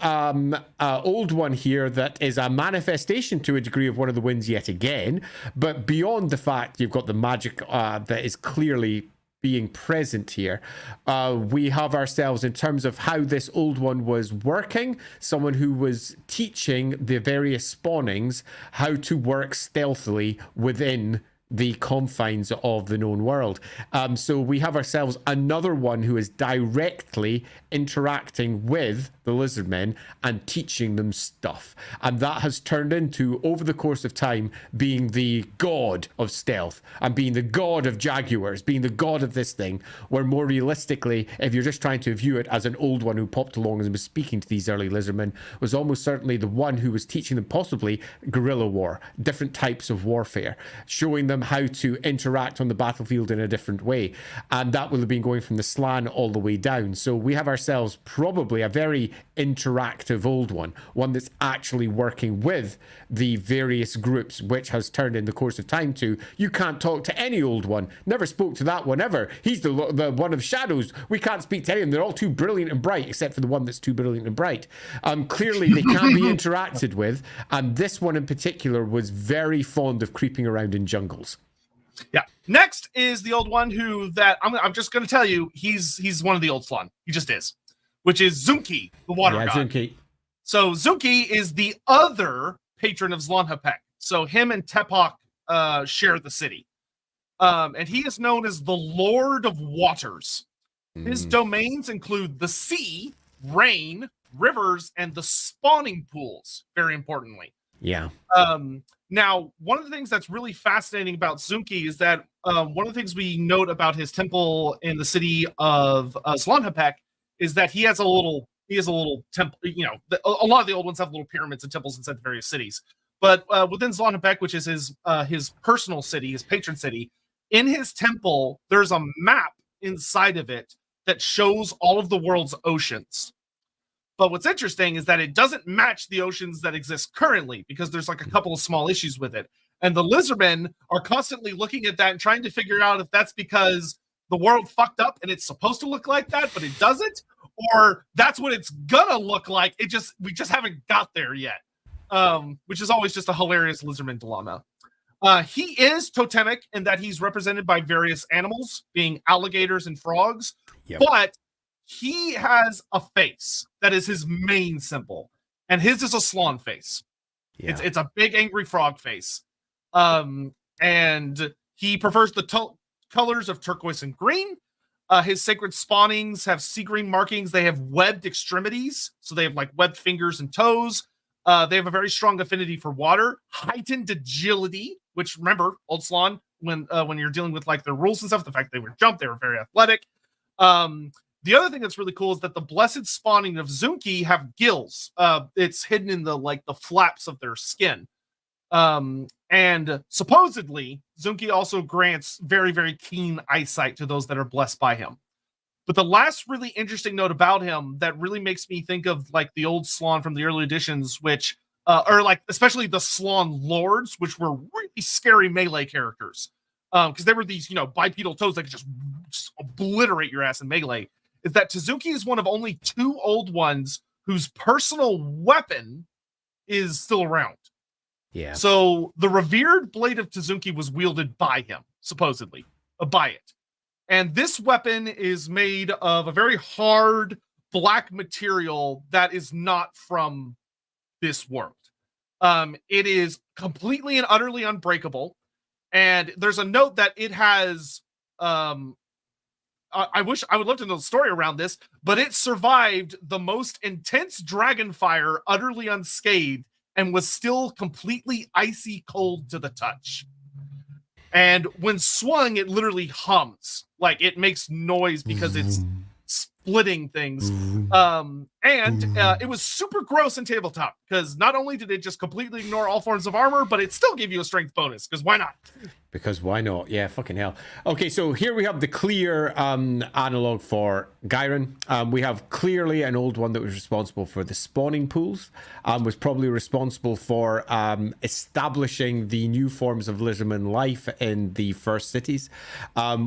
old one here that is a manifestation to a degree of one of the winds yet again, but beyond the fact you've got the magic that is clearly being present here, we have ourselves, in terms of how this old one was working, someone who was teaching the various spawnings how to work stealthily within the confines of the known world. So we have ourselves another one who is directly interacting with the lizardmen and teaching them stuff. And that has turned into, over the course of time, being the god of stealth and being the god of jaguars, being the god of this thing, where more realistically, if you're just trying to view it as an old one who popped along and was speaking to these early lizardmen, was almost certainly the one who was teaching them possibly guerrilla war, different types of warfare, showing them how to interact on the battlefield in a different way. And that will have been going from the slan all the way down. So we have ourselves probably a very interactive old one that's actually working with the various groups, which has turned in the course of time to, you can't talk to any old one, never spoke to that one ever, he's the one of shadows, we can't speak to any of them, they're all too brilliant and bright, except for the one that's too brilliant and bright. Clearly they can't be interacted with, and this one in particular was very fond of creeping around in jungles. Yeah. Next is the old one who that I'm just going to tell you, he's one of the old Slan. He just is, which is Zunki, the water god. Zunki. So Zunki is the other patron of Zlanhapek. So him and Tepok share the city. And he is known as the Lord of Waters. His domains include the sea, rain, rivers, and the spawning pools, very importantly. Yeah. Now, one of the things that's really fascinating about Zunki is that one of the things we note about his temple in the city of Zlanhapek is that he has a little temple. You know, a lot of the old ones have little pyramids and temples inside the various cities. But within Zlanhapek, which is his personal city, his patron city, in his temple, there's a map inside of it that shows all of the world's oceans. But what's interesting is that it doesn't match the oceans that exist currently, because there's like a couple of small issues with it. And the lizardmen are constantly looking at that and trying to figure out if that's because the world fucked up and it's supposed to look like that, but it doesn't, or that's what it's gonna look like. We just haven't got there yet. Which is always just a hilarious lizardman dilemma. He is totemic in that he's represented by various animals, being alligators and frogs, but he has a face that is his main symbol, and his is a slan face. Yeah. It's a big angry frog face. And he prefers the colors of turquoise and green. His sacred spawnings have sea green markings. They have webbed extremities, so they have like webbed fingers and toes. They have a very strong affinity for water, heightened agility, which, remember, old Slan, when you're dealing with like their rules and stuff, the fact they would jump, they were very athletic. The other thing that's really cool is that the blessed spawning of Zunki have gills. It's hidden in the flaps of their skin. And supposedly, Zunki also grants very, very keen eyesight to those that are blessed by him. But the last really interesting note about him that really makes me think of like the old Slaawn from the early editions, which, or like especially the Slaawn Lords, which were really scary melee characters. Because they were these, bipedal toads that could just obliterate your ass in melee. Is that Tsuzuki is one of only 2 old ones whose personal weapon is still around. Yeah. So the revered blade of Tsuzuki was wielded by him, supposedly, by it. And this weapon is made of a very hard black material that is not from this world. It is completely and utterly unbreakable. And there's a note that it has, I would love to know the story around this, but it survived the most intense dragon fire utterly unscathed and was still completely icy cold to the touch. And when swung, it literally hums. Like, it makes noise because it's splitting things. And it was super gross in tabletop because not only did it just completely ignore all forms of armor, but it still gave you a strength bonus because why not? Because why not? Yeah, fucking hell. Okay, so here we have the clear analog for Gyron. We have clearly an old one that was responsible for the spawning pools, was probably responsible for establishing the new forms of lizardman life in the first cities.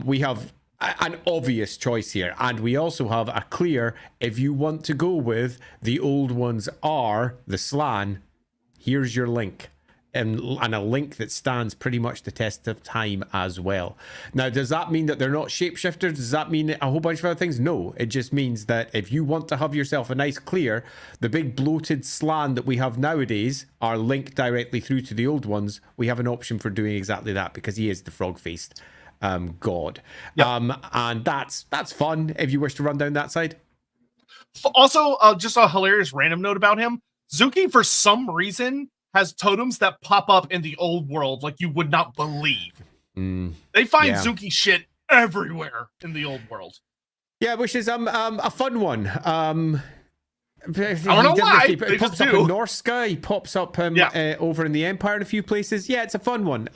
We have an obvious choice here, and we also have a clear, if you want to go with the old ones are the Slann, here's your link. And a link that stands pretty much the test of time as well. Now, does that mean that they're not shapeshifters? Does that mean a whole bunch of other things? No, it just means that if you want to have yourself a nice clear, the big bloated Slann that we have nowadays are linked directly through to the old ones. We have an option for doing exactly that because he is the frog-faced god. Yep. And that's fun if you wish to run down that side. Also, just a hilarious random note about him. Zuki, for some reason, has totems that pop up in the old world like you would not believe. They find Zuki shit everywhere in the old world. Yeah, which is a fun one. I don't know why. He pops up in Norska. He pops up over in the Empire in a few places. Yeah, it's a fun one.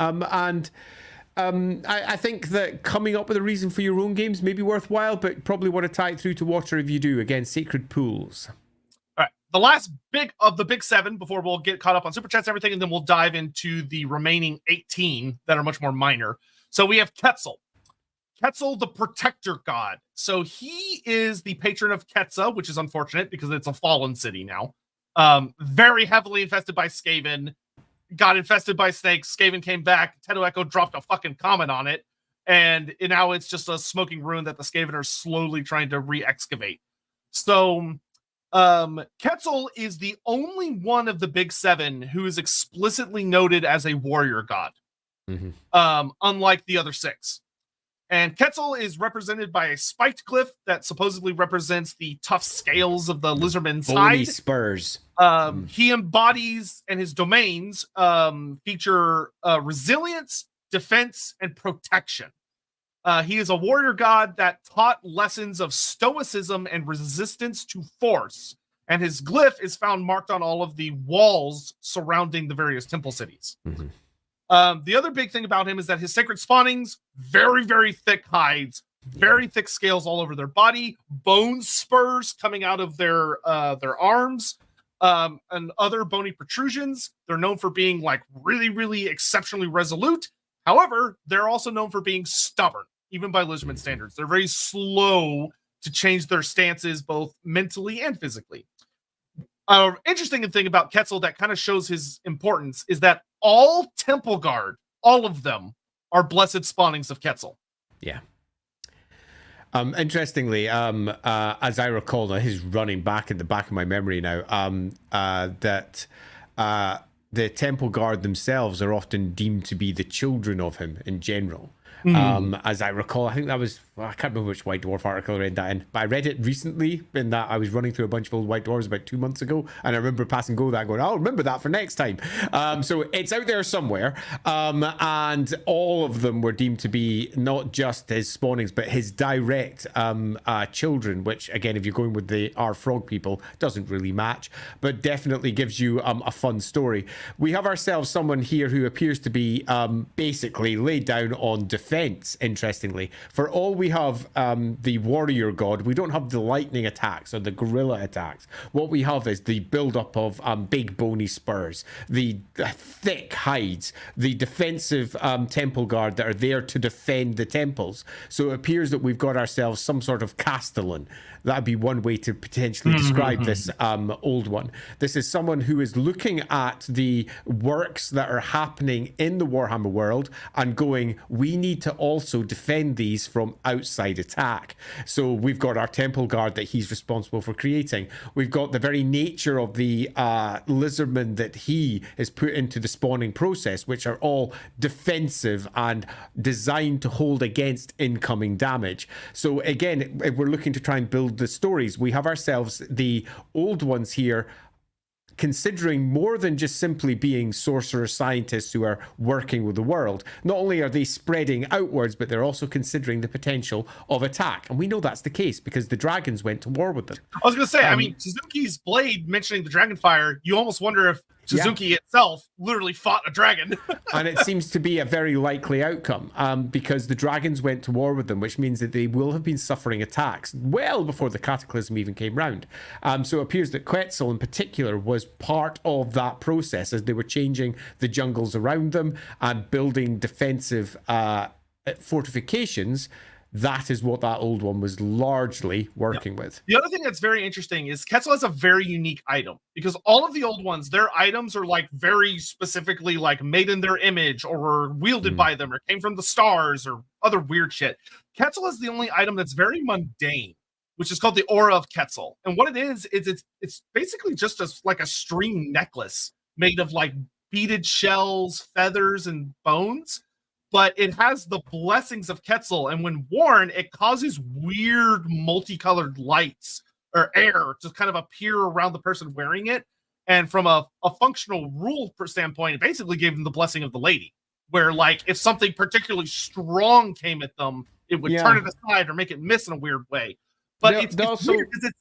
I think that coming up with a reason for your own games may be worthwhile, but probably want to tie it through to water if you do. Again, sacred pools. All right. The last big of the big 7 before we'll get caught up on super chats and everything, and then we'll dive into the remaining 18 that are much more minor. So we have Quetzal. Quetzal, the protector god. So he is the patron of Quetzal, which is unfortunate because it's a fallen city now. Very heavily infested by Skaven. Got infested by snakes. Skaven came back. Teto Echo dropped a fucking comment on it. And now it's just a smoking ruin that the Skaven are slowly trying to re-excavate. So Quetzal is the only one of the big 7 who is explicitly noted as a warrior god. Unlike the other 6. And Quetzal is represented by a spiked glyph that supposedly represents the tough scales of the lizardman's bony side. spurs. He embodies, and his domains feature resilience, defense, and protection. He is a warrior god that taught lessons of stoicism and resistance to force. And his glyph is found marked on all of the walls surrounding the various temple cities. The other big thing about him is that his sacred spawnings, very, very thick hides, very thick scales all over their body, bone spurs coming out of their arms, and other bony protrusions. They're known for being like really, really exceptionally resolute. However, they're also known for being stubborn, even by lizardman standards. They're very slow to change their stances, both mentally and physically. Interesting thing about Quetzal that kind of shows his importance is that all Temple Guard, all of them, are blessed spawnings of Quetzal. Yeah. Interestingly, as I recall, now he's running back in the back of my memory now, that the Temple Guard themselves are often deemed to be the children of him in general. As I recall, I think that was, I can't remember which White Dwarf article I read that in, but I read it recently in that I was running through a bunch of old White Dwarves about 2 months ago, and I remember passing go that going, I'll remember that for next time. So it's out there somewhere, and all of them were deemed to be not just his spawnings, but his direct children, which again, if you're going with our frog people, doesn't really match, but definitely gives you a fun story. We have ourselves someone here who appears to be basically laid down on defense, interestingly. For all we have the warrior god, we don't have the lightning attacks or the gorilla attacks. What we have is the build-up of big bony spurs, the thick hides, the defensive temple guard that are there to defend the temples. So it appears that we've got ourselves some sort of castellan. That'd be one way to potentially describe this old one. This is someone who is looking at the works that are happening in the Warhammer world and going, we need to also defend these from outside attack. So we've got our temple guard that he's responsible for creating. We've got the very nature of the lizardmen that he has put into the spawning process, which are all defensive and designed to hold against incoming damage. So again, if we're looking to try and build the stories, we have ourselves the old ones here considering more than just simply being sorcerer scientists who are working with the world. Not only are they spreading outwards, but they're also considering the potential of attack. And we know that's the case because the dragons went to war with them. I was going to say, I mean, Suzuki's blade mentioning the Dragonfire, you almost wonder if Suzuki itself literally fought a dragon. And it seems to be a very likely outcome because the dragons went to war with them, which means that they will have been suffering attacks well before the cataclysm even came round. So it appears that Quetzal in particular was part of that process as they were changing the jungles around them and building defensive fortifications. That is what that old one was largely working with. The other thing that's very interesting is Quetzal has a very unique item because all of the old ones, their items are like very specifically like made in their image or were wielded by them or came from the stars or other weird shit. Quetzal is the only item that's very mundane, which is called the Aura of Quetzal. And what it is it's basically just like a string necklace made of like beaded shells, feathers, and bones. But it has the blessings of Quetzal, and when worn, it causes weird multicolored lights or air to kind of appear around the person wearing it. And from a functional rule standpoint, it basically gave them the blessing of the lady, where like if something particularly strong came at them, it would turn it aside or make it miss in a weird way. But it's also weird because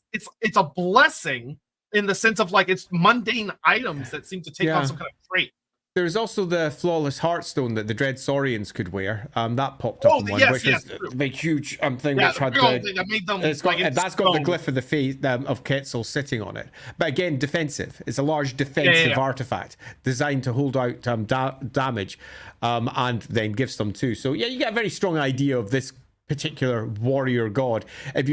it's a blessing in the sense of like it's mundane items that seem to take on some kind of trait. There's also the flawless heartstone that the Dread Saurians could wear. That popped up in one, which is the huge thing which had that's got the glyph of the face of Quetzal sitting on it. But again, defensive. It's a large defensive artifact designed to hold out damage and then give some too. So yeah, you get a very strong idea of this particular warrior god. If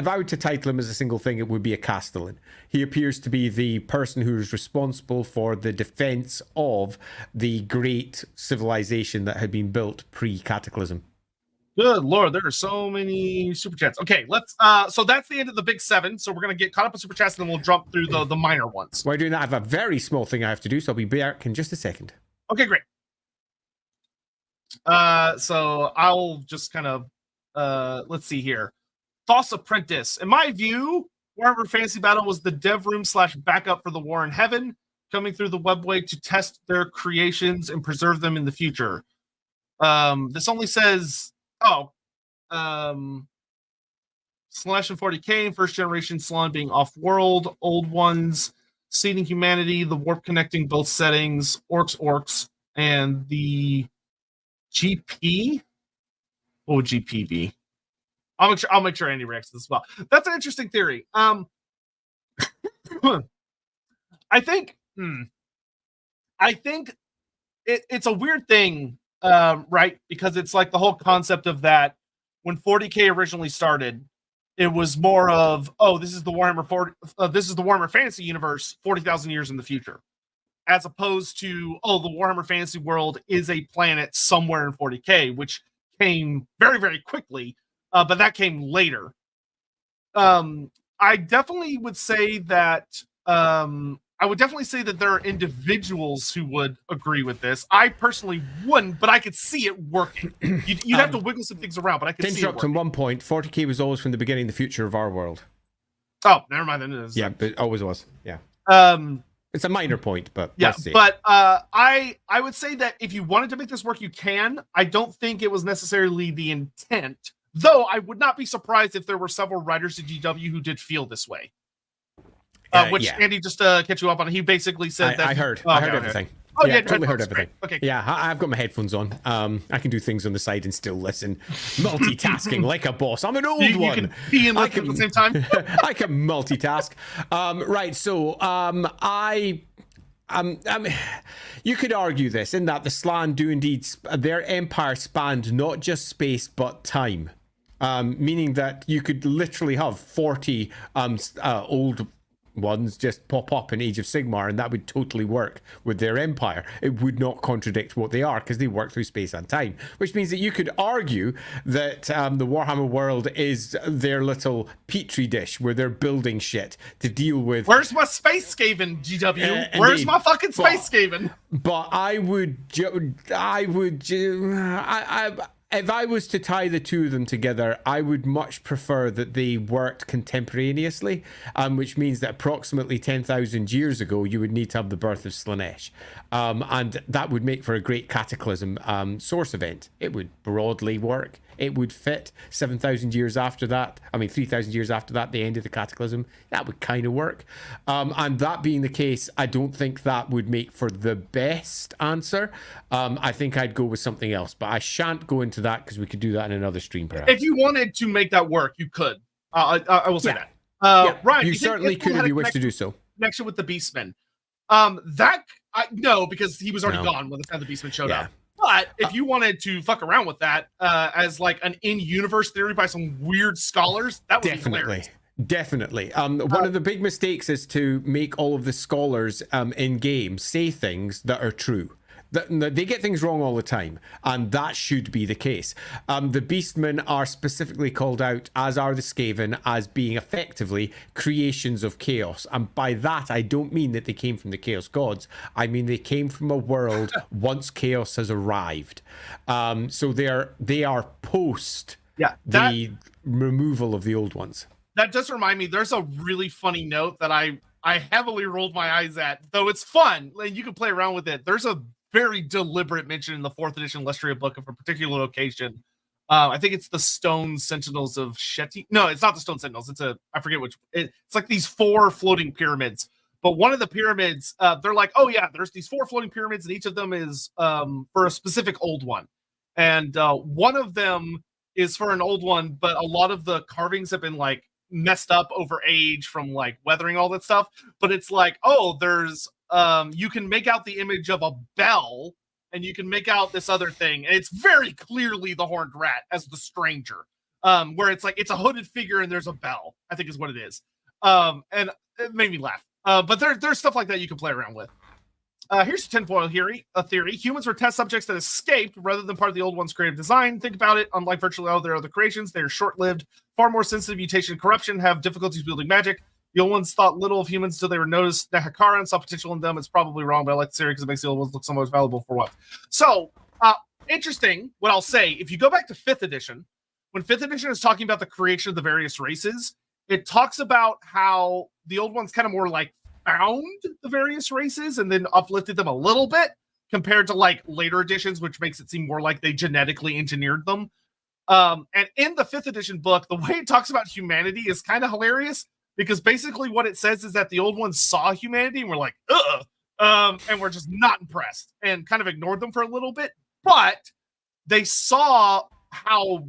I were to title him as a single thing, it would be a castellan. He appears to be the person who is responsible for the defense of the great civilization that had been built pre-cataclysm. Good Lord, there are so many super chats. Okay, let's so that's the end of the big 7. So we're gonna get caught up in super chats and then we'll jump through the minor ones. While doing that, I have a very small thing I have to do, so I'll be back in just a second. Okay, great. So I'll just kind of let's see here. False Apprentice. In my view, Warhammer Fantasy Battle was the dev room / backup for the War in Heaven, coming through the webway to test their creations and preserve them in the future. This only says, Slanesh and 40k and first generation Slon being off-world, old ones, seeding humanity, the warp connecting both settings, orcs, and the GP. What would GP be? I'll make sure Andy reacts to this as well. That's an interesting theory. I think it's a weird thing, right? Because it's like the whole concept of that when 40k originally started, it was more of, this is the Warhammer Fantasy universe 40,000 years in the future, as opposed to the Warhammer Fantasy world is a planet somewhere in 40k, which came very, very quickly, but that came later. I definitely would say that there are individuals who would agree with this. I personally wouldn't, but I could see it working. You'd have to wiggle some things around, but I could see it working. On one point, 40k was always from the beginning the future of our world. Oh, never mind. Then it is. Yeah, but it always was. Yeah. It's a minor point, but yeah. But I would say that if you wanted to make this work, you can. I don't think it was necessarily the intent, though. I would not be surprised if there were several writers at GW who did feel this way. which Andy just catch you up on. He basically said that I heard everything. Oh, yeah, totally heard everything. Great. Okay. Yeah, I've got my headphones on. I can do things on the side and still listen. Multitasking like a boss. I'm an old one. You can be in at the same time. I can multitask. Right. So you could argue this in that the Slann do indeed their empire spanned not just space but time, meaning that you could literally have 40 old ones just pop up in Age of Sigmar, and that would totally work with their empire. It would not contradict what they are because they work through space and time, which means that you could argue that the Warhammer world is their little petri dish where they're building shit to deal with. Where's my space Skaven, GW? Where's my fucking space Skaven? But if I was to tie the two of them together, I would much prefer that they worked contemporaneously, which means that approximately 10,000 years ago, you would need to have the birth of Slaanesh. And that would make for a great Cataclysm source event. It would broadly work. It would fit 7,000 years after that. 3,000 years after that, the end of the Cataclysm. That would kind of work. And that being the case, I don't think that would make for the best answer. I think I'd go with something else, but I shan't go into that because we could do that in another stream, perhaps. If you wanted to make that work, you could. I will say that. Right. You certainly could if you wish to do so. Connection with the Beastmen. No, because he was already gone when the Beastmen showed up. But if you wanted to fuck around with that as like an in-universe theory by some weird scholars, that would be hilarious. Definitely. One of the big mistakes is to make all of the scholars in game say things that are true. They get things wrong all the time, and that should be the case. The Beastmen are specifically called out, as are the Skaven, as being effectively creations of chaos. And by that, I don't mean that they came from the Chaos Gods. I mean they came from a world once chaos has arrived. So they are post the removal of the old ones. That does remind me, there's a really funny note that I heavily rolled my eyes at, though it's fun, and you can play around with it. There's a very deliberate mention in the 4th edition Lestria book of a particular location. I think it's the Stone Sentinels of Shetty. No, it's not the Stone Sentinels. I forget which. It's like these 4 floating pyramids. But one of the pyramids, they're like, oh yeah, there's these 4 floating pyramids, and each of them is for a specific old one. And one of them is for an old one, but a lot of the carvings have been like messed up over age from like weathering, all that stuff. But it's like, oh, there's you can make out the image of a bell, and you can make out this other thing, and it's very clearly the Horned Rat as the stranger, where it's like it's a hooded figure and there's a bell, I think is what it is. And it made me laugh. But there's stuff like that you can play around with. Here's a tinfoil theory. Humans were test subjects that escaped rather than part of the old one's creative design. Think about it. Unlike virtually all their other creations, they are short-lived, far more sensitive to mutation and corruption, have difficulties wielding magic. The old ones thought little of humans until they were noticed. The Hekara and saw potential in them. It's probably wrong, but I like the theory because it makes the old ones look somewhat valuable for what. So, interesting, what I'll say, if you go back to 5th edition, when 5th edition is talking about the creation of the various races, it talks about how the old ones kind of more like found the various races and then uplifted them a little bit compared to like later editions, which makes it seem more like they genetically engineered them. And in the 5th edition book, the way it talks about humanity is kind of hilarious, because basically what it says is that the old ones saw humanity and were like, and were just not impressed and kind of ignored them for a little bit. But they saw how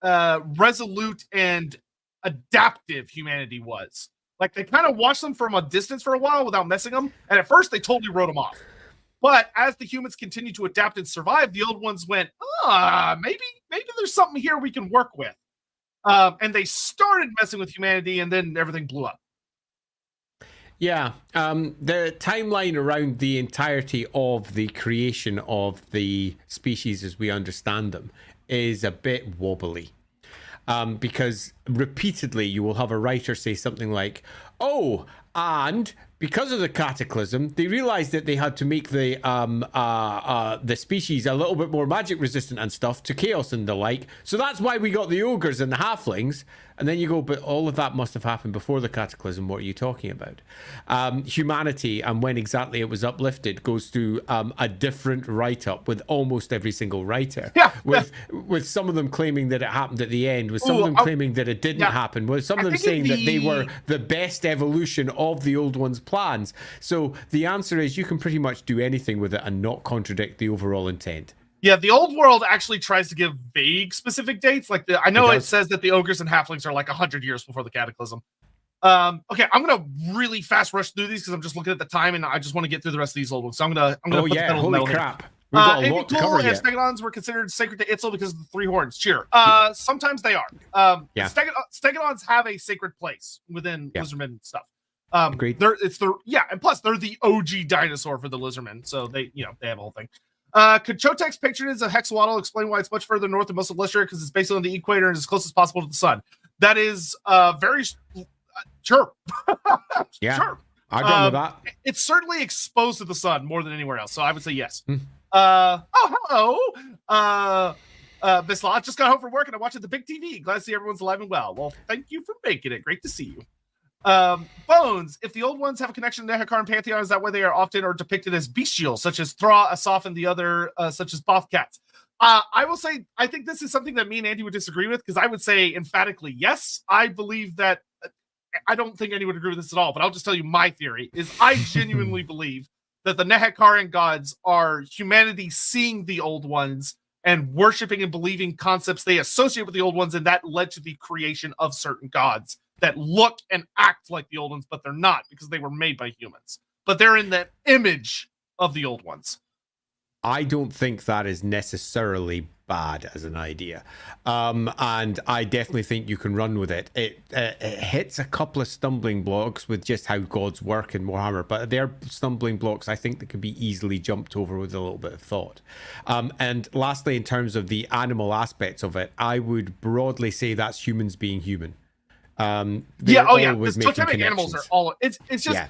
resolute and adaptive humanity was. Like, they kind of watched them from a distance for a while without messing them. And at first, they totally wrote them off. But as the humans continued to adapt and survive, the old ones went, maybe there's something here we can work with. And they started messing with humanity, and then everything blew up. Yeah, the timeline around the entirety of the creation of the species as we understand them is a bit wobbly. Because repeatedly you will have a writer say something like, oh, and because of the cataclysm, they realized that they had to make the species a little bit more magic resistant and stuff to chaos and the like. So that's why we got the ogres and the halflings. And then you go, but all of that must have happened before the cataclysm. What are you talking about? Humanity and when exactly it was uplifted goes through a different write-up with almost every single writer. Yeah. With some of them claiming that it happened at the end, with some of them claiming that it didn't happen, with some of them saying that they were the best evolution of the old ones' plans. So the answer is you can pretty much do anything with it and not contradict the overall intent. Yeah, the old world actually tries to give vague specific dates. Like I know it says that the ogres and halflings are like 100 years before the cataclysm. Okay, I'm gonna really fast rush through these because I'm just looking at the time and I just want to get through the rest of these old ones. So I'm gonna put the pedal holy metal crap. Here. We've got a lot to cover yet. Stegodons were considered sacred to Itzel because of the three horns. Cheer. Sometimes they are. Stegodons have a sacred place within Lizardmen and stuff. Agreed. And plus they're the OG dinosaur for the Lizardmen, so they have a whole thing. Could Chotek's patronage of Hexawaddle explain why it's much further north than most of Lister? Because it's basically on the equator and as close as possible to the sun. That is very sure. Yeah, sure. I've done with that. It's certainly exposed to the sun more than anywhere else, so I would say yes. Hello. Miss Law, just got home from work and I'm watching the big TV. Glad to see everyone's alive and well. Well, thank you for making it. Great to see you. Bones, if the old ones have a connection to Nehekar and Pantheon, is that why they are often or depicted as bestial, such as Thra, Asaf, and the other, such as Bothcats? I will say, I think this is something that me and Andy would disagree with, because I would say emphatically yes. I believe that, I don't think Andy would agree with this at all, but I'll just tell you my theory, is I genuinely believe that the Nehekarian gods are humanity seeing the old ones and worshiping and believing concepts they associate with the old ones, and that led to the creation of certain gods that look and act like the old ones, but they're not because they were made by humans. But they're in that image of the old ones. I don't think that is necessarily bad as an idea. And I definitely think you can run with it. It hits a couple of stumbling blocks with just how gods work in Warhammer, but they're stumbling blocks I think that can be easily jumped over with a little bit of thought. And lastly, in terms of the animal aspects of it, I would broadly say that's humans being human. Because totemic animals are all it's just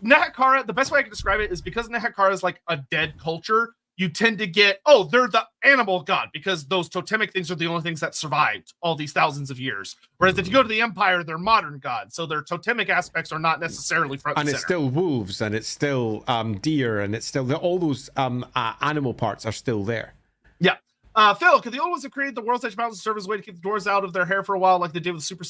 Nehekara. The best way I can describe it is because Nehekara is like a dead culture, you tend to get they're the animal god because those totemic things are the only things that survived all these thousands of years. Whereas if you go to the Empire, they're modern gods, so their totemic aspects are not necessarily front and center. It's still wolves, and it's still deer, and it's still all those animal parts are still there. Yeah. Phil, could the old ones have created the World's Edge Mountains serve as a way to keep the dwarves out of their hair for a while, like they did with super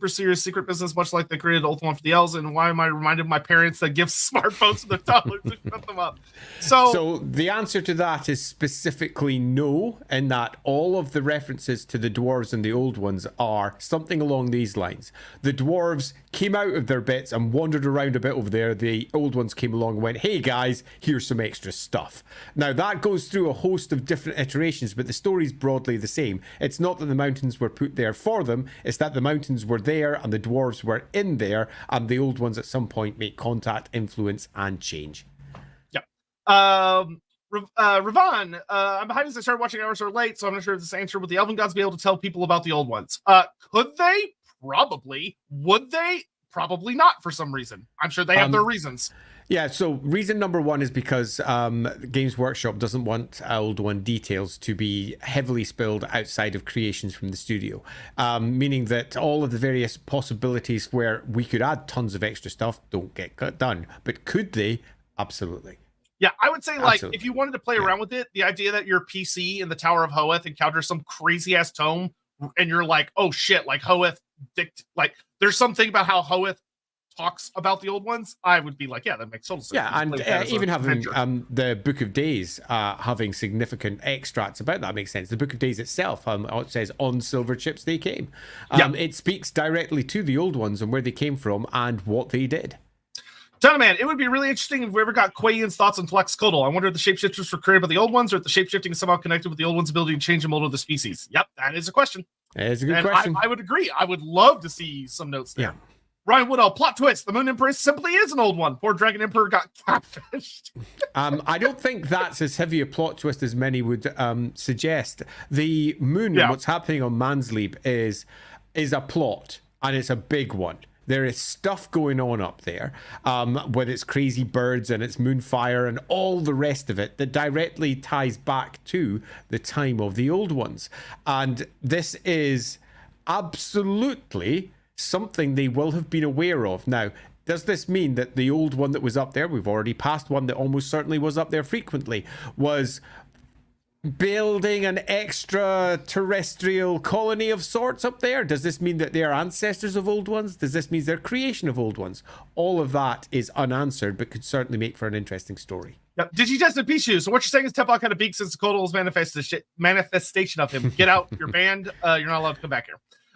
serious secret business, much like they created Ultron for the elves? And why am I reminded of my parents that give smartphones to their toddlers to shut them up? So the answer to that is specifically no, in that all of the references to the dwarves and the old ones are something along these lines. The dwarves came out of their bits and wandered around a bit over there. The old ones came along and went, hey guys, here's some extra stuff. Now that goes through a host of different iterations, but the story's broadly the same. It's not that the mountains were put there for them, it's that the mountains were there and the dwarves were in there, and the old ones at some point make contact, influence, and change. Yeah. Ravan, I'm behind as I started watching hours or late, so I'm not sure if this answer. Would the elven gods be able to tell people about the old ones? Could they? Probably. Would they? Probably not for some reason. I'm sure they have their reasons. Yeah, so reason number one is because Games Workshop doesn't want Old One details to be heavily spilled outside of creations from the studio, meaning that all of the various possibilities where we could add tons of extra stuff don't get done. But could they? Absolutely. Yeah, I would say, like, if you wanted to play around with it, the idea that your PC in the Tower of Hoeth encounters some crazy-ass tome, and you're like, oh shit, like Hoeth, like, there's something about how Hoeth talks about the old ones, I would be like, yeah, that makes total sense. Yeah, and even having the Book of Days having significant extracts about that makes sense. The Book of Days itself, it says on silver chips they came. It speaks directly to the old ones and where they came from and what they did. Man, it would be really interesting if we ever got Quayian's thoughts on Flex-Codal. I wonder if the shapeshifters were created by the old ones or if the shapeshifting is somehow connected with the old ones' ability to change the mold of the species. Yep, that is a question. That is a good question. I would agree. I would love to see some notes there. Yeah. Ryan Woodall, plot twist. The Moon Empress simply is an old one. Poor Dragon Emperor got catfished. I don't think that's as heavy a plot twist as many would suggest. The Moon, what's happening on Mansleep is a plot, and it's a big one. There is stuff going on up there with its crazy birds and its moonfire and all the rest of it that directly ties back to the time of the old ones. And this is absolutely something they will have been aware of. Now, does this mean that the old one that was up there, we've already passed one that almost certainly was up there frequently, was building an extraterrestrial colony of sorts up there? Does this mean that they are ancestors of old ones? Does this mean they're creation of old ones? All of that is unanswered, but could certainly make for an interesting story. Yep. Digitested Pichu. So what you're saying is Teflon had a beak since Kotal's manifestation of him. Get out. You're banned. You're not allowed to come back here.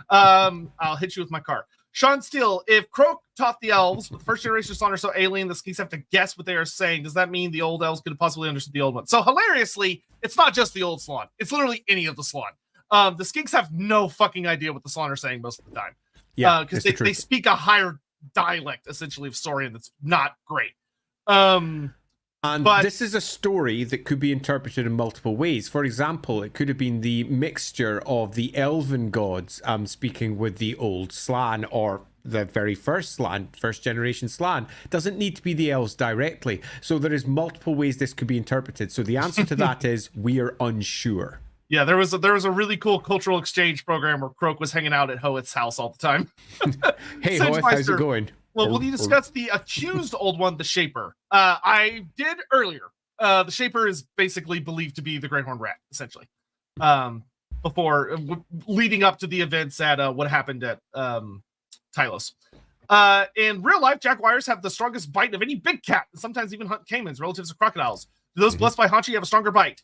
I'll hit you with my car. Sean Steele, if Croak taught the elves, but the first generation Slan are so alien, the skinks have to guess what they are saying. Does that mean the old elves could have possibly understood the old one? So hilariously, it's not just the old Slan. It's literally any of the Slan. The skinks have no fucking idea what the Slan are saying most of the time. Yeah, because they speak a higher dialect, essentially, of Saurian that's not great. But this is a story that could be interpreted in multiple ways. For example, it could have been the mixture of the elven gods speaking with the old Slan, or the very first Slan, first generation Slan. Doesn't need to be the elves directly. So there is multiple ways this could be interpreted. So the answer to that is we are unsure. Yeah, there was a really cool cultural exchange program where Croak was hanging out at Hoeth's house all the time. Hey, Hoeth, how's it going? Well, will you discuss the accused old one, the Shaper? I did earlier. The Shaper is basically believed to be the Great Horned Rat, essentially. Leading up to the events at what happened at Tylos. In real life, jaguars have the strongest bite of any big cat, and sometimes even hunt caimans, relatives of crocodiles. Do those blessed by Hanchi have a stronger bite?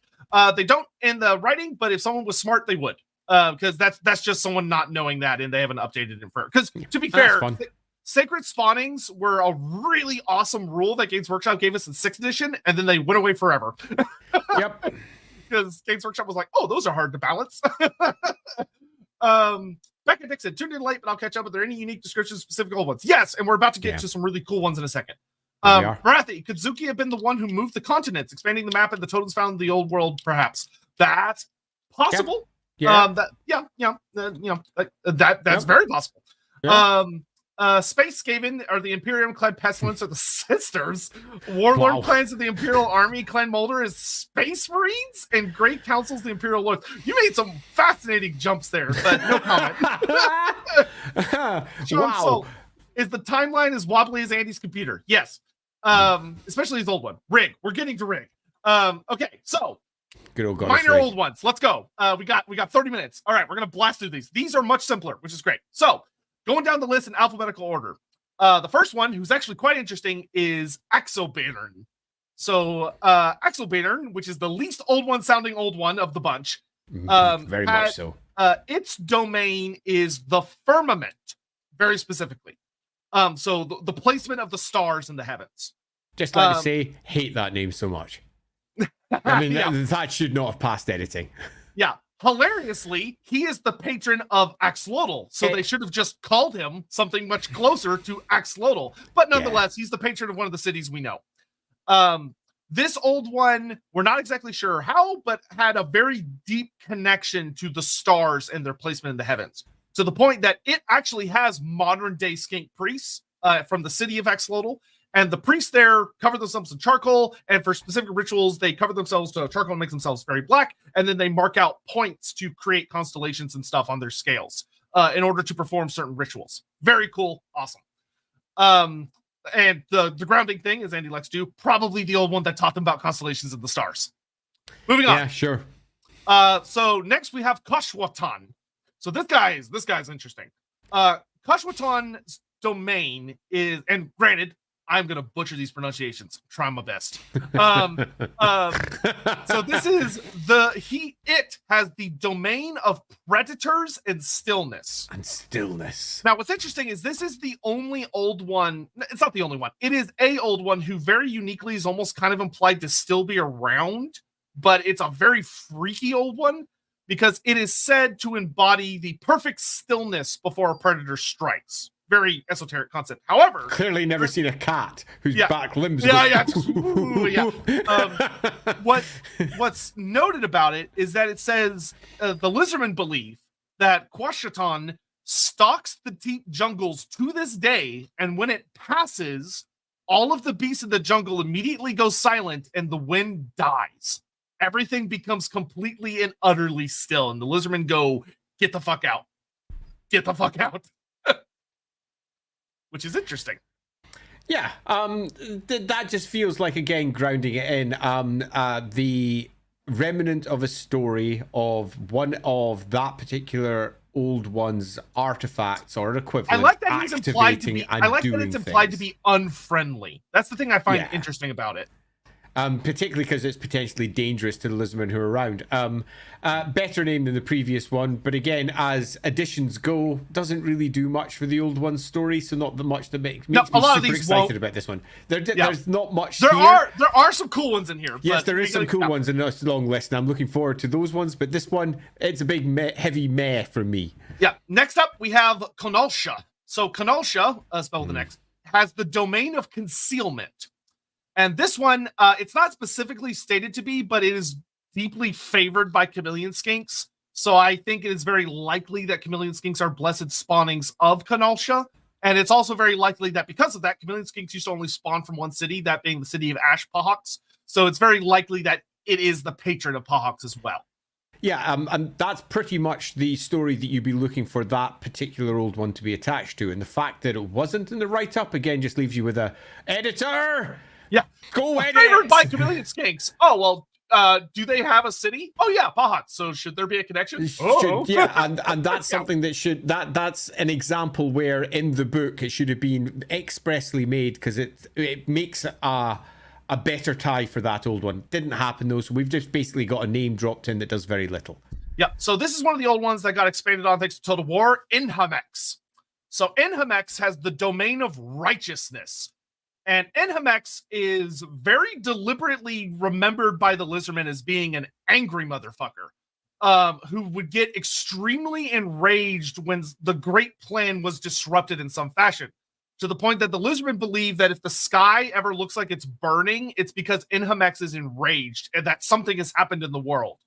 They don't in the writing, but if someone was smart, they would. Because that's just someone not knowing that, and they haven't updated it for. Because to be fair, sacred spawnings were a really awesome rule that Games Workshop gave us in 6th edition, and then they went away forever. Yep. Because Games Workshop was like, oh, those are hard to balance. Becca Dixon, tuned in late, but I'll catch up. Are there any unique descriptions, specific old ones? Yes, and we're about to get to some really cool ones in a second. Marathi, could Zuki have been the one who moved the continents, expanding the map and the totems found in the old world, perhaps? That's possible. Yeah. That's very possible. Yeah. Space Skaven are the Imperium-clad Pestilence are the sisters. Warlord clans of the Imperial Army, Clan Molder is Space Marines, and Great Council's the Imperial Lords. You made some fascinating jumps there, but no comment. So, is the timeline as wobbly as Andy's computer? Yes. Especially his old one. Rig. We're getting to Rig. Okay, so good old minor old ones. Let's go. We got 30 minutes. All right, we're gonna blast through these. These are much simpler, which is great. So going down the list in alphabetical order. The first one, who's actually quite interesting, is Axobanern. So Axobanern, which is the least old one sounding old one of the bunch. Very much so. Its domain is the firmament, very specifically. So the placement of the stars in the heavens. Just like to say, hate that name so much. I mean, that should not have passed editing. Yeah. Hilariously, he is the patron of Axolotl, so they should have just called him something much closer to Axolotl. But nonetheless, he's the patron of one of the cities we know. This old one, we're not exactly sure how, but had a very deep connection to the stars and their placement in the heavens. To the point that it actually has modern-day skink priests from the city of Axolotl. And the priests there cover themselves in charcoal, and for specific rituals, they cover themselves to charcoal and make themselves very black, and then they mark out points to create constellations and stuff on their scales in order to perform certain rituals. Very cool, awesome. And the grounding thing, as Andy likes to do, probably the old one that taught them about constellations and the stars. Moving on. Yeah, sure. So next we have Kashwatan. So this guy's interesting. Kashwatan's domain is, and granted, I'm going to butcher these pronunciations. Try my best. So this is it has the domain of predators and stillness. Now, what's interesting is this is the only old one. It's not the only one. It is a old one who very uniquely is almost kind of implied to still be around, but it's a very freaky old one because it is said to embody the perfect stillness before a predator strikes. Very esoteric concept. However, clearly never seen a cat whose back limbs. What's noted about it is that it says the lizardmen believe that Kwashatan stalks the deep jungles to this day, and when it passes, all of the beasts in the jungle immediately go silent and the wind dies. Everything becomes completely and utterly still, and the lizardmen go, get the fuck out. Get the fuck out. Which is interesting. Yeah, that just feels like, again, grounding it in the remnant of a story of one of that particular old one's artifacts or equivalent. I like that he's implied to be. I like that it's implied things. to be unfriendly. That's the thing I find interesting about it. Particularly because it's potentially dangerous to the lizardmen who are around. Better name than the previous one, but again, as additions go, doesn't really do much for the old one's story, so not much that makes me super excited about this one. There's not much there are some cool ones in here. Yes, there is some cool ones in this long list, and I'm looking forward to those ones, but this one, it's a big heavy meh for me. Yeah, next up, we have Konalsha. So Konalsha, spelled with an X, has the domain of concealment. And this one, it's not specifically stated to be, but it is deeply favored by chameleon skinks. So I think it is very likely that chameleon skinks are blessed spawnings of Konalsha. And it's also very likely that because of that, chameleon skinks used to only spawn from one city, that being the city of Ash Pahawks. So it's very likely that it is the patron of Pahawks as well. Yeah, and that's pretty much the story that you'd be looking for that particular old one to be attached to. And the fact that it wasn't in the write-up, again, just leaves you with a editor. Yeah. Go edit. Favored by chameleon skinks. Oh, well, do they have a city? Oh, yeah, Pahawks. So should there be a connection? Yeah, and that's something that that's an example where in the book it should have been expressly made because it makes a better tie for that old one. Didn't happen though, so we've just basically got a name dropped in that does very little. Yeah, so this is one of the old ones that got expanded on thanks to Total War, Inhamex. So Inhamex has the domain of righteousness. And Inhamex is very deliberately remembered by the lizardmen as being an angry motherfucker who would get extremely enraged when the great plan was disrupted in some fashion, to the point that the lizardmen believe that if the sky ever looks like it's burning, it's because Inhamex is enraged and that something has happened in the world.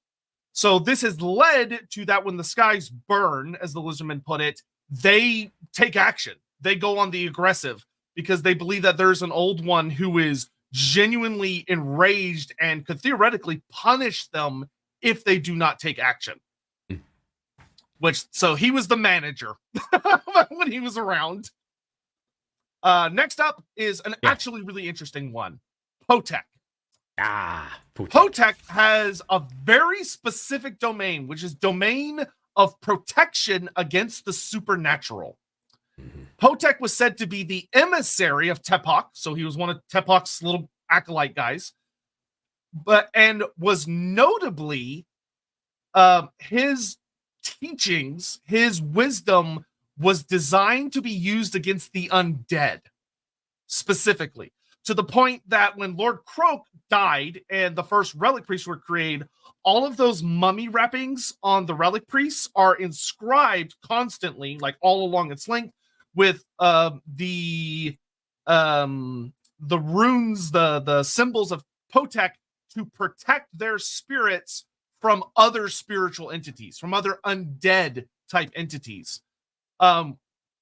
So this has led to that when the skies burn, as the lizardmen put it, they take action. They go on the aggressive, because they believe that there's an old one who is genuinely enraged and could theoretically punish them if they do not take action. So he was the manager when he was around. Next up is an actually really interesting one. Sotek. Sotek has a very specific domain, which is domain of protection against the supernatural. Sotek was said to be the emissary of Tepok, so he was one of Tepok's little acolyte guys, and was notably his teachings, his wisdom was designed to be used against the undead, specifically, to the point that when Lord Croak died and the first relic priests were created, all of those mummy wrappings on the relic priests are inscribed constantly, like all along its length, with the runes, the symbols of Sotek to protect their spirits from other spiritual entities, from other undead type entities. And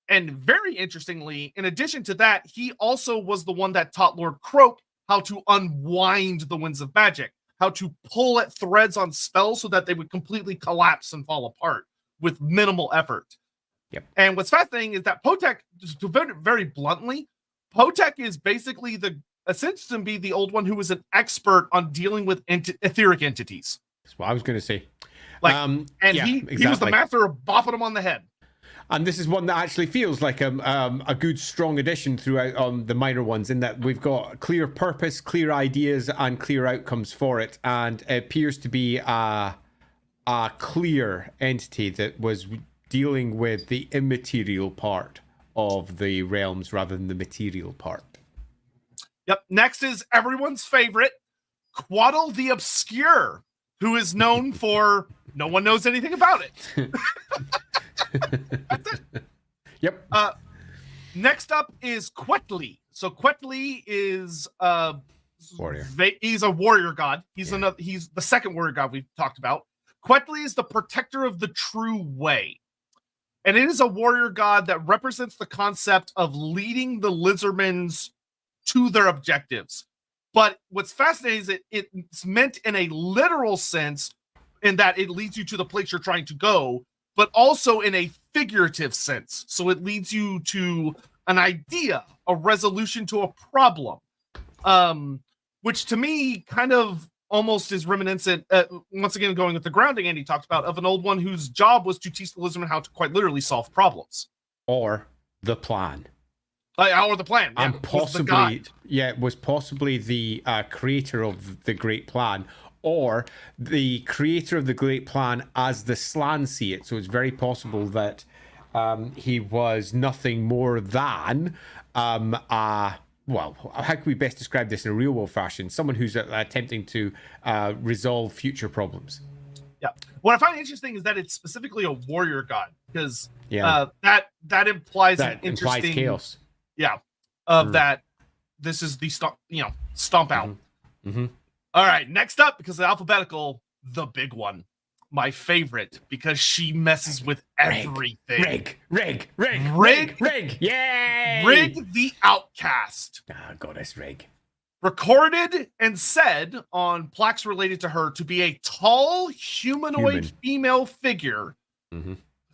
very interestingly, in addition to that, he also was the one that taught Lord Croak how to unwind the winds of magic, how to pull at threads on spells so that they would completely collapse and fall apart with minimal effort. Yep. And what's fascinating is that Sotek, just to put it very bluntly, Sotek is basically essentially to be the old one who was an expert on dealing with etheric entities. That's what I was going to say. He was the master of bopping them on the head. And this is one that actually feels like a good, strong addition throughout the minor ones, in that we've got clear purpose, clear ideas, and clear outcomes for it. And it appears to be a clear entity that was dealing with the immaterial part of the realms rather than the material part. Yep. Next is everyone's favorite, Quaddle the Obscure, who is known for no one knows anything about it. That's it. Yep. Next up is Quetli. So Quetli is warrior. He's a warrior god. He's the second warrior god we've talked about. Quetli is the protector of the true way. And it is a warrior god that represents the concept of leading the lizardmans to their objectives. But what's fascinating is that it's meant in a literal sense, in that it leads you to the place you're trying to go, but also in a figurative sense. So it leads you to an idea, a resolution to a problem, which to me kind of almost is reminiscent, once again, going with the grounding Andy talked about, of an old one whose job was to teach the lizardmen how to quite literally solve problems. Or the plan. Or the plan. Yeah, and possibly, was possibly the creator of the Great Plan, or the creator of the Great Plan as the Slan see it. So it's very possible that he was nothing more than well, how can we best describe this in a real world fashion? Someone who's attempting to resolve future problems. Yeah. What I find interesting is that it's specifically a warrior god, because that implies an interesting chaos. Yeah. That this is the stomp out. Mm-hmm. All right. Next up, because of alphabetical, the big one. My favorite, because she messes with everything. Rig. Yay! Rig the Outcast. Goddess Rig. Recorded and said on plaques related to her to be a tall, humanoid female figure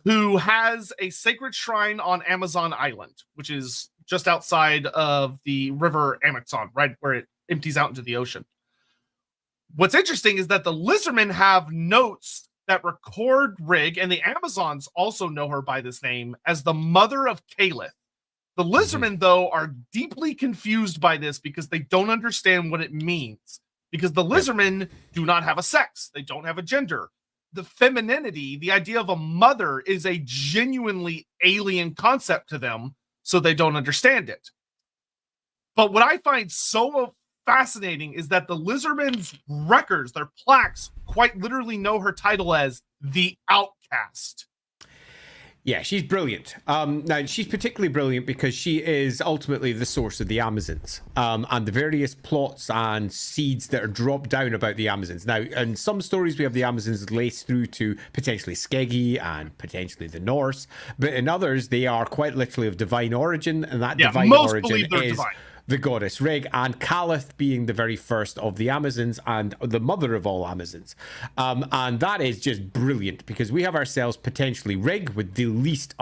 who has a sacred shrine on Amazon Island, which is just outside of the river Amazon, right where it empties out into the ocean. What's interesting is that the lizardmen have notes that record Rig, and the Amazons also know her by this name as the Mother of Caliph. The lizardmen, though, are deeply confused by this because they don't understand what it means. Because the lizardmen do not have a sex. They don't have a gender. The femininity, the idea of a mother, is a genuinely alien concept to them, so they don't understand it. But what I find so fascinating is that the lizardmen's records, their plaques, quite literally know her title as the Outcast. Yeah, she's brilliant. Now, she's particularly brilliant because she is ultimately the source of the Amazons, and the various plots and seeds that are dropped down about the Amazons. Now, in some stories, we have the Amazons laced through to potentially Skeggy and potentially the Norse, but in others, they are quite literally of divine origin, and that divine origin is divine. The goddess Rig, and Caliph being the very first of the Amazons and the mother of all Amazons. And that is just brilliant because we have ourselves potentially Rig with the least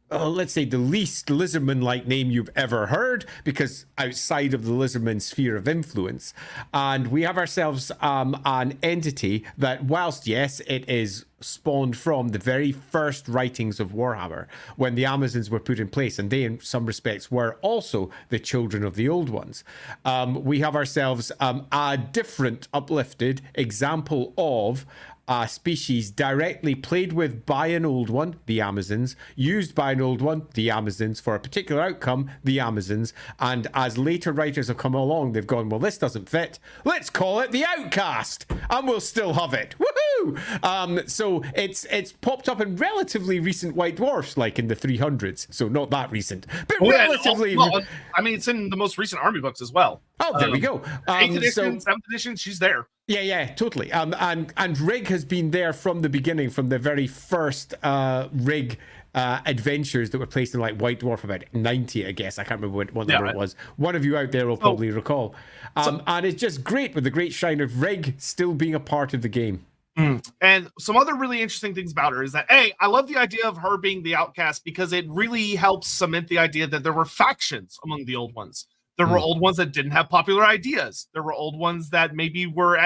let's say the least lizardman-like name you've ever heard, because outside of the lizardman sphere of influence. And we have ourselves an entity that, whilst yes, it is spawned from the very first writings of Warhammer when the Amazons were put in place, and they in some respects were also the children of the old ones. We have ourselves a different uplifted example of a species directly played with by an old one, the Amazons, used by an old one, the Amazons, for a particular outcome, the Amazons, and as later writers have come along, they've gone, well, this doesn't fit, let's call it the Outcast, and we'll still have it. Woohoo! So it's popped up in relatively recent White Dwarfs, like in the 300s, so not that recent, but relatively... Well, I mean, it's in the most recent army books as well. Oh, there we go. 8th edition, 7th edition, she's there. Yeah, totally. And Rig has been there from the beginning, from the very first Rig adventures that were placed in like White Dwarf about 90, I guess. I can't remember what number it was. One of you out there will probably recall. And it's just great with the great shrine of Rig still being a part of the game. And some other really interesting things about her is that, A, I love the idea of her being the outcast because it really helps cement the idea that there were factions among the old ones. There were old ones that didn't have popular ideas. There were old ones that maybe were,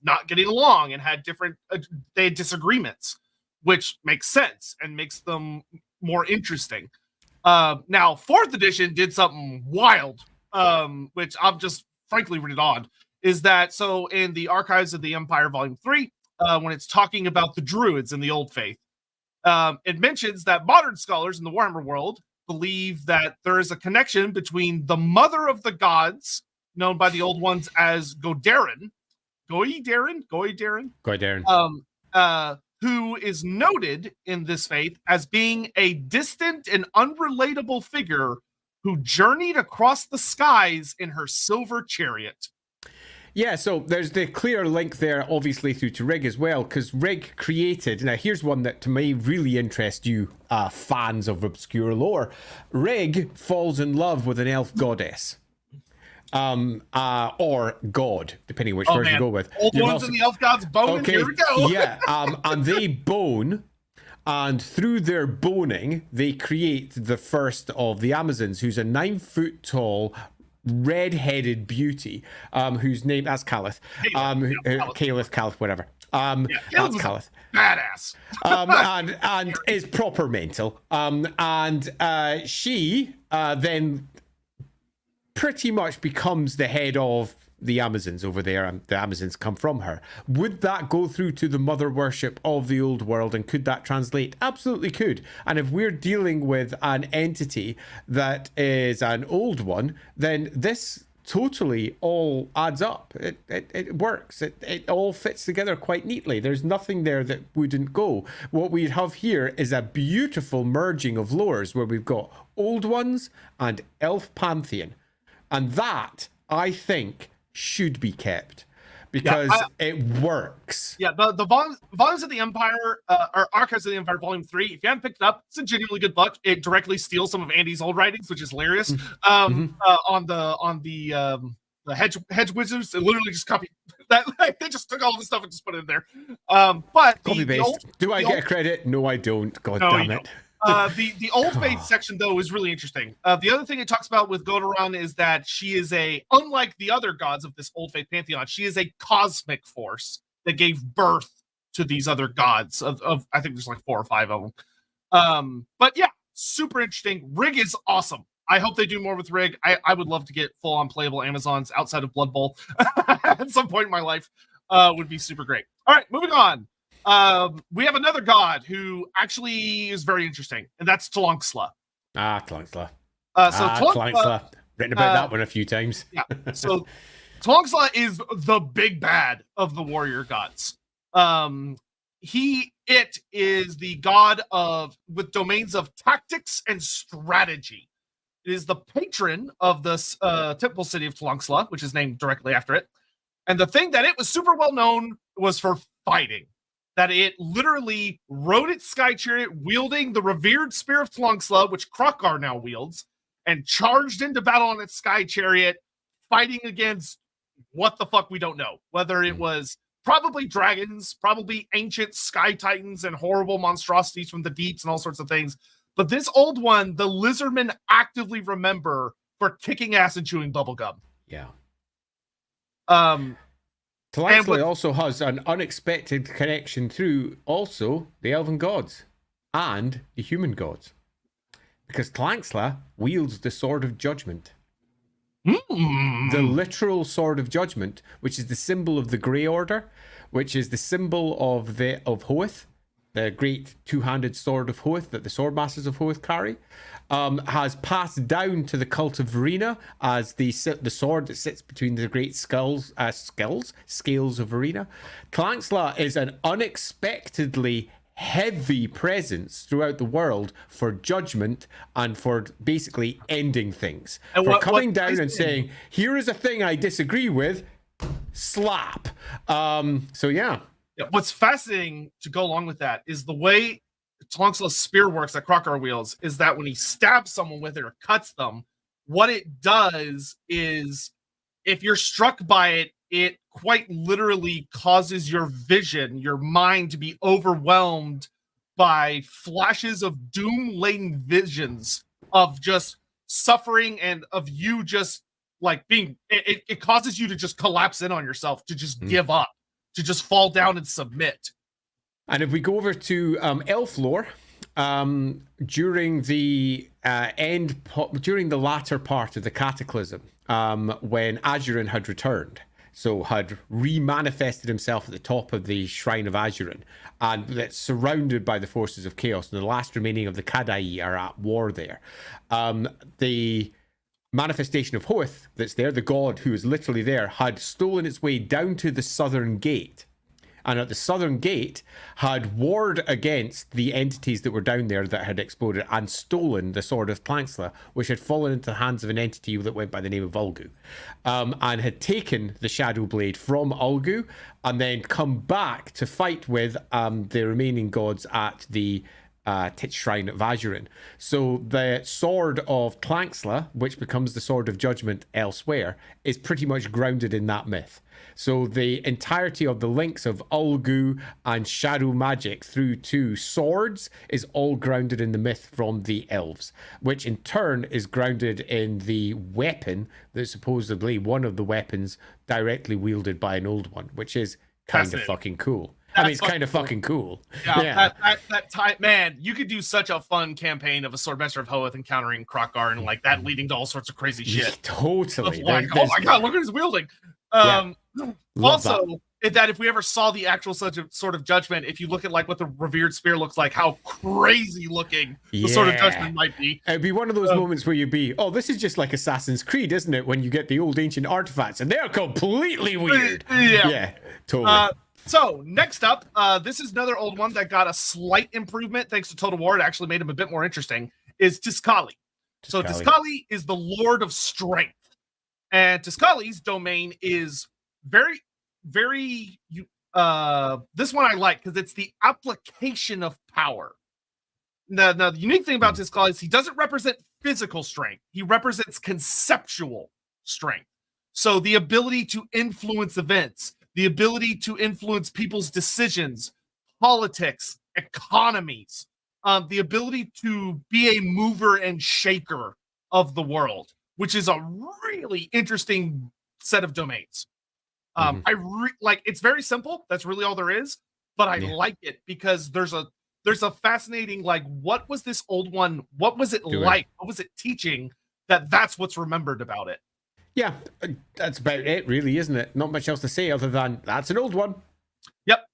not getting along and had they had disagreements, which makes sense and makes them more interesting. Now, 4th edition did something wild, which I'm just frankly really odd, is that so in the Archives of the Empire Volume 3, when it's talking about the Druids in the Old Faith, it mentions that modern scholars in the Warhammer world believe that there is a connection between the mother of the gods, known by the old ones as Goidarin, who is noted in this faith as being a distant and unrelatable figure who journeyed across the skies in her silver chariot. Yeah, so there's the clear link there, obviously, through to Rig as well, because Rig created. Now, here's one that to me really interests you, fans of obscure lore. Rig falls in love with an elf goddess. Or god, depending which version you go with. Old ones and the elf gods boning. Okay, here we go. Yeah, and they bone, and through their boning, they create the first of the Amazons, who's a 9-foot tall, red-headed beauty, whose name, that's Calith. Calith, whatever. That's Calith. Badass. And is proper mental. And she then pretty much becomes the head of the Amazons over there, and the Amazons come from her. Would that go through to the mother worship of the old world, and could that translate? Absolutely could. And if we're dealing with an entity that is an old one, then this totally all adds up. It works. It all fits together quite neatly. There's nothing there that wouldn't go. What we have here is a beautiful merging of lores where we've got old ones and elf pantheon. And that, I think, should be kept because it works. Yeah, the Volumes of the Empire, or Archives of the Empire, Volume 3, if you haven't picked it up, it's a genuinely good book. It directly steals some of Andy's old writings, which is hilarious. On the hedge wizards, they literally just copied that. Like, they just took all the stuff and just put it in there. But copy paste. Do I get a credit? No, I don't. God damn it. The Old Faith section, though, is really interesting. The other thing it talks about with Godoran is that she is unlike the other gods of this Old Faith pantheon, she is a cosmic force that gave birth to these other gods of I think there's like 4 or 5 of them. But yeah, super interesting. Rig is awesome. I hope they do more with Rig. I would love to get full-on playable Amazons outside of Blood Bowl at some point in my life. Would be super great. All right, moving on. We have another god who actually is very interesting, and that's Tlongsla. Tlongsla. Tlongsla. Written about that one a few times. Yeah. So Tlongsla is the big bad of the warrior gods. It is the god with domains of tactics and strategy. It is the patron of this temple city of Tlongsla, which is named directly after it. And the thing that it was super well known was for fighting. That it literally rode its sky chariot, wielding the revered spear of Tlongsla, which Krokar now wields, and charged into battle on its sky chariot, fighting against what the fuck we don't know. Whether it was probably dragons, probably ancient sky titans and horrible monstrosities from the deeps and all sorts of things. But this old one, the lizardmen actively remember for kicking ass and chewing bubblegum. Yeah. Tlongsla also has an unexpected connection through also the elven gods and the human gods. Because Tlongsla wields the Sword of Judgment. The literal Sword of Judgment, which is the symbol of the Grey Order, which is the symbol of Hoeth, the great two-handed sword of Hoeth that the Swordmasters of Hoeth carry, has passed down to the cult of Verena as the sword that sits between the great scales of Verena. Tlongsla is an unexpectedly heavy presence throughout the world for judgment and for basically ending things. And for coming down and saying, here is a thing I disagree with, slap. So yeah. What's fascinating to go along with that is the way Tlongsla's spear works that Krokar wields is that when he stabs someone with it or cuts them, what it does is if you're struck by it, it quite literally causes your vision, your mind to be overwhelmed by flashes of doom-laden visions of just suffering and of you just like being, it causes you to just collapse in on yourself, to just give up, to just fall down and submit. And if we go over to elf lore, during the during the latter part of the Cataclysm, when Azurin had returned, so had remanifested himself at the top of the Shrine of Azurin, and that's surrounded by the forces of chaos, and the last remaining of the Kadai are at war there. The manifestation of Hoeth that's there, the god who is literally there, had stolen its way down to the southern gate and at the southern gate had warred against the entities that were down there that had exploded and stolen the Sword of Tlanxla, which had fallen into the hands of an entity that went by the name of Ulgu, and had taken the Shadow Blade from Ulgu and then come back to fight with the remaining gods at the Tit Shrine of Azurin. So the Sword of Tlanxla, which becomes the Sword of Judgment elsewhere, is pretty much grounded in that myth. So the entirety of the links of Ulgu and shadow magic through to swords is all grounded in the myth from the elves, which in turn is grounded in the weapon that's supposedly one of the weapons directly wielded by an old one, which is kind of fucking cool. I mean, it's kind of fucking cool. Yeah. That time, man, you could do such a fun campaign of a Swordmaster of Hoeth encountering Kroq-Gar and like that leading to all sorts of crazy shit. Yeah, totally. Like, oh my god, look at his wielding. Also, that if we ever saw the actual Sword of Judgment, if you look at like what the revered spear looks like, how crazy looking the Sword of Judgment might be. It'd be one of those moments where you'd be, oh, this is just like Assassin's Creed, isn't it? When you get the old ancient artifacts and they're completely weird. Yeah, totally. So next up, this is another old one that got a slight improvement thanks to Total War. It actually made him a bit more interesting. Is Tiscali. So Tiscali is the Lord of Strength, and Tiscali's domain is very, very. This one I like because it's the application of power. Now, the unique thing about Tiscali is he doesn't represent physical strength; he represents conceptual strength. So the ability to influence events, the ability to influence people's decisions, politics, economies, the ability to be a mover and shaker of the world, which is a really interesting set of domains. It's very simple. That's really all there is, but I like it because there's a fascinating, like, what was this old one? What was it like? What was it teaching that's what's remembered about it? Yeah, that's about it, really, isn't it? Not much else to say other than that's an old one. Yep.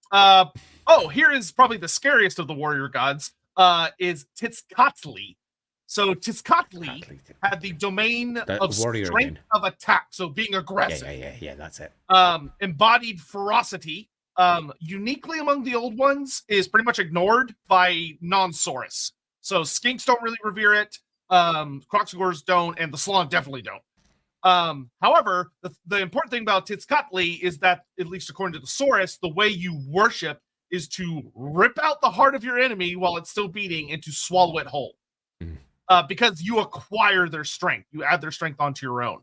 Here is probably the scariest of the warrior gods, is Tizcatli. So Tizcatli had the domain of strength of attack, so being aggressive. Yeah, that's it. Embodied ferocity, uniquely among the old ones, is pretty much ignored by non-Saurus. So skinks don't really revere it, Kroxigors don't, and the Slann definitely don't. However, the important thing about Tizcatli is that, at least according to the Saurus, the way you worship is to rip out the heart of your enemy while it's still beating and to swallow it whole. Because you acquire their strength. You add their strength onto your own.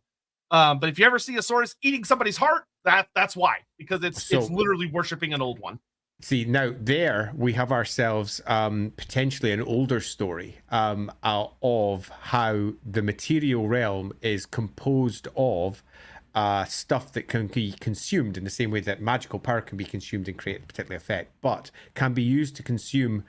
But if you ever see a Saurus eating somebody's heart, that's why. Because it's literally worshiping an old one. See, now there we have ourselves potentially an older story of how the material realm is composed of stuff that can be consumed in the same way that magical power can be consumed and create a particular effect, but can be used to consume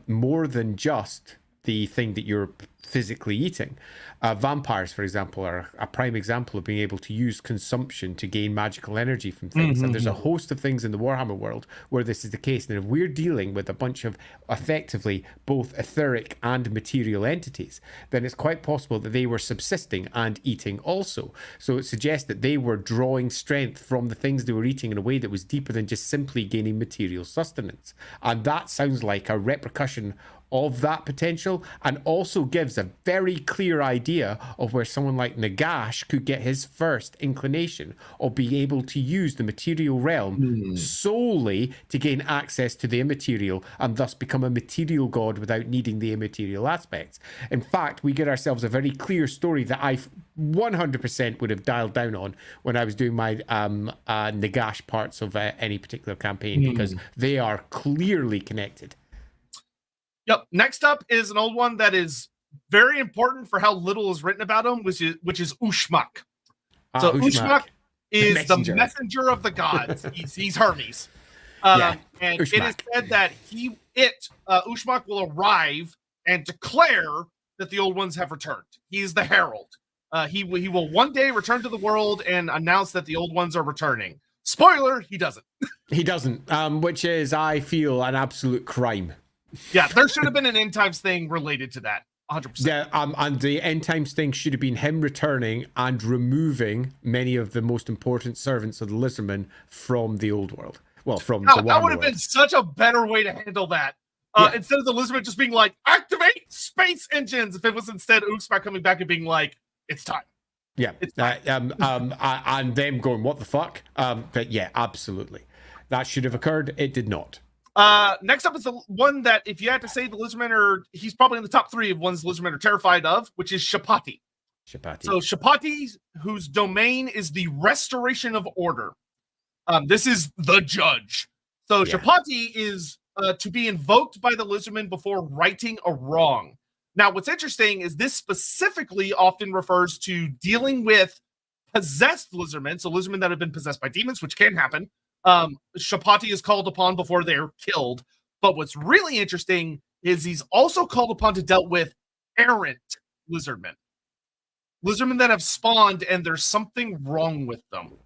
more than just the thing that you're physically eating. Vampires, for example, are a prime example of being able to use consumption to gain magical energy from things. And there's a host of things in the Warhammer world where this is the case. And if we're dealing with a bunch of effectively both etheric and material entities, then it's quite possible that they were subsisting and eating also. So it suggests that they were drawing strength from the things they were eating in a way that was deeper than just simply gaining material sustenance. And that sounds like a repercussion of that potential, and also gives a very clear idea of where someone like Nagash could get his first inclination of being able to use the material realm solely to gain access to the immaterial and thus become a material god without needing the immaterial aspects. In fact, we get ourselves a very clear story that I 100% would have dialed down on when I was doing my Nagash parts of any particular campaign, because they are clearly connected. Yep. Next up is an old one that is very important for how little is written about him, which is Ushmak. So Ushmak is the messenger of the gods. He's Hermes. And Ushmak. It is said that Ushmak will arrive and declare that the old ones have returned. He is the herald. He will one day return to the world and announce that the old ones are returning. Spoiler, he doesn't. He doesn't, which is, I feel, an absolute crime. Yeah, there should have been an end times thing related to that. 100%. Yeah, and the end times thing should have been him returning and removing many of the most important servants of the Lizardmen from the old world, Well, from God, the that would Warhammer have been world. such a better way to handle that. Instead of the lizardman just being like, activate space engines, if it was instead Uxpak coming back and being like, it's time. Yeah, It's time. and them going, what the fuck? But yeah, absolutely. That should have occurred. It did not. Next up is the one that, if you had to say the lizardmen he's probably in the top 3 of ones lizardmen are terrified of, which is Shapati. Shapati. So Shapati, whose domain is the restoration of order. This is the judge. So Shapati is to be invoked by the lizardmen before righting a wrong. Now, what's interesting is this specifically often refers to dealing with possessed lizardmen, so lizardmen that have been possessed by demons, which can happen. Shapati is called upon before they're killed. But what's really interesting is he's also called upon to deal with errant lizardmen. Lizardmen that have spawned and there's something wrong with them.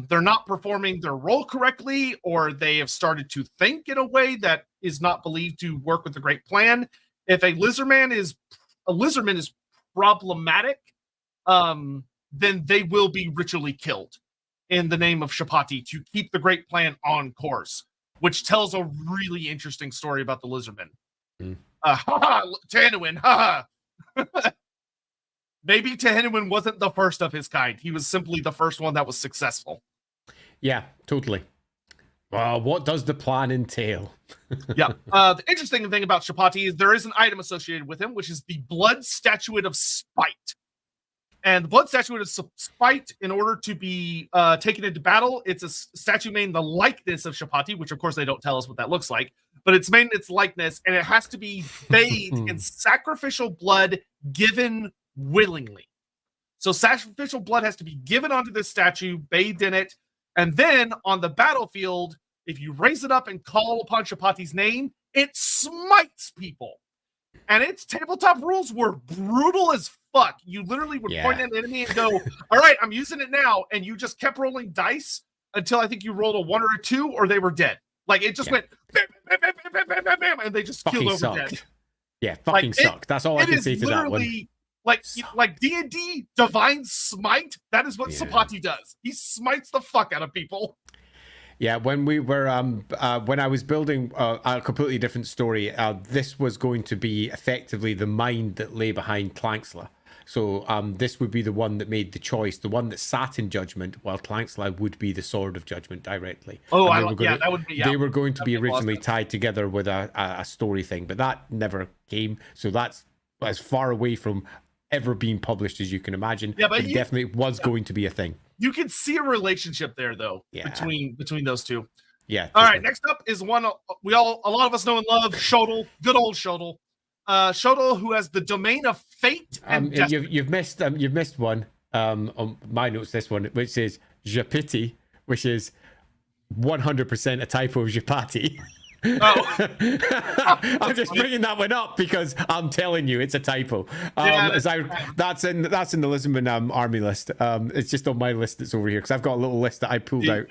They're not performing their role correctly, or they have started to think in a way that is not believed to work with the great plan. If a lizardman is problematic, then they will be ritually killed in the name of Shapati to keep the great plan on course, which tells a really interesting story about the lizardmen. Tanuin, Maybe Tanuin wasn't the first of his kind. He was simply the first one that was successful. Yeah, totally. Well, what does the plan entail? The interesting thing about Shapati is there is an item associated with him, which is the Blood Statuette of Spite. And the Blood Statuette of Spite, in order to be taken into battle, it's a statue made in the likeness of Shapati, which of course they don't tell us what that looks like, but it's made in its likeness, and it has to be bathed in sacrificial blood given willingly. So sacrificial blood has to be given onto this statue, bathed in it, and then on the battlefield, if you raise it up and call upon Shapati's name, it smites people. And its tabletop rules were brutal as fuck. You literally would point at an enemy and go, all right, I'm using it now. And you just kept rolling dice until I think you rolled a 1 or a 2 or they were dead. Like it just went bam, bam, bam, bam, bam, bam, bam, and they just killed over dead. Yeah, fucking sucked. That's all I can say to that one. Like D&D Divine Smite, that is what Shapati does. He smites the fuck out of people. Yeah, when we were when I was building a completely different story, this was going to be effectively the mind that lay behind Tlanxla. So this would be the one that made the choice, the one that sat in judgment, while Tlanxla would be the sword of judgment directly. Oh, that would be. They were going to be originally tied together with a story thing, but that never came. So that's as far away from ever being published as you can imagine. Yeah, but it definitely was going to be a thing. You can see a relationship there, though, between those two. Yeah. All right. Next up is one a lot of us know and love, Shodel. Good old Shodel. Shodel, who has the domain of fate and you've missed one on my notes. This one, which says Japiti, which is 100% a typo of Japati. Oh. I'm just bringing that one up because I'm telling you it's a typo. That's in the Lizardman army list. It's just on my list that's over here because I've got a little list that I pulled out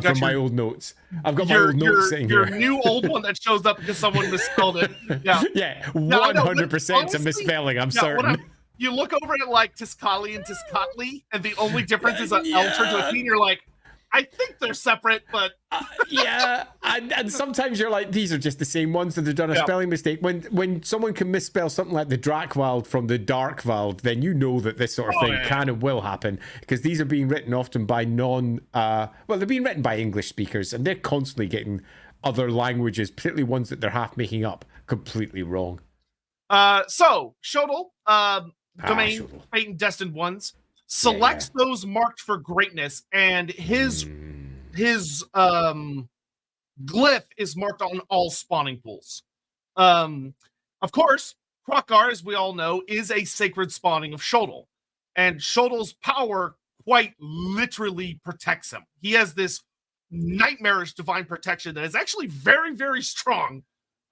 from my old notes. I've got my old notes sitting here. Your new old one that shows up because someone misspelled it. Yeah, 100% a misspelling. I'm certain. You look over at like Tiscali and Tiscatli, and the only difference is an L turned to a T, and you're like, I think they're separate, but and sometimes you're like, these are just the same ones, and they've done a spelling mistake. When someone can misspell something like the Drakvald from the Darkvald, then you know that this sort of thing can and will happen, because these are being written often by they're being written by English speakers, and they're constantly getting other languages, particularly ones that they're half making up, completely wrong. So Shodel, domain, fate and destined ones. Selects those marked for greatness, and his glyph is marked on all spawning pools. Of course, Krokar, as we all know, is a sacred spawning of Shodel, and Shodel's power quite literally protects him. He has this nightmarish divine protection that is actually very, very strong.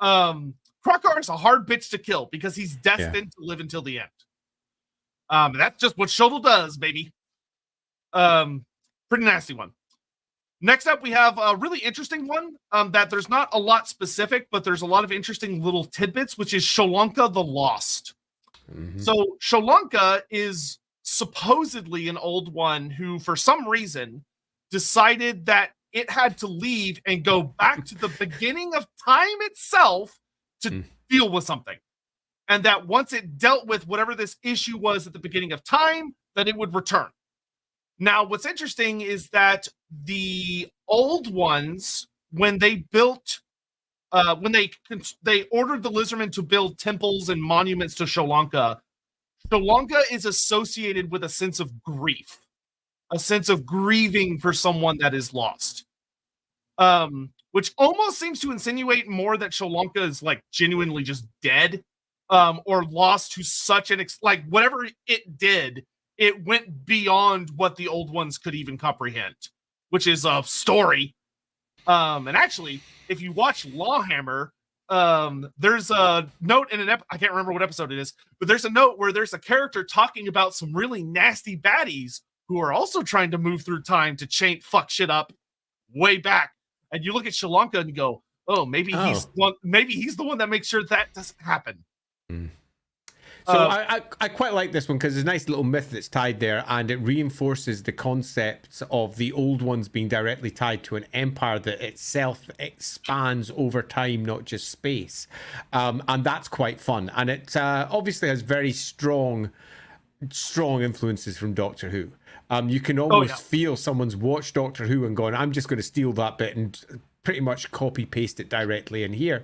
Krokar is a hard bitch to kill because he's destined to live until the end. That's just what Shodel does, baby. Pretty nasty one. Next up, we have a really interesting one that there's not a lot specific, but there's a lot of interesting little tidbits, which is Sholonka the Lost. Mm-hmm. So Sholonka is supposedly an old one who, for some reason, decided that it had to leave and go back to the beginning of time itself to deal with something. And that once it dealt with whatever this issue was at the beginning of time, that it would return. Now, what's interesting is that the old ones, when they built, when they ordered the lizardmen to build temples and monuments to Sri Lanka is associated with a sense of grief, a sense of grieving for someone that is lost, which almost seems to insinuate more that Sri Lanka is like genuinely just dead, or lost to such an like whatever it did, it went beyond what the old ones could even comprehend, which is a story. And actually, if you watch Lawhammer, there's a note in I can't remember what episode it is, but there's a note where there's a character talking about some really nasty baddies who are also trying to move through time to fuck shit up way back. And you look at Sri Lanka and you go, oh, maybe he's the one that makes sure that doesn't happen. So I quite like this one because there's a nice little myth that's tied there, and it reinforces the concepts of the old ones being directly tied to an empire that itself expands over time, not just space. And that's quite fun. And it obviously has very strong influences from Doctor Who. You can almost feel someone's watched Doctor Who and gone, I'm just going to steal that bit and pretty much copy paste it directly in here.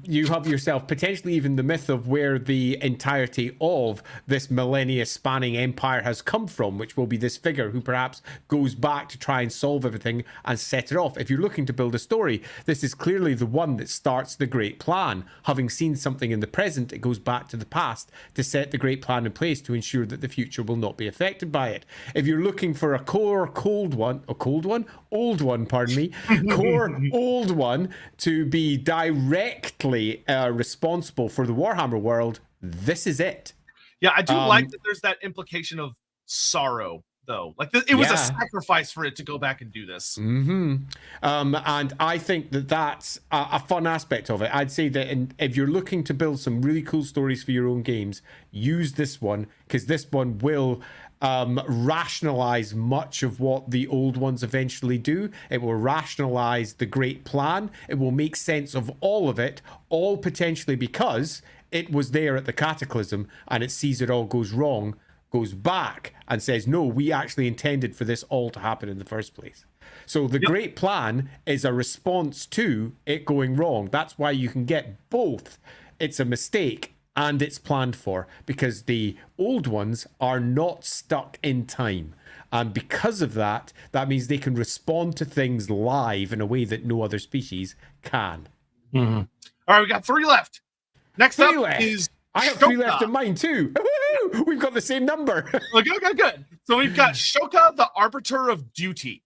You have yourself potentially even the myth of where the entirety of this millennia spanning empire has come from, which will be this figure who perhaps goes back to try and solve everything and set it off. If you're looking to build a story, this is clearly the one that starts the great plan. Having seen something in the present, it goes back to the past to set the great plan in place to ensure that the future will not be affected by it. If you're looking for a old one to be directly responsible for the Warhammer world, this is it. Yeah, I do like that there's that implication of sorrow, though. Like, it was a sacrifice for it to go back and do this. And I think that that's a fun aspect of it. I'd say that if you're looking to build some really cool stories for your own games, use this one, because this one will rationalize much of what the old ones eventually do. It will rationalize the great plan. It will make sense of all of it, all potentially because it was there at the cataclysm, and it sees it all goes wrong, goes back and says, no, we actually intended for this all to happen in the first place. So the great plan is a response to it going wrong. That's why you can get both. It's a mistake and it's planned for, because the old ones are not stuck in time. And because of that, that means they can respond to things live in a way that no other species can. Mm-hmm. All right, we got 3 left. Next up is I have 3 left in mine too. Woo-hoo! We've got the same number. Good. So we've got Shoka, the Arbiter of Duty.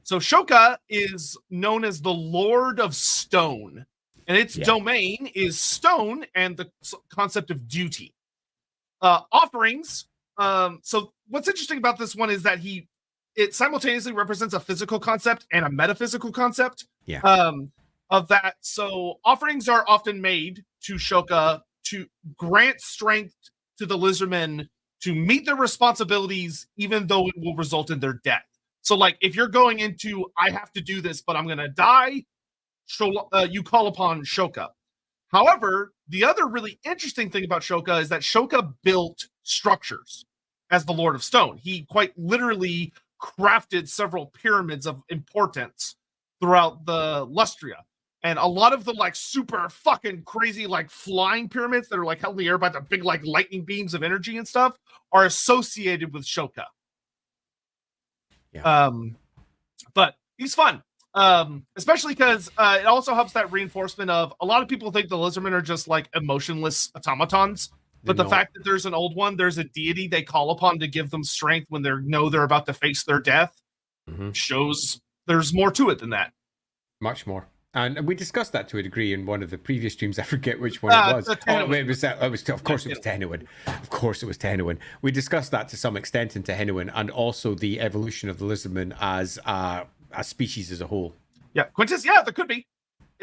So Shoka is known as the Lord of Stone. And its domain is stone and the concept of duty. Offerings. So what's interesting about this one is that it simultaneously represents a physical concept and a metaphysical concept. Of that. So offerings are often made to Shoka to grant strength to the lizardmen to meet their responsibilities, even though it will result in their death. So, like, if you're going into, I have to do this, but I'm going to die, you call upon Shoka. However, the other really interesting thing about Shoka is that Shoka built structures as the Lord of Stone. He quite literally crafted several pyramids of importance throughout the Lustria. And a lot of the like super fucking crazy like flying pyramids that are like held in the air by the big like lightning beams of energy and stuff are associated with Shoka. But he's fun. Especially because it also helps that reinforcement of a lot of people think the lizardmen are just like emotionless automatons, but the fact that there's an old one, there's a deity they call upon to give them strength when they're about to face their death, shows there's more to it than that. Much more. And we discussed that to a degree in one of the previous streams. I forget which one it was. Of course it was Tehuan. Of course it was Tehuan. We discussed that to some extent in Tehuan, and also the evolution of the lizardman as a species as a whole. Yeah, Quintus, yeah, there could be.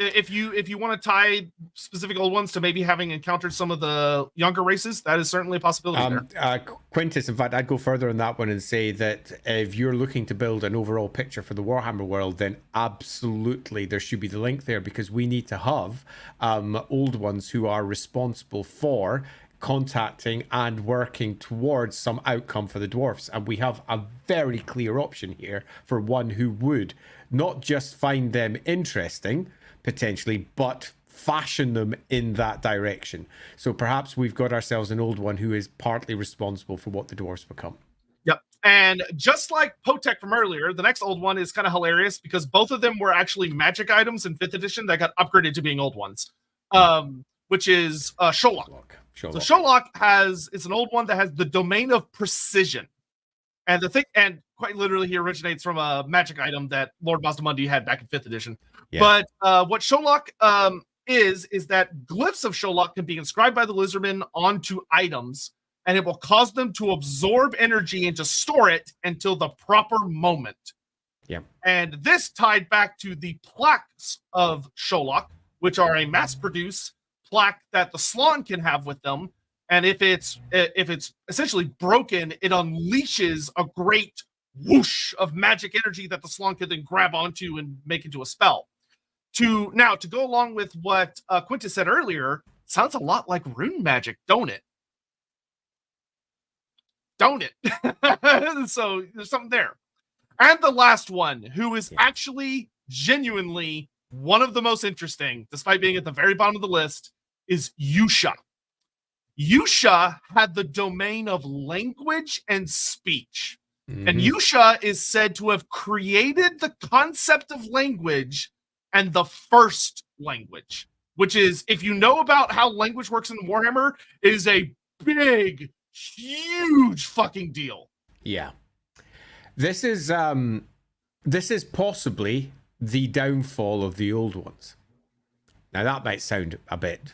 if you want to tie specific old ones to maybe having encountered some of the younger races, that is certainly a possibility there. Quintus, in fact, I'd go further on that one and say that if you're looking to build an overall picture for the Warhammer world, then absolutely there should be the link there, because we need to have old ones who are responsible for contacting and working towards some outcome for the dwarfs. And we have a very clear option here for one who would not just find them interesting, potentially, but fashion them in that direction. So perhaps we've got ourselves an old one who is partly responsible for what the dwarfs become. Yep. And just like Sotek from earlier, the next old one is kind of hilarious because both of them were actually magic items in 5th edition that got upgraded to being old ones, which is Sholok. So Sholok is an old one that has the domain of precision. And quite literally he originates from a magic item that Lord Mazdamundi had back in 5th edition. Yeah. But what Sholok is that glyphs of Sholok can be inscribed by the lizardmen onto items, and it will cause them to absorb energy and to store it until the proper moment. Yeah. And this tied back to the plaques of Sholok, which are a mass-produced plaque that the Slaanesh can have with them. And if it's essentially broken, it unleashes a great whoosh of magic energy that the Slaanesh can then grab onto and make into a spell. To go along with what Quintus said earlier, sounds a lot like rune magic, don't it? Don't it? So there's something there. And the last one, who is actually genuinely one of the most interesting, despite being at the very bottom of the list, is Yusha. Yusha had the domain of language and speech. Mm-hmm. And Yusha is said to have created the concept of language and the first language, which is, if you know about how language works in Warhammer, it is a big, huge fucking deal. Yeah. This is possibly the downfall of the old ones. Now that might sound a bit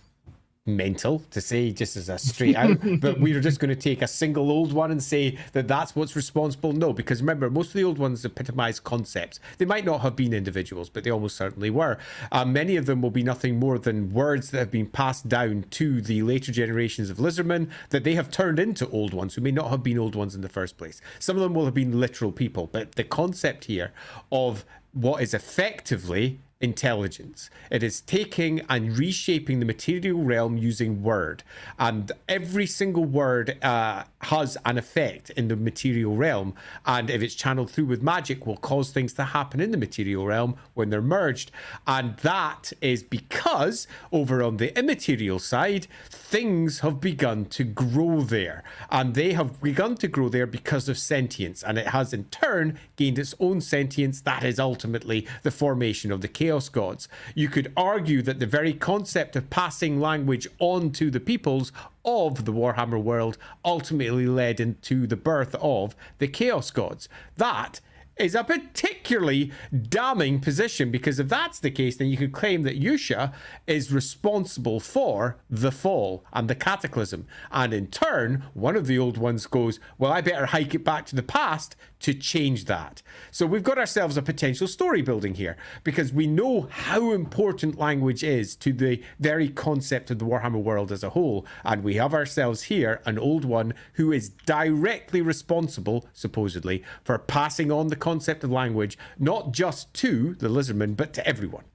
mental to say just as a straight out, but we're just going to take a single old one and say that that's what's responsible. No, because remember, most of the old ones epitomize concepts. They might not have been individuals, but they almost certainly were. Many of them will be nothing more than words that have been passed down to the later generations of lizardmen that they have turned into old ones who may not have been old ones in the first place. Some of them will have been literal people, but the concept here of what is effectively intelligence. It is taking and reshaping the material realm using word, and every single word has an effect in the material realm, and if it's channeled through with magic will cause things to happen in the material realm when they're merged. And that is because over on the immaterial side things have begun to grow there, and they have begun to grow there because of sentience, and it has in turn gained its own sentience that is ultimately the formation of the Chaos Gods. You could argue that the very concept of passing language on to the peoples of the Warhammer world ultimately led into the birth of the Chaos Gods. That is a particularly damning position, because if that's the case, then you could claim that Yusha is responsible for the fall and the cataclysm. And in turn, one of the old ones goes, well, I better hike it back to the past to change that. So we've got ourselves a potential story building here, because we know how important language is to the very concept of the Warhammer world as a whole. And we have ourselves here an old one who is directly responsible, supposedly, for passing on the concept of language, not just to the lizardmen, but to everyone.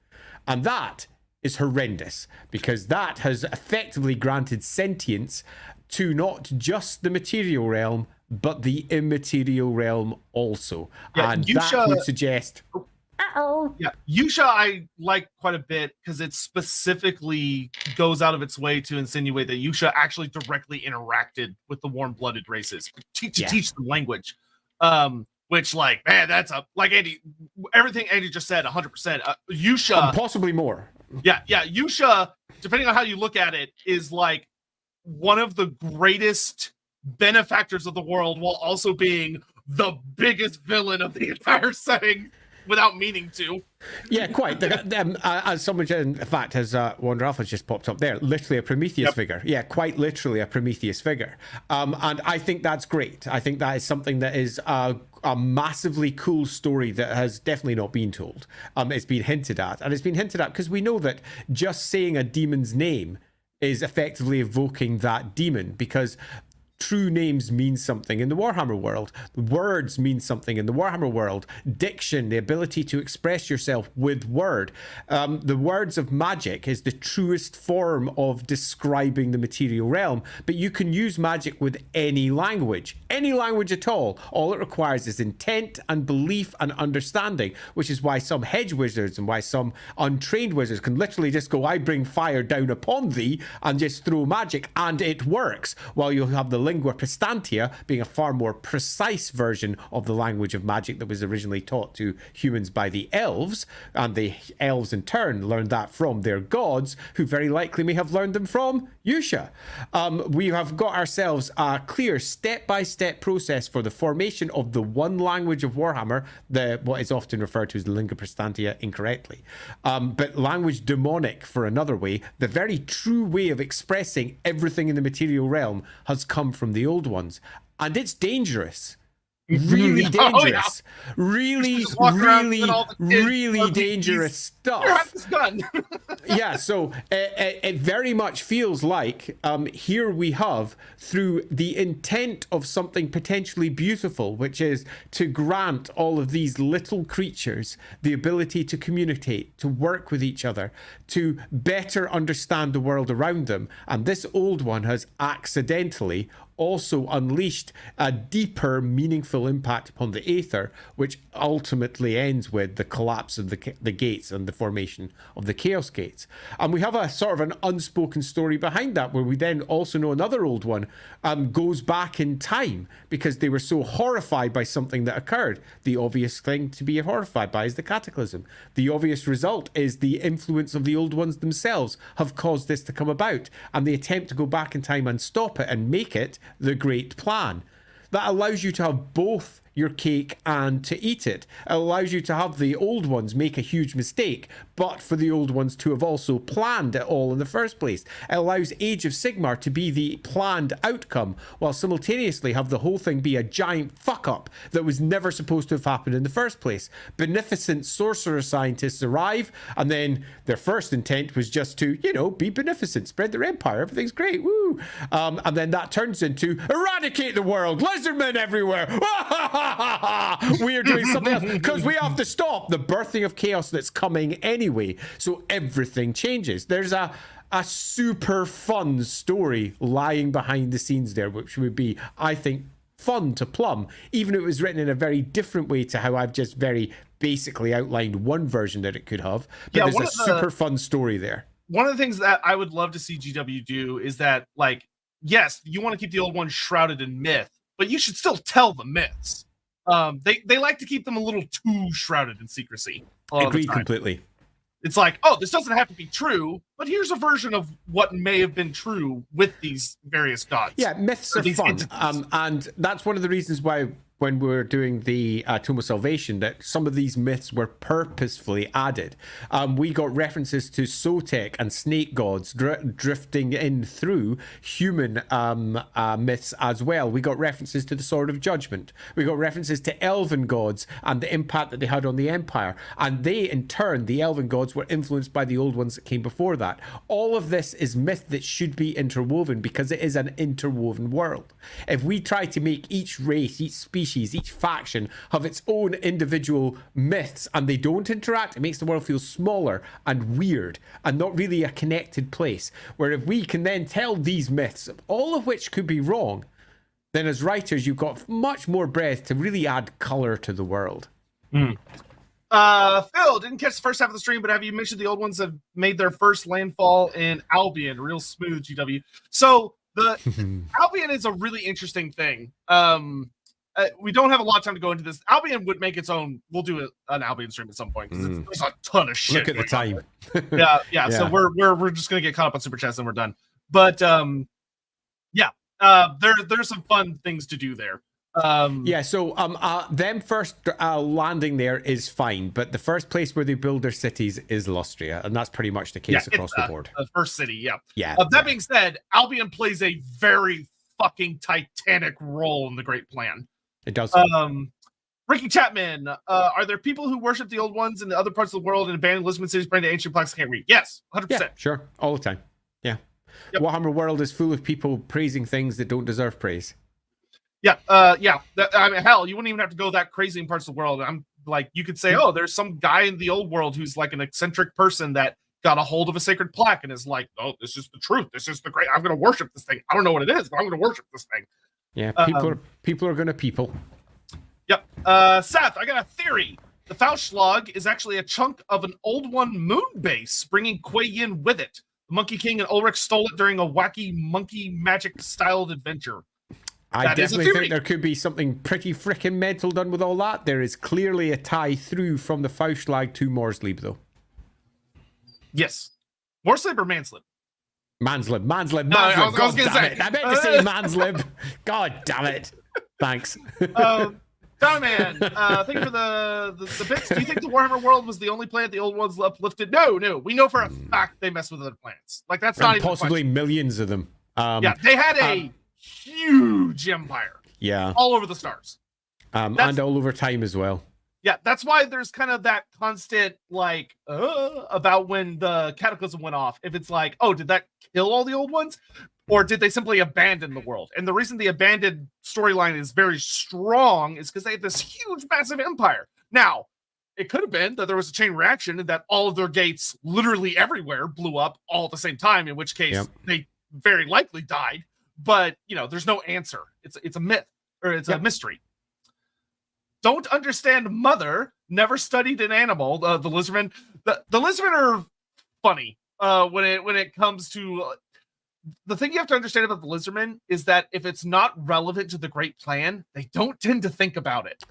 And that is horrendous, because that has effectively granted sentience to not just the material realm, but the immaterial realm also. Yeah, and Yusha, that would suggest... Yeah, Yusha I like quite a bit, because it specifically goes out of its way to insinuate that Yusha actually directly interacted with the warm-blooded races to teach them language. Which, like, man, that's Andy, everything Andy just said, 100%. Yusha... possibly more. Yeah, Yusha, depending on how you look at it, is like one of the greatest benefactors of the world, while also being the biggest villain of the entire setting without meaning to. Yeah, quite. As someone, in fact, has Wander Alpha just popped up there, literally a Prometheus figure. Yeah, quite literally a Prometheus figure. And I think that's great. I think that is something that is a massively cool story that has definitely not been told. It's been hinted at, and it's been hinted at because we know that just saying a demon's name is effectively evoking that demon, because true names mean something in the Warhammer world. Words mean something in the Warhammer world. Diction, the ability to express yourself with word. The words of magic is the truest form of describing the material realm, but you can use magic with any language at all. All it requires is intent and belief and understanding, which is why some hedge wizards and why some untrained wizards can literally just go, I bring fire down upon thee, and just throw magic, and it works, while you'll have the lingua prestantia being a far more precise version of the language of magic that was originally taught to humans by the elves, and the elves in turn learned that from their gods, who very likely may have learned them from Yusha. We have got ourselves a clear step-by-step process for the formation of the one language of Warhammer, what is often referred to as the lingua prestantia incorrectly, but language demonic for another way. The very true way of expressing everything in the material realm has come from the old ones, and it's dangerous. Really dangerous. Really dangerous stuff. Yeah, so it very much feels like here we have, through the intent of something potentially beautiful, which is to grant all of these little creatures the ability to communicate, to work with each other, to better understand the world around them. And this old one has accidentally also unleashed a deeper, meaningful impact upon the Aether, which ultimately ends with the collapse of the gates and the formation of the Chaos Gates. And we have a sort of an unspoken story behind that, where we then also know another old one goes back in time because they were so horrified by something that occurred. The obvious thing to be horrified by is the Cataclysm. The obvious result is the influence of the old ones themselves have caused this to come about, and they attempt to go back in time and stop it and make it the great plan. That allows you to have both your cake and to eat it. It allows you to have the old ones make a huge mistake, but for the old ones to have also planned it all in the first place. It allows Age of Sigmar to be the planned outcome, while simultaneously have the whole thing be a giant fuck up that was never supposed to have happened in the first place. Beneficent sorcerer scientists arrive, and then their first intent was just to, be beneficent, spread their empire, everything's great, woo! And then that turns into eradicate the world, lizardmen everywhere! We are doing something else because we have to stop the birthing of chaos that's coming anyway. So everything changes. There's a super fun story lying behind the scenes there, which would be, I think, fun to plumb, even if it was written in a very different way to how I've just very basically outlined one version that it could have. But there's a super fun story there. One of the things that I would love to see GW do is that, yes, you want to keep the old ones shrouded in myth, but you should still tell the myths. They like to keep them a little too shrouded in secrecy. Agreed completely. It's like, this doesn't have to be true, but here's a version of what may have been true with these various gods. Yeah, myths are fun. And that's one of the reasons why, when we were doing the Tomb of Salvation, that some of these myths were purposefully added. We got references to Sotek and snake gods drifting in through human myths as well. We got references to the Sword of Judgment. We got references to elven gods and the impact that they had on the Empire. And they, in turn, the elven gods, were influenced by the old ones that came before that. All of this is myth that should be interwoven because it is an interwoven world. If we try to make each race, each species, each faction have its own individual myths and they don't interact, it makes the world feel smaller and weird and not really a connected place. Where if we can then tell these myths, all of which could be wrong, then as writers you've got much more breadth to really add color to the world. Phil, didn't catch the first half of the stream, but have you mentioned the old ones have made their first landfall in Albion? Real smooth, GW. So the Albion is a really interesting thing. We don't have a lot of time to go into this. Albion would make its own. We'll do an Albion stream at some point because there's a ton of shit. Look at the time. Yeah. So we're just gonna get caught up on super chats and we're done. But there's some fun things to do there. So them first landing there is fine, but the first place where they build their cities is Lustria, and that's pretty much the case across the board. The first city, yeah. That being said, Albion plays a very fucking titanic role in the Great Plan. It does. Ricky Chapman, are there people who worship the old ones in the other parts of the world and abandon Lisbon cities, bring to ancient plaques can't read? Yes, 100%. Yeah, sure, all the time. Yeah. Yep. Warhammer World is full of people praising things that don't deserve praise. Yeah, I mean, hell, you wouldn't even have to go that crazy in parts of the world. I'm like, you could say, oh, there's some guy in the old world who's like an eccentric person that got a hold of a sacred plaque and is like, oh, this is the truth. This is the great. I'm going to worship this thing. I don't know what it is, but I'm going to worship this thing. Yeah, people are going to people. Yep. Seth, I got a theory. The Faustschlag is actually a chunk of an old one moon base, bringing Kuei Yin with it. The Monkey King and Ulrich stole it during a wacky monkey magic styled adventure. I definitely think there could be something pretty freaking mental done with all that. There is clearly a tie through from the Faustschlag to Morsleb, though. Yes. Morsleb or Mansleb? Mansleb. No, I was God gonna damn say. it. I meant to say Mansleb. God damn it. Thanks. Donovan, thank you for the bits. Do you think the Warhammer world was the only planet the old ones uplifted? No. We know for a fact they mess with other planets. Like, that's not even possibly millions of them. Yeah, they had a huge empire. Yeah. All over the stars. And all over time as well. Yeah, that's why there's kind of that constant, like, about when the Cataclysm went off. If it's like, oh, did that kill all the old ones? Or did they simply abandon the world? And the reason the abandoned storyline is very strong is because they had this huge, massive empire. Now, it could have been that there was a chain reaction and that all of their gates literally everywhere blew up all at the same time, in which case they very likely died. But, you know, there's no answer. It's a myth, or it's a mystery. Don't understand mother, never studied an animal. The lizardmen. The lizardmen are funny when it comes to... the thing you have to understand about the lizardmen is that if it's not relevant to the great plan, they don't tend to think about it.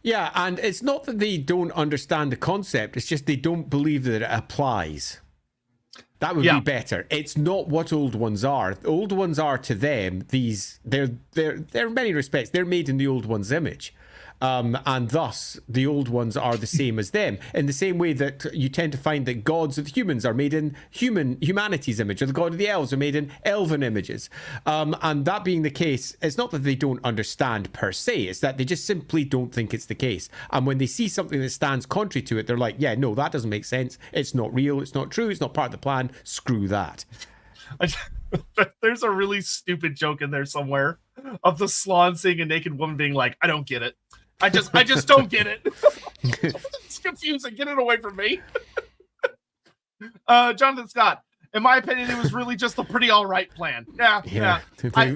Yeah, and it's not that they don't understand the concept, it's just they don't believe that it applies. That would be better. It's not what old ones are. Old ones are to them, they're in many respects, they're made in the old one's image. And thus, the old ones are the same as them. In the same way that you tend to find that gods of humans are made in humanity's image, or the god of the elves are made in elven images. And that being the case, it's not that they don't understand per se, it's that they just simply don't think it's the case. And when they see something that stands contrary to it, they're like, yeah, no, that doesn't make sense. It's not real. It's not true. It's not part of the plan. Screw that. There's a really stupid joke in there somewhere of the Slán seeing a naked woman being like, I don't get it. I just don't get it. It's confusing. Get it away from me. Jonathan Scott. In my opinion, it was really just a pretty all right plan. Yeah. I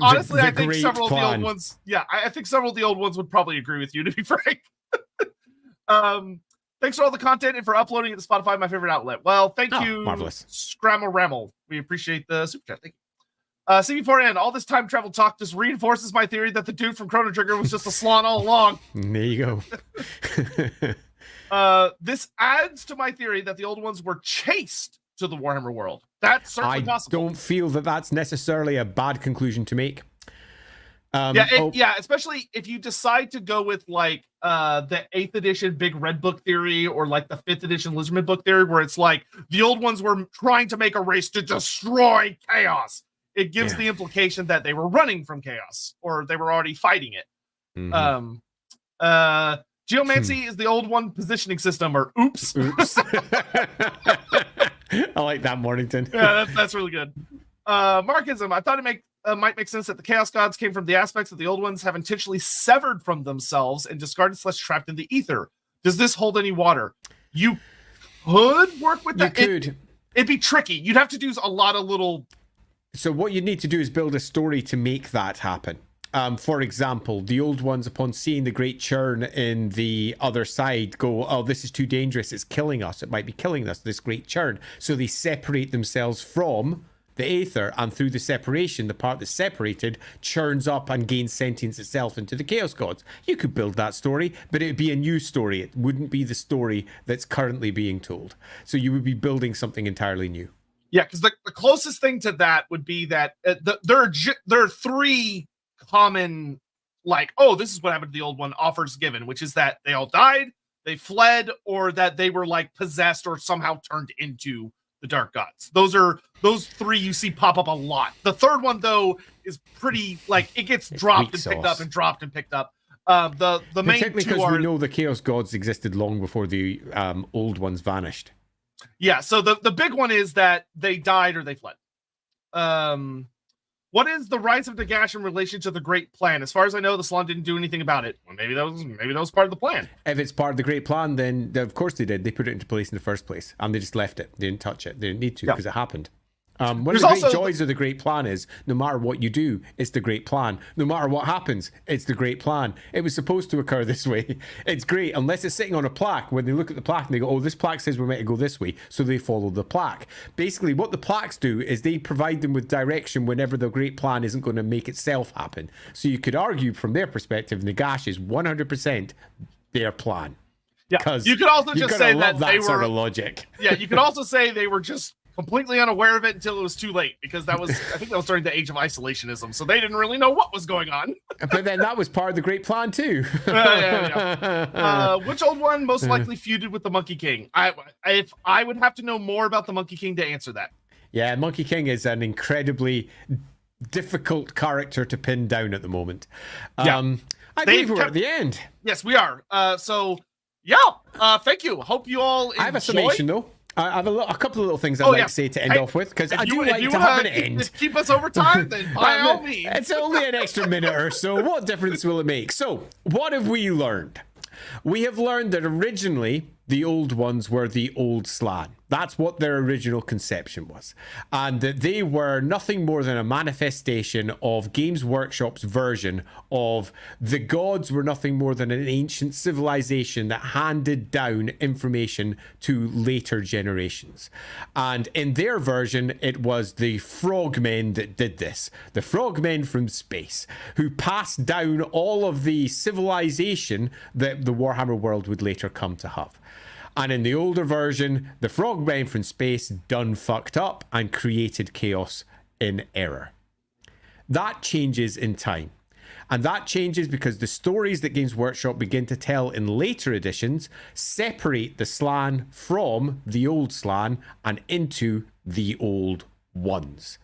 think several of the old ones. Yeah, I think several of the old ones would probably agree with you, to be frank. Thanks for all the content and for uploading it to Spotify, my favorite outlet. Well, thank you, marvelous. Scramble Ramble. We appreciate the super chat. Thank you. CB4N, all this time travel talk just reinforces my theory that the dude from Chrono Trigger was just a Slán all along. There you go. This adds to my theory that the old ones were chased to the Warhammer world. That's certainly possible. I don't feel that that's necessarily a bad conclusion to make. Especially if you decide to go with like the 8th edition Big Red Book theory, or like the 5th edition Lizardman book theory, where it's like the old ones were trying to make a race to destroy chaos. It gives the implication that they were running from chaos, or they were already fighting it. Mm-hmm. Geomancy is the old one positioning system, or oops. I like that, Mornington. Yeah, that's really good. Markism, I thought it might make sense that the Chaos Gods came from the aspects that the old ones have intentionally severed from themselves and discarded / trapped in the ether. Does this hold any water? You could work with that. You could. It'd be tricky. You'd have to do a lot of little... So what you need to do is build a story to make that happen. For example, the old ones, upon seeing the great churn in the other side, go, oh, this is too dangerous. It's killing us. It might be killing us, this great churn. So they separate themselves from the Aether, and through the separation, the part that's separated churns up and gains sentience itself into the Chaos Gods. You could build that story, but it would be a new story. It wouldn't be the story that's currently being told. So you would be building something entirely new. Yeah, because the closest thing to that would be that there are 3 common, like, oh, this is what happened to the old one offers given, which is that they all died, they fled, or that they were like possessed or somehow turned into the dark gods. Those 3 you see pop up a lot. The third one, though, is pretty, like, it gets dropped and picked up and dropped and picked up. The main Particularly two because are we know the Chaos Gods existed long before the old ones vanished. Yeah, so the big one is that they died or they fled. What is the rise of Nagash in relation to the Great Plan? As far as I know, the Salon didn't do anything about it. Well, maybe that was part of the plan. If it's part of the Great Plan, then of course they did. They put it into place in the first place, and they just left it. They didn't touch it. They didn't need to because it happened. One of the great joys of the Great Plan is no matter what you do, it's the Great Plan. No matter what happens, it's the Great Plan. It was supposed to occur this way. It's great, unless it's sitting on a plaque. When they look at the plaque and they go, oh, this plaque says we're meant to go this way, so they follow the plaque. Basically, what the plaques do is they provide them with direction whenever the Great Plan isn't going to make itself happen. So you could argue from their perspective, Nagash is 100% their plan. Yeah, you could also just say that they were sort of logic. Yeah, you could also say they were just completely unaware of it until it was too late, because I think that was during the age of isolationism, so they didn't really know what was going on. But then that was part of the Great Plan too. Which old one most likely feuded with the Monkey King? If I would have to know more about the Monkey King to answer that. Yeah, Monkey King is an incredibly difficult character to pin down at the moment. I believe we're at the end. Yes, we are. Thank you. Hope you all enjoyed. I have a summation though. I have a couple of little things I'd like to say to end off with, because I do like to have an end. Keep us over time, then by all means. It's only an extra minute or so. What difference will it make? So, what have we learned? We have learned that originally the old ones were the old Slann. That's what their original conception was. And that they were nothing more than a manifestation of Games Workshop's version of the gods were nothing more than an ancient civilization that handed down information to later generations. And in their version, it was the frogmen that did this. The frogmen from space, who passed down all of the civilization that the Warhammer world would later come to have. And in the older version, the frogmen from space done fucked up and created chaos in error. That changes in time. And that changes because the stories that Games Workshop begin to tell in later editions separate the Slann from the old Slann and into the old ones.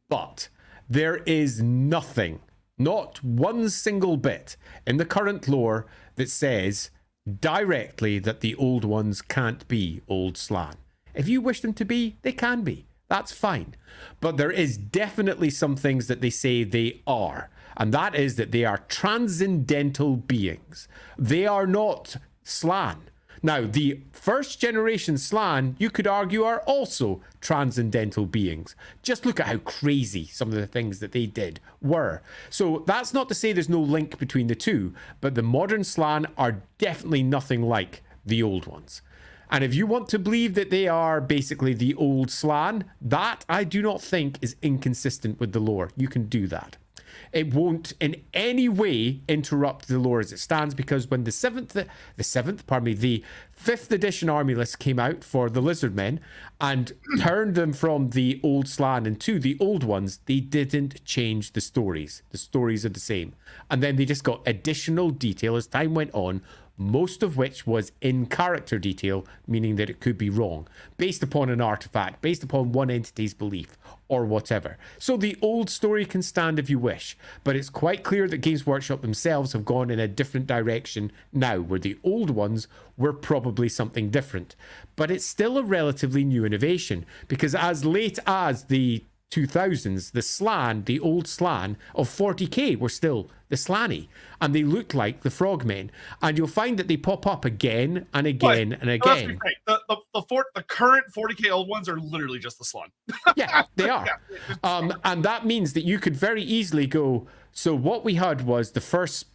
But there is nothing, not one single bit in the current lore that says directly that the old ones can't be old Slann. If you wish them to be, they can be. That's fine. But there is definitely some things that they say they are. And that is that they are transcendental beings. They are not Slann. Now, the first generation Slann, you could argue, are also transcendental beings. Just look at how crazy some of the things that they did were. So that's not to say there's no link between the two, but the modern Slann are definitely nothing like the old ones. And if you want to believe that they are basically the old Slann, that I do not think is inconsistent with the lore. You can do that. It won't in any way interrupt the lore as it stands, because when the 5th edition army list came out for the Lizardmen and turned them from the old Slann into the old ones, they didn't change the stories. The stories are the same. And then they just got additional detail as time went on, most of which was in character detail, meaning that it could be wrong, based upon an artifact, based upon one entity's belief, or whatever. So the old story can stand if you wish, but it's quite clear that Games Workshop themselves have gone in a different direction now, where the old ones were probably something different. But it's still a relatively new innovation, because as late as the 2000s, the Slann, the old Slann of 40k were still the Slanny, and they looked like the Frogmen. And you'll find that they pop up again and again and again. The current 40k old ones are literally just the Slann. Yeah, they are. And that means that you could very easily go, so what we had was the first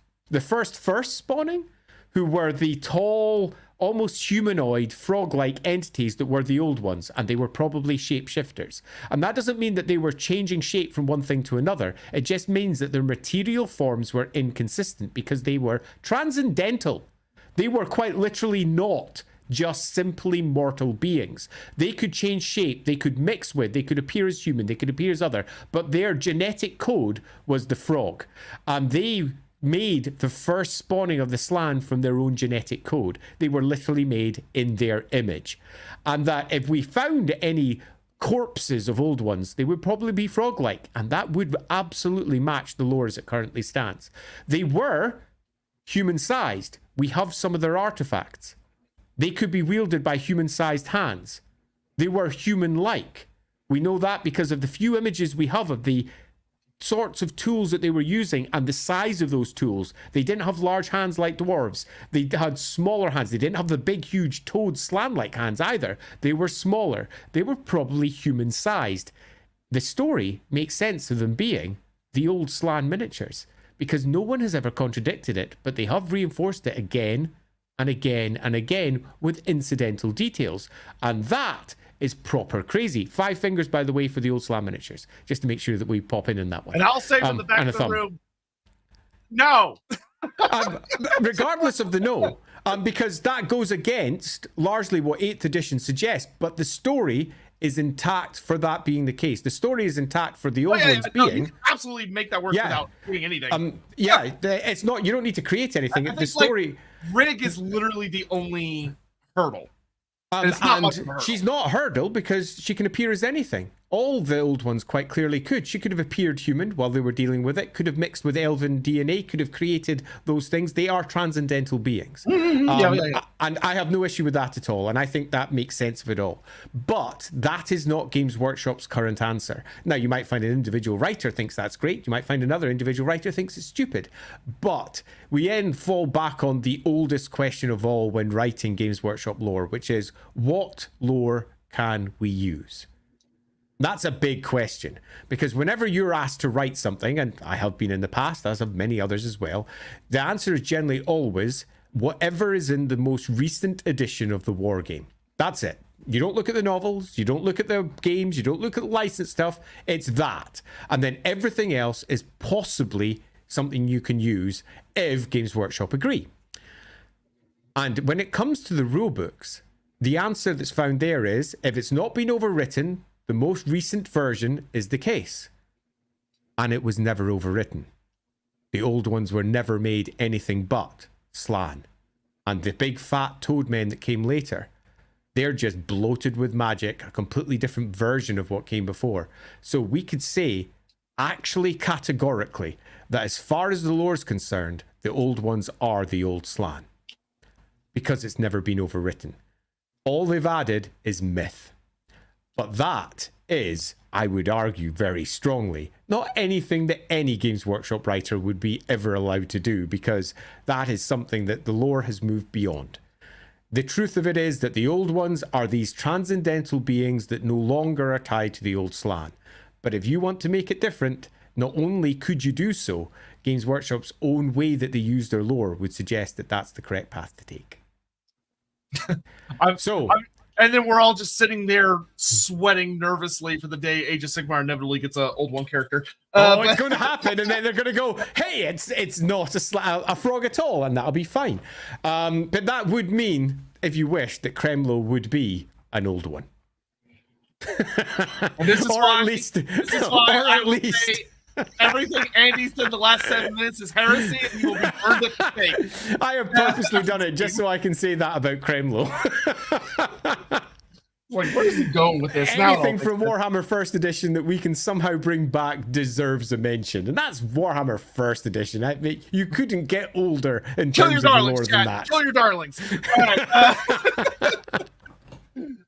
spawning, who were the tall, almost humanoid, frog-like entities that were the old ones, and they were probably shapeshifters. And that doesn't mean that they were changing shape from one thing to another. It just means that their material forms were inconsistent because they were transcendental. They were quite literally not just simply mortal beings. They could change shape, they could mix with, they could appear as human, they could appear as other, but their genetic code was the frog. And they made the first spawning of the Slann from their own genetic code. They were literally made in their image. And that if we found any corpses of old ones, they would probably be frog-like, and that would absolutely match the lore as it currently stands. They were human-sized. We have some of their artifacts. They could be wielded by human-sized hands. They were human-like. We know that because of the few images we have of the sorts of tools that they were using and the size of those tools. They didn't have large hands like dwarves. They had smaller hands. They didn't have the big, huge toad slan-like hands either. They were smaller. They were probably human-sized. The story makes sense of them being the old slan miniatures because no one has ever contradicted it, but they have reinforced it again and again and again with incidental details. And that is proper crazy. 5 fingers, by the way, for the old slam miniatures, just to make sure that we pop in that one. And I'll say from the back of the room, no. Regardless of the no, because that goes against largely what 8th edition suggests, but the story is intact for that being the case. The story is intact for the old ones being... you can absolutely make that work without doing anything. It's not... You don't need to create anything. The story... Rig is literally the only hurdle. And she's not a hurdle because she can appear as anything. All the old ones quite clearly could. She could have appeared human while they were dealing with it, could have mixed with elven DNA, could have created those things. They are transcendental beings. And I have no issue with that at all. And I think that makes sense of it all. But that is not Games Workshop's current answer. Now, you might find an individual writer thinks that's great. You might find another individual writer thinks it's stupid. But we then fall back on the oldest question of all when writing Games Workshop lore, which is, what lore can we use? That's a big question, because whenever you're asked to write something, and I have been in the past, as have many others as well, the answer is generally always whatever is in the most recent edition of the war game. That's it. You don't look at the novels, you don't look at the games, you don't look at the licensed stuff. It's that. And then everything else is possibly something you can use if Games Workshop agree. And when it comes to the rulebooks, the answer that's found there is, if it's not been overwritten, the most recent version is the case. And it was never overwritten. The old ones were never made anything but slan. And the big fat toad men that came later, they're just bloated with magic, a completely different version of what came before. So we could say, actually categorically, that as far as the lore is concerned, the old ones are the old slan. Because it's never been overwritten. All they've added is myth. But that is, I would argue very strongly, not anything that any Games Workshop writer would be ever allowed to do, because that is something that the lore has moved beyond. The truth of it is that the old ones are these transcendental beings that no longer are tied to the old slan. But if you want to make it different, not only could you do so, Games Workshop's own way that they use their lore would suggest that that's the correct path to take. And then we're all just sitting there sweating nervously for the day Age of Sigmar inevitably gets an old one character. It's going to happen, and then they're going to go, hey, it's not a frog at all, and that'll be fine. But that would mean, if you wish, that Kremlo would be an old one. And this is why, at least everything Andy said the last 7 minutes is heresy, and he will be burned at the stake. I have purposely done it just so I can say that about Kremlo. Like, where's he going with this? Anything from Warhammer First Edition that we can somehow bring back deserves a mention, and that's Warhammer First Edition. I mean, you couldn't get older in terms of lore than that. Kill your darlings. All right.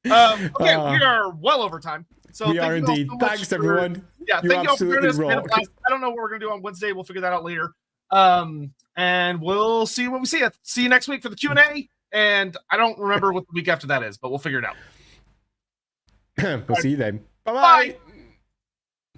Okay, we are well over time. So we are indeed. Thanks, everyone. Yeah, thank you all for joining us. I don't know what we're going to do on Wednesday. We'll figure that out later. And we'll see you when we see you. See you next week for the Q&A. And I don't remember what the week after that is, but we'll figure it out. We'll see you then. Bye-bye. Bye.